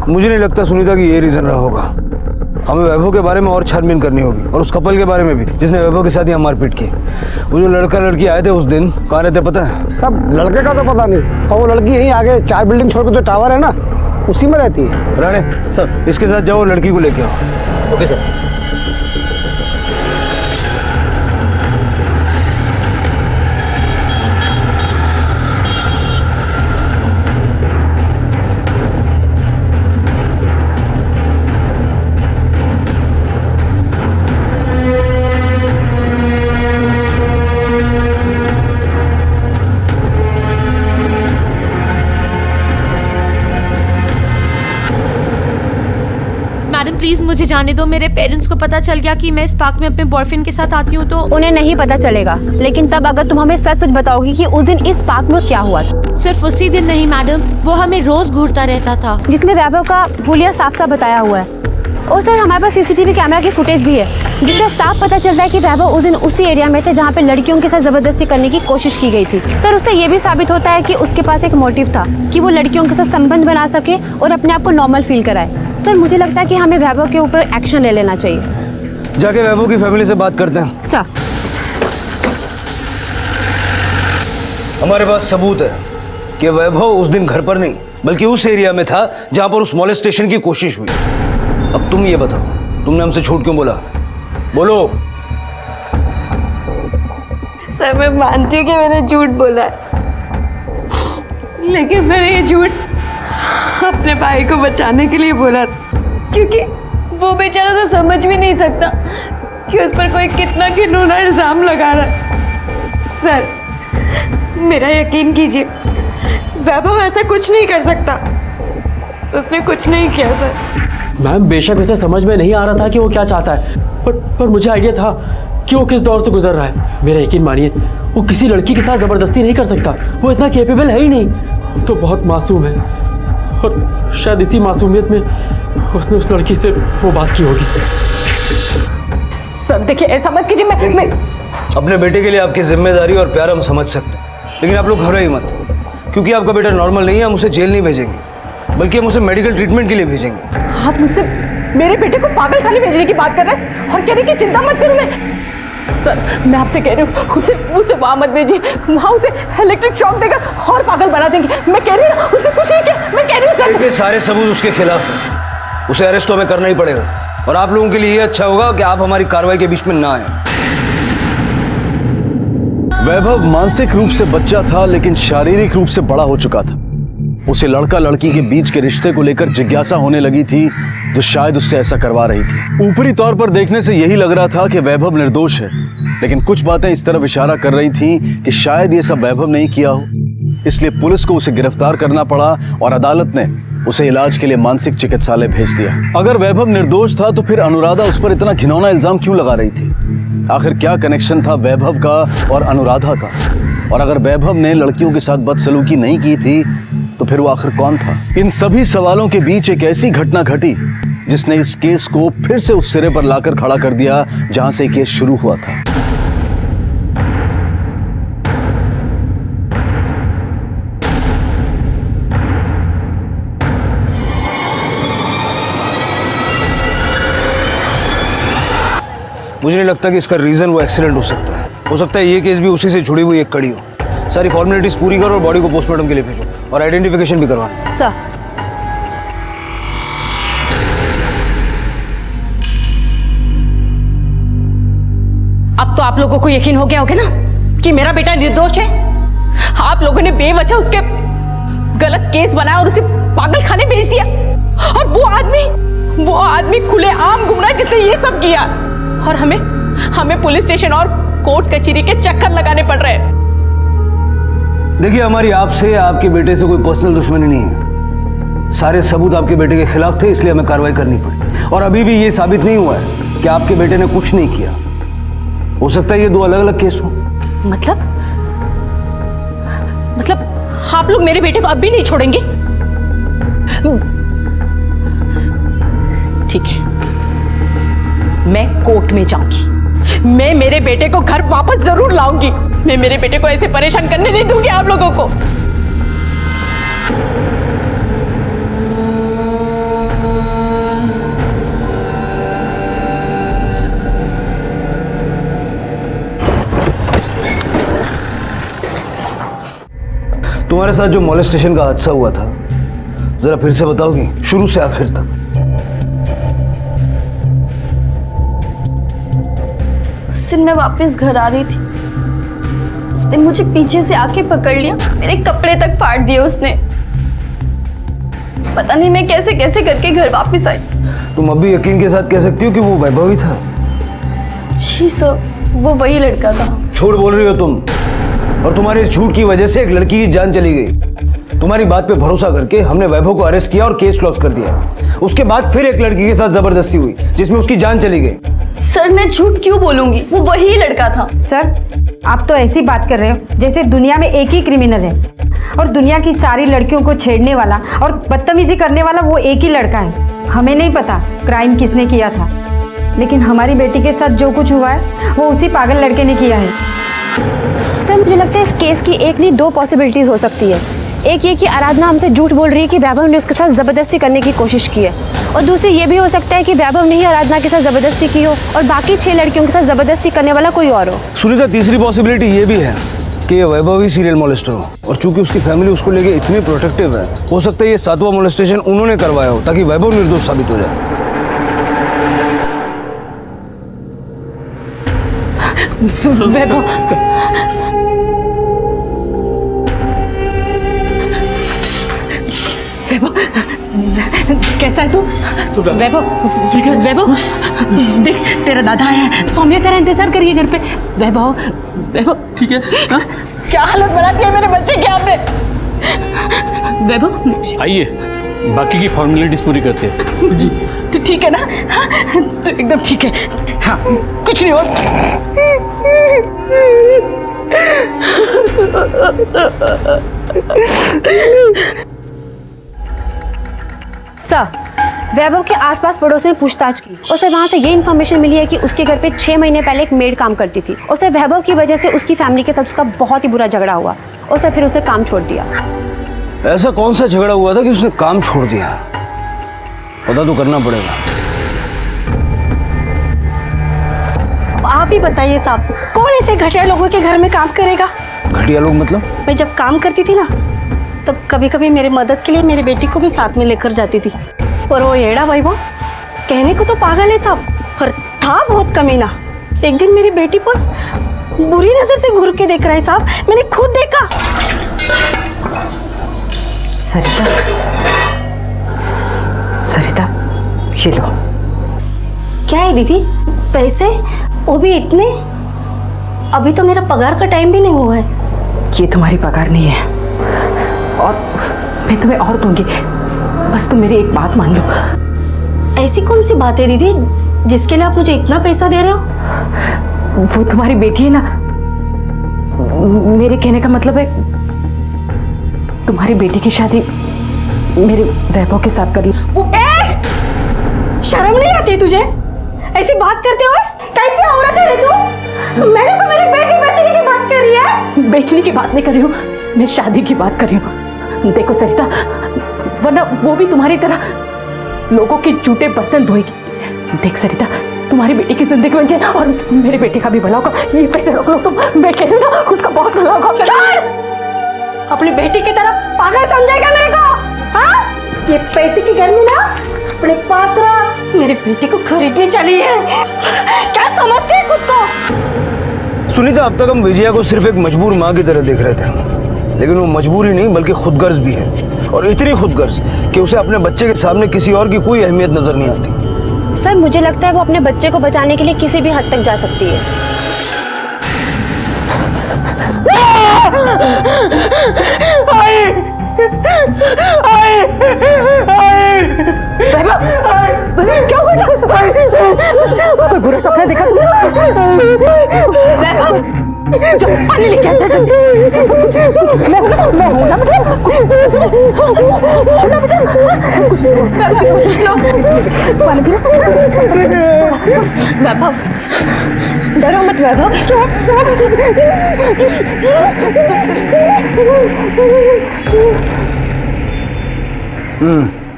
मुझे नहीं लगता सुनीता कि ये रीजन रहा होगा। हमें वैभव के बारे में और छानबीन करनी होगी, और उस कपल के बारे में भी जिसने वैभव के साथ यहाँ मारपीट की। वो जो लड़का लड़की आए थे उस दिन, कहाँ रहते पता है? सब लड़के का तो पता नहीं, और वो लड़की यहीं आगे 4 बिल्डिंग छोड़ के जो टावर है ना, उसी में रहती है। राणे सर, इसके साथ जाओ, लड़की को लेके आओ। Okay sir. प्लीज मुझे जाने दो। मेरे पेरेंट्स को पता चल गया कि मैं इस पार्क में अपने बॉयफ्रेंड के साथ आती हूँ तो उन्हें नहीं पता चलेगा, लेकिन तब अगर तुम हमें सच सच बताओगी कि उस दिन इस पार्क में क्या हुआ था। सिर्फ उसी दिन नहीं मैडम, वो हमें रोज घूरता रहता था, जिसमें वैभव का हुलिया साफ साफ बताया हुआ है। और सर हमारे पास सीसीटीवी कैमरा की फुटेज भी है, जिससे साफ पता चलता है कि वैभव उस दिन उसी एरिया में थे जहाँ पे लड़कियों के साथ जबरदस्ती करने की कोशिश की गई थी। सर उससे ये भी साबित होता है कि उसके पास एक मोटिव था कि वो लड़कियों के साथ संबंध बना सके और अपने आप को नॉर्मल फील कराए। सर मुझे लगता है कि हमें वैभव के ऊपर एक्शन ले लेना चाहिए। जाके वैभव की फैमिली से बात करते हैं। सर हमारे पास सबूत है कि वैभव उस दिन घर पर नहीं बल्कि उस एरिया में था जहां पर उस मॉलेस्टेशन की कोशिश हुई। अब तुम ये बताओ, तुमने हमसे झूठ क्यों बोला? बोलो। सर मैं मानती हूँ कि मैंने झूठ बोला है, लेकिन मैंने ये झूठ अपने भाई को बचाने के लिए बोला, क्योंकि वो बेचारा तो समझ भी नहीं सकता कि उस पर कोई कितना घिनौना इल्जाम लगा रहा है। सर मेरा यकीन कीजिए, वैभव ऐसा कुछ नहीं कर सकता, उसने कुछ नहीं किया सर। मैम बेशक उसे समझ में नहीं आ रहा था कि वो क्या चाहता है, पर मुझे आइडिया था कि वो किस दौर से गुजर रहा है। मेरा यकीन मानिए, वो किसी लड़की के साथ ज़बरदस्ती नहीं कर सकता, वो इतना कैपेबल है ही नहीं। वो तो बहुत मासूम है और शायद इसी मासूमियत में उसने उस लड़की से वो बात की होगी। सर देखिए ऐसा मत कीजिए, मैं अपने बेटे के लिए आपकी जिम्मेदारी और प्यार हम समझ सकते हैं, लेकिन आप लोग घबराइए मत, क्योंकि आपका बेटा नॉर्मल नहीं है। हम उसे जेल नहीं भेजेंगे, बल्कि हम उसे मेडिकल ट्रीटमेंट के लिए भेजेंगे। आप मुझसे मेरे बेटे को पागल खाने भेजने की बात कर रहे हैं और कह रहे हैं कि चिंता मत करो। मैं सर मैं आपसे कह रही हूँ, उसे वहाँ मत भेजिए, वहाँ उसे इलेक्ट्रिक शॉक देकर और पागल बना देंगे। मैं कह रही हूँ उसने कुछ नहीं किया, मैं कह रही हूँ सर। इसके सारे सबूत उसके खिलाफ हैं, उसे अरेस्ट तो हमें करना ही पड़ेगा। और आप लोगों के लिए ये अच्छा होगा कि आप हमारी कार्रवाई के बीच में ना आए। वैभव मानसिक रूप से बच्चा था, लेकिन शारीरिक रूप से बड़ा हो चुका था। उसे लड़का लड़की के बीच के रिश्ते को लेकर जिज्ञासा होने लगी थी, जो शायद उससे ऐसा करवा रही थी। ऊपरी तौर पर देखने से यही लग रहा था कि वैभव निर्दोष है, लेकिन कुछ बातें इस तरफ इशारा कर रही थी कि शायद ये सब वैभव नहीं किया हो। इसलिए पुलिस को उसे गिरफ्तार करना पड़ा और अदालत ने उसे इलाज के लिए मानसिक चिकित्सालय भेज दिया। अगर वैभव निर्दोष था तो फिर अनुराधा उस पर इतना घिनौना इल्जाम क्यों लगा रही थी? आखिर क्या कनेक्शन था वैभव का और अनुराधा का? और अगर वैभव ने लड़कियों के साथ बदसलूकी नहीं की थी तो फिर वो आखिर कौन था? इन सभी सवालों के बीच एक ऐसी घटना घटी जिसने इस केस को फिर से उस सिरे पर लाकर खड़ा कर दिया जहां से केस शुरू हुआ था। मुझे नहीं लगता कि इसका रीजन वो एक्सीडेंट हो सकता है। हो सकता है ये केस भी उसी से जुड़ी हुई एक कड़ी हो। सारी फॉर्मेलिटीज पूरी करो और बॉडी को पोस्टमार्टम के लिए भेजो और आइडेंटिफिकेशन भी करवाना। सर अब तो आप लोगों को यकीन हो गया होगा ना कि मेरा बेटा निर्दोष है। आप लोगों ने बेवजह उसके गलत केस बनाया और उसे पागल खाने भेज दिया, और वो आदमी खुले आम गुमराह जिसने ये सब किया, और हमें पुलिस स्टेशन और कोर्ट कचहरी के चक्कर लगाने पड़ रहे हैं। देखिए, हमारी आपसे या आपके बेटे से कोई पर्सनल दुश्मनी नहीं है। सारे सबूत आपके बेटे के खिलाफ थे, इसलिए हमें कार्रवाई करनी पड़ी। और अभी भी ये साबित नहीं हुआ है कि आपके बेटे ने कुछ नहीं किया। हो सकता है ये दो अलग अलग केस हो। मतलब आप लोग मेरे बेटे को अब भी नहीं छोड़ेंगे? ठीक है, मैं कोर्ट में जाऊंगी। मैं मेरे बेटे को घर वापस जरूर लाऊंगी। मैं मेरे बेटे को ऐसे परेशान करने नहीं दूंगी आप लोगों को। तुम्हारे साथ जो मॉलेस्टेशन का हादसा हुआ था, जरा फिर से बताओगी शुरू से आखिर तक? उस दिन मैं वापस घर आ रही थी, उसने मुझे पीछे से आके पकड़ लिया, मेरे कपड़े तक फाड़ दिए उसने। पता नहीं मैं कैसे कैसे करके घर वापस आई। तुम अब भी यकीन के साथ कह सकती हो कि वो वैभव ही था? जी सर, वो वही लड़का था। झूठ बोल रही हो तुम, और तुम्हारे इस झूठ की वजह से एक लड़की की जान चली गई। तुम्हारी बात पे भरोसा करके हमने वैभव को अरेस्ट किया और केस क्लोज कर दिया। उसके बाद फिर एक लड़की के साथ जबरदस्ती हुई जिसमें उसकी जान चली गई। सर मैं झूठ क्यों बोलूंगी, वो वही लड़का था। सर आप तो ऐसी बात कर रहे हो जैसे दुनिया में एक ही क्रिमिनल है और दुनिया की सारी लड़कियों को छेड़ने वाला और बदतमीजी करने वाला वो एक ही लड़का है। हमें नहीं पता क्राइम किसने किया था, लेकिन हमारी बेटी के साथ जो कुछ हुआ है वो उसी पागल लड़के ने किया है। सर मुझे लगता है इस केस की एक नहीं दो पॉसिबिलिटीज हो सकती है। एक ये कि आराधना हमसे झूठ बोल रही है कि वैभव ने उसके साथ ज़बरदस्ती करने की कोशिश की है, और दूसरी ये भी हो सकता है कि वैभव ने ही आराधना के साथ ज़बरदस्ती की हो और बाकी 6 लड़कियों के साथ ज़बरदस्ती करने वाला कोई और हो। सुनीता, तीसरी पॉसिबिलिटी ये भी है कि ये वैभव ही सीरियल मोलेस्टर हो, और चूंकि उसकी फैमिली उसको लेके इतनी प्रोटेक्टिव है, हो सकता है ये 7वां मोलेस्टेशन उन्होंने करवाया हो ताकि वैभव निर्दोष साबित हो जाए। वैभव वैभव कैसा है तू? वैभव ठीक है? वैभव देख तेरा दादा है, सौम्या तेरा इंतजार करिए घर पे। वैभव वैभव ठीक है? क्या हालत बना दी है मेरे बच्चे की आपने। वैभव आइए बाकी की फॉर्मेलिटीज पूरी करते हैं। जी तो ठीक है ना? तो एकदम ठीक है। हाँ कुछ नहीं सर वैभव के आसपास पड़ोस में पूछताछ की और सर वहाँ से ये इन्फॉर्मेशन मिली है कि उसके घर पे 6 महीने पहले एक मेड काम करती थी और सर वैभव की वजह से उसकी फैमिली के साथ उसका बहुत ही बुरा झगड़ा हुआ और सर फिर उसने काम छोड़ दिया। ऐसा कौन सा झगड़ा हुआ था कि उसने काम छोड़ दिया? पता तो करना पड़ेगा। आप ही बताइए साहब, कौन ऐसे घटिया लोगों के घर में काम करेगा? घटिया लोग मतलब? मैं जब काम करती थी ना तब कभी कभी मेरे मदद के लिए मेरी बेटी को भी साथ में लेकर जाती थी, पर वो येड़ा भाई वो कहने को तो पागल है साहब, पर था बहुत कमीना। एक दिन मेरी बेटी पर बुरी नजर से घूर के देख रहा है साहब, मैंने खुद देखा। सरिता, सरिता ये लो। क्या है दीदी, पैसे? वो भी इतने? अभी तो मेरा पगार का टाइम भी नहीं हुआ है। ये तुम्हारी पगार नहीं है और मैं तुम्हें और दूंगी, बस तुम मेरी एक बात मान लो। ऐसी कौन सी बात है दीदी जिसके लिए आप मुझे इतना पैसा दे रहे हो? वो तुम्हारी बेटी है ना, मेरे कहने का मतलब है तुम्हारी बेटी की शादी मेरे वैभव के साथ कर लो। शर्म नहीं आती तुझे ऐसी बात करते हुए? कैसी औरत है तू? मैंने तो मेरी बेटी बेचने की बात कर रही है। बेचने की बात नहीं कर रही हूँ, मैं शादी की बात कर रही हूँ। देखो सरिता, वरना वो भी तुम्हारी तरह लोगों के जूठे बर्तन धोएगी। देख सरिता, तुम्हारी बेटी की जिंदगी बन जाए और मेरे बेटे का भी भला होगा। ये पैसे रख लो तुम, मैं कह रही हूँ ना उसका बहुत भला होगा। छोड़, अपनी बेटी की तरह पागल समझेगा मेरे को? हाँ, ये पैसे की गर्मी ना अपने पास रख। मेरी बेटी को खरीदनी चली है, क्या समझते हैं खुद को? सुनीता, अब तक हम विजया को सिर्फ एक मजबूर माँ की तरह देख रहे थे, लेकिन वो मजबूरी नहीं बल्कि खुदगर्ज भी है, और इतनी खुदगर्ज कि उसे अपने बच्चे के सामने किसी और की कोई अहमियत नजर नहीं आती। सर मुझे लगता है वो अपने बच्चे को बचाने के लिए किसी भी हद तक जा सकती है। क्या हुआ? कोई बुरा सपना देखा? चल पानी लेके आ, चल। मैं हूं ना बेटा, कुछ वैभव, डरो मत वैभव।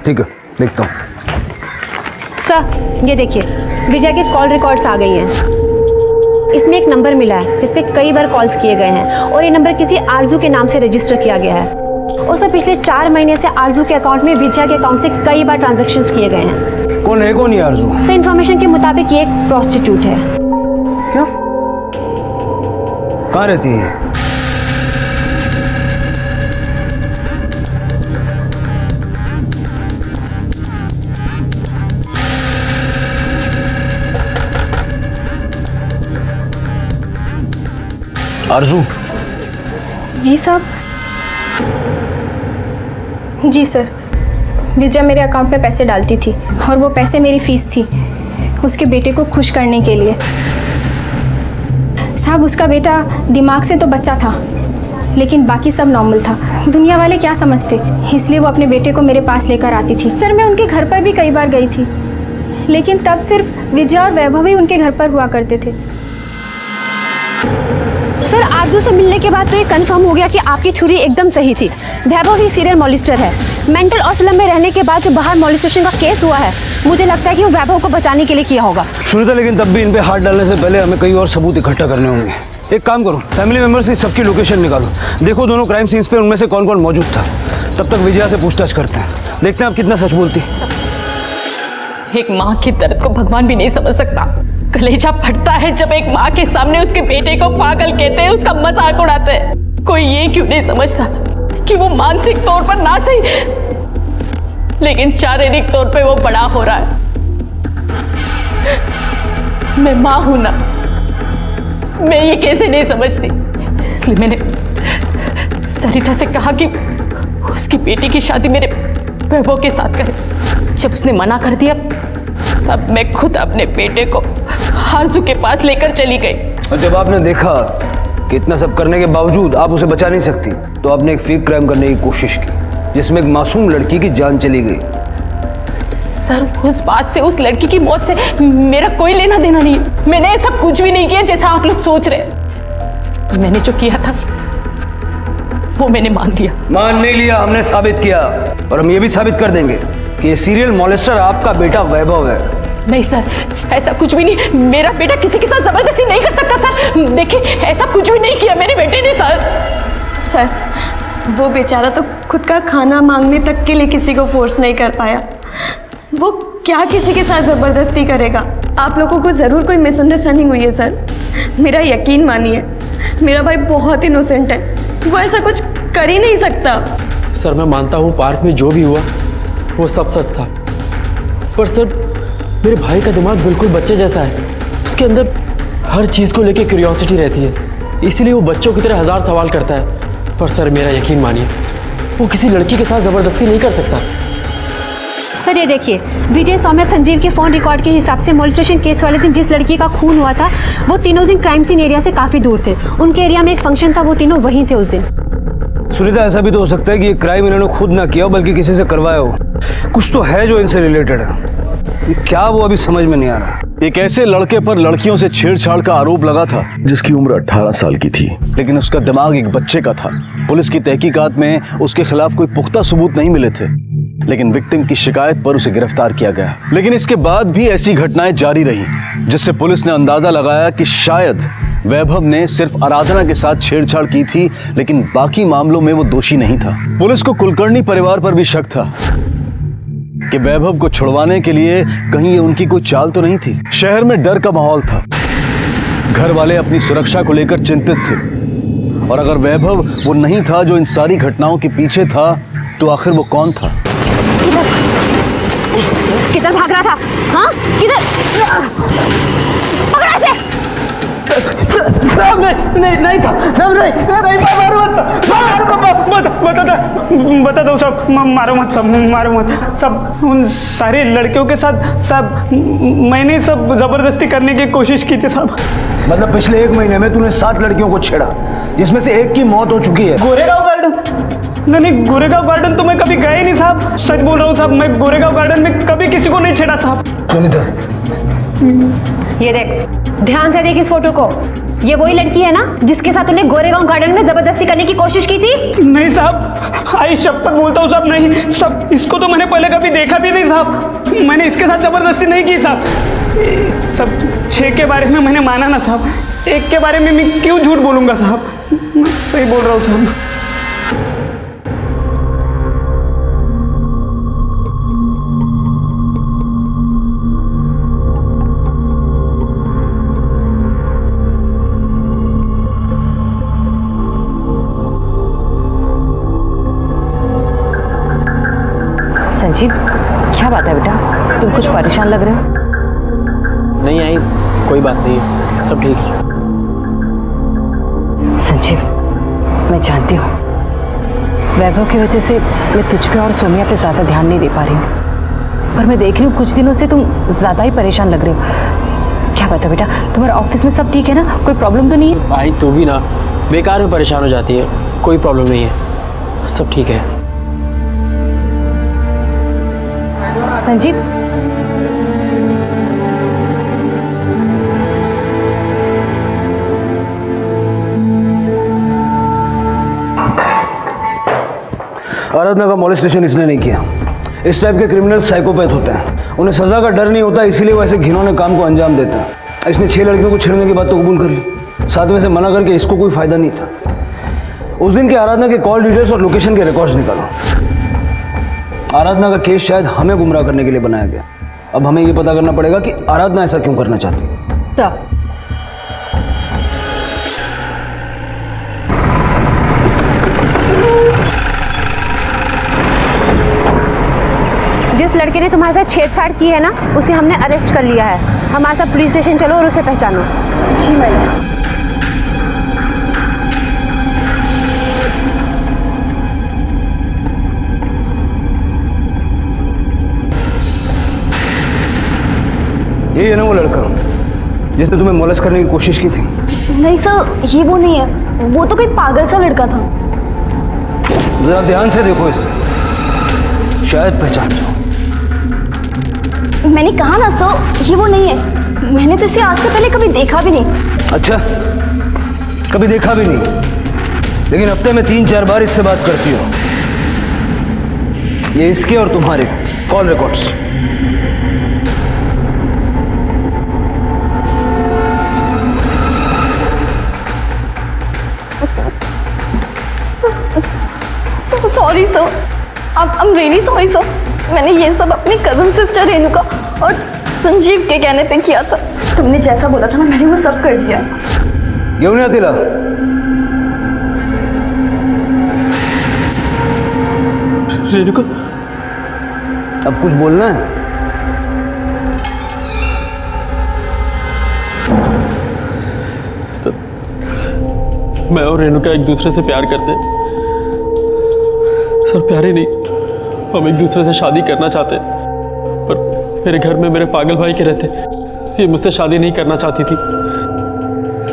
ठीक है, देखता हूँ। सर ये देखिए, विजय के कॉल रिकॉर्ड्स आ गई हैं। इसमें एक नंबर मिला है जिसपे कई बार कॉल्स किए गए हैं और ये नंबर किसी आरजू के नाम से रजिस्टर किया गया है। और सर पिछले 4 महीने से आरजू के अकाउंट में विजय के अकाउंट से कई बार ट्रांजैक्शंस किए गए हैं। कौन है कौन ये आरजू? सर इन्फॉर्मेशन के मुताबिक ये एक प्रोस्टिट्यूट है। क्या? कहाँ रहती है? आरजू? जी साहब। जी सर, विजया मेरे अकाउंट में पैसे डालती थी और वो पैसे मेरी फीस थी उसके बेटे को खुश करने के लिए। साहब उसका बेटा दिमाग से तो बच्चा था लेकिन बाकी सब नॉर्मल था। दुनिया वाले क्या समझते, इसलिए वो अपने बेटे को मेरे पास लेकर आती थी। सर मैं उनके घर पर भी कई बार गई थी लेकिन तब सिर्फ विजया और वैभव ही उनके घर पर हुआ करते थे। सर आरजू से मिलने के बाद तो ये कंफर्म हो गया कि आपकी थ्योरी एकदम सही थी। वैभव ही सीरियल मॉलिस्टर है। मेंटल असलम में रहने के बाद जो बाहर मॉलिस्टेशन का केस हुआ है, मुझे लगता है कि वो वैभव को बचाने के लिए किया होगा। सुनीता, लेकिन तब भी इन पे हाथ डालने से पहले हमें कई और सबूत इकट्ठा करने होंगे। एक काम करो, फैमिली मेंबर से सबकी लोकेशन निकालो, देखो दोनों क्राइम सीन्स पे उनमें से कौन कौन मौजूद था। तब तक विजया से पूछताछ करते हैं, देखते हैं आप कितना सच बोलती। एक माँ की दर्द को भगवान भी नहीं समझ सकता। कलेजा फटता है जब एक माँ के सामने उसके बेटे को पागल कहते हैं, उसका मजाक उड़ाते हैं। कोई ये क्यों नहीं समझता कि वो मानसिक तौर पर ना सही लेकिन शारीरिक तौर पे वो बड़ा हो रहा है। मैं माँ हूं ना, मैं ये कैसे नहीं समझती। इसलिए मैंने सरिता से कहा कि उसकी बेटी की शादी मेरे वैभव के साथ करे। जब उसने मना कर दिया तब मैं खुद अपने बेटे को आरजू के पास लेकर चली गई। और जब आपने देखा कि इतना सब करने के बावजूद आप उसे बचा नहीं सकती, तो आपने एक फेक क्राइम करने की कोशिश की जिसमें एक मासूम लड़की की जान चली गई। सर उस बात से, उस लड़की की मौत से मेरा कोई लेना देना नहीं। मैंने ऐसा कुछ भी नहीं किया जैसा आप लोग सोच रहे। मैंने जो किया था वो मैंने मान लिया। मान नहीं लिया, हमने साबित किया और हम ये भी साबित कर देंगे कि ये सीरियल मॉलेस्टर आपका बेटा वैभव है। नहीं सर, ऐसा कुछ भी नहीं। मेरा बेटा किसी के साथ जबरदस्ती नहीं कर सकता सर। देखिए ऐसा कुछ भी नहीं किया मेरे बेटे ने सर। सर वो बेचारा तो खुद का खाना मांगने तक के लिए किसी को फोर्स नहीं कर पाया, वो क्या किसी के साथ ज़बरदस्ती करेगा। आप लोगों को ज़रूर कोई मिसअंडरस्टैंडिंग हुई है सर। मेरा यकीन मानिए, मेरा भाई बहुत इनोसेंट है, वो ऐसा कुछ कर ही नहीं सकता। सर मैं मानता हूँ पार्क में जो भी हुआ वो सब सच था, पर सर मेरे भाई का दिमाग बिल्कुल बच्चे जैसा है। उसके अंदर हर चीज़ को लेके क्यूरियोसिटी रहती है, इसीलिए वो बच्चों की तरह हज़ार सवाल करता है। पर सर मेरा यकीन मानिए, वो किसी लड़की के साथ ज़बरदस्ती नहीं कर सकता। सर ये देखिए, विजय सौम्या संजीव के फ़ोन रिकॉर्ड के हिसाब से मॉलिस्टेशन केस वाले दिन जिस लड़की का खून हुआ था वो तीनों दिन क्राइम सीन एरिया से काफ़ी दूर थे। उनके एरिया में एक फंक्शन था, वो तीनों वहीं थे उस दिन। सुनीता, ऐसा भी तो हो सकता है कि ये क्राइम इन्होंने खुद ना किया हो बल्कि किसी से करवाया हो। कुछ तो है जो इनसे रिलेटेड है, क्या वो अभी समझ में नहीं आ रहा। एक ऐसे लड़के पर लड़कियों से छेड़छाड़ का आरोप लगा था जिसकी उम्र 18 साल की थी, लेकिन उसका दिमाग एक बच्चे का था। पुलिस की तहकीकात में उसके खिलाफ कोई पुख्ता सबूत नहीं मिले थे, लेकिन विक्टिम की शिकायत पर उसे गिरफ्तार किया गया। लेकिन इसके बाद भी ऐसी घटनाएं जारी रही, जिससे पुलिस ने अंदाजा लगाया कि शायद वैभव ने सिर्फ आराधना के साथ छेड़छाड़ की थी, लेकिन बाकी मामलों में वो दोषी नहीं था। पुलिस को कुलकर्णी परिवार पर भी शक था कि वैभव को छुड़वाने के लिए कहीं ये उनकी कोई चाल तो नहीं थी। शहर में डर का माहौल था, घर वाले अपनी सुरक्षा को लेकर चिंतित थे, और अगर वैभव वो नहीं था जो इन सारी घटनाओं के पीछे था, तो आखिर वो कौन था? किधर भाग रहा था? हाँ किधर? पकड़ा से। नहीं था सब, नहीं मारो मत, बता दो सब, मारो मत सब, मारो मत सब। उन सारी लड़कियों के साथ सब मैंने सब जबरदस्ती करने की कोशिश की थी सब। मतलब पिछले 1 महीने में तूने 7 लड़कियों को छेड़ा, जिसमें से एक की मौत हो चुकी है। गोरेगांव गार्डन? नहीं, गोरेगांव गार्डन तो मैं कभी गया ही नहीं साहब, सच बोल रहा हूँ साहब, मैं गोरेगांव गार्डन में कभी किसी को नहीं छेड़ा साहब। सुनीता, ये देख, ध्यान से देख इस फोटो को। ये वही लड़की है ना जिसके साथ तूने गोरेगांव गार्डन में जबरदस्ती करने की कोशिश की थी? नहीं साहब, आई शपथ बोलता हूँ साहब, नहीं सब, इसको तो मैंने पहले कभी देखा भी नहीं साहब, मैंने इसके साथ जबरदस्ती नहीं की साहब। सब 6 के बारे में मैंने माना ना साहब, 1 के बारे में मैं क्यों झूठ बोलूँगा साहब, मैं सही बोल रहा हूँ साहब। संजीव, क्या बात है बेटा, तुम कुछ परेशान लग रहे हो? नहीं आई, कोई बात नहीं है, सब ठीक है। संजीव, मैं जानती हूँ वैभव की वजह से मैं तुझ पे और सोमिया पे ज़्यादा ध्यान नहीं दे पा रही हूँ, पर मैं देख रही हूँ कुछ दिनों से तुम ज़्यादा ही परेशान लग रही हो। क्या बता बेटा, तुम्हारे ऑफिस में सब ठीक है ना? कोई प्रॉब्लम तो नहीं है? भाई तू भी ना बेकार में परेशान हो जाती है, कोई प्रॉब्लम नहीं है, सब ठीक है। संजीव, आराधना का मॉलेस्टेशन इसने नहीं किया। इस टाइप के क्रिमिनल साइकोपैथ होते हैं, उन्हें सजा का डर नहीं होता, इसीलिए वो ऐसे घिनौने काम को अंजाम देते हैं। इसने 6 लड़कियों को छेड़ने की बात तो कबूल कर ली, साथ में से मना करके इसको कोई फायदा नहीं था। उस दिन के आराधना के कॉल डिटेल्स और लोकेशन के रिकॉर्ड्स निकालो। आराधना का केस शायद हमें गुमराह करने के लिए बनाया गया। अब हमें ये पता करना पड़ेगा कि आराधना ऐसा क्यों करना चाहती है। जिस लड़के ने तुम्हारे साथ छेड़छाड़ की है ना, उसे हमने अरेस्ट कर लिया है। हमारे साथ पुलिस स्टेशन चलो और उसे पहचानो। जी मैडम। ये है ना वो लड़का जिसने तुम्हें मोलेस्ट करने की कोशिश की थी? नहीं सर, ये वो नहीं है, वो तो कोई पागल सा लड़का था। जरा ध्यान से देखो इसे, शायद पहचान जाओ। मैंने कहा ना सर, ये वो नहीं है। मैंने तो इसे आज से पहले कभी देखा भी नहीं। अच्छा, कभी देखा भी नहीं, लेकिन हफ्ते में 3-4 बार इससे बात करती हो। ये इसके और तुम्हारे call records. Sorry sir, I am really sorry sir. मैंने ये सब अपनी कजन सिस्टर रेणुका और संजीव के कहने पे किया था। तुमने जैसा बोला था ना, मैंने वो सब कर दिया। क्यों नहीं आती ला? रेणुका, अब कुछ बोलना है? सर, मैं और रेणुका एक दूसरे से प्यार करते हैं। सर, प्यार ही नहीं, हम एक दूसरे से शादी करना चाहते हैं, पर मेरे घर में मेरे पागल भाई के रहते ये मुझसे शादी नहीं करना चाहती थी।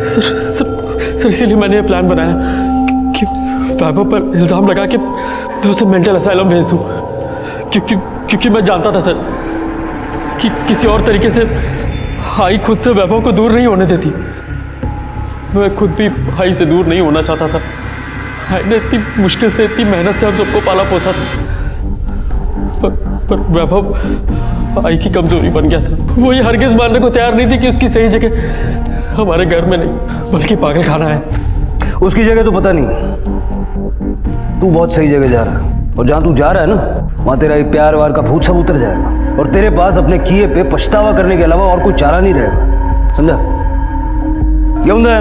सर इसीलिए मैंने ये प्लान बनाया कि वैभव पर इल्ज़ाम लगा के मैं उसे मेंटल असाइलम भेज दूं, क्योंकि मैं जानता था सर कि किसी और तरीके से हाई खुद से वैभव को दूर नहीं होने देती। मैं खुद भी हाई से दूर नहीं होना चाहता था। हाई ने इतनी मुश्किल से, इतनी मेहनत से हम सबको पाला पोसा था, पर वैभव आई की कमजोरी बन गया था। वो ये हरगिज मानने को तैयार नहीं थी कि उसकी सही जगह हमारे घर में नहीं बल्कि पागल खाना है। उसकी जगह तो पता नहीं, तू बहुत सही जगह जा रहा है, और जहां तू जा रहा है ना, वहां तेरा ये प्यार वार का भूत सब उतर जाएगा, और तेरे पास अपने किए पे पछतावा करने के अलावा और कोई चारा नहीं रहेगा। समझा? क्यों ना?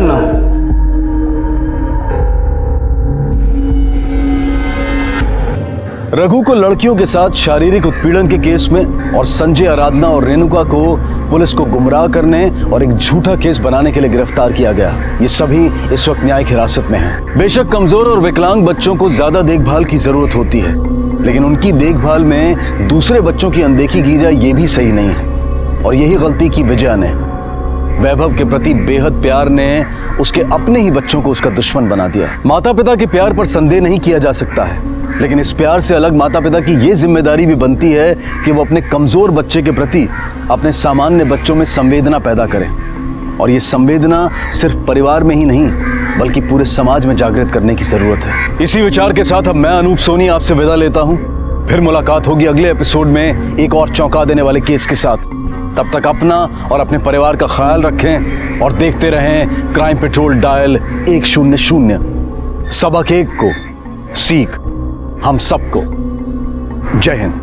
रघु को लड़कियों के साथ शारीरिक उत्पीड़न के केस में और संजय, आराधना और रेणुका को पुलिस को गुमराह करने और एक झूठा केस बनाने के लिए गिरफ्तार किया गया। ये सभी इस वक्त न्यायिक हिरासत में हैं। बेशक कमजोर और विकलांग बच्चों को ज्यादा देखभाल की जरूरत होती है, लेकिन उनकी देखभाल में दूसरे बच्चों की अनदेखी की जाए ये भी सही नहीं है। और यही गलती की विजया ने, वैभव के प्रति बेहद प्यार ने उसके अपने ही बच्चों को उसका दुश्मन बना दिया। माता पिता के प्यार पर संदेह नहीं किया जा सकता है, लेकिन इस प्यार से अलग माता पिता की ये जिम्मेदारी भी बनती है कि वो अपने कमजोर बच्चे के प्रति अपने सामान्य बच्चों में संवेदना पैदा करें। और ये संवेदना सिर्फ परिवार में ही नहीं बल्कि पूरे समाज में जागृत करने की जरूरत है। इसी विचार के साथ अब मैं अनूप सोनी आपसे विदा लेता हूं। फिर मुलाकात होगी अगले एपिसोड में एक और चौंका देने वाले केस के साथ। तब तक अपना और अपने परिवार का ख्याल रखें और देखते रहें क्राइम पेट्रोल डायल 100। सबक एक को, सीख हम सबको। जय हिंद।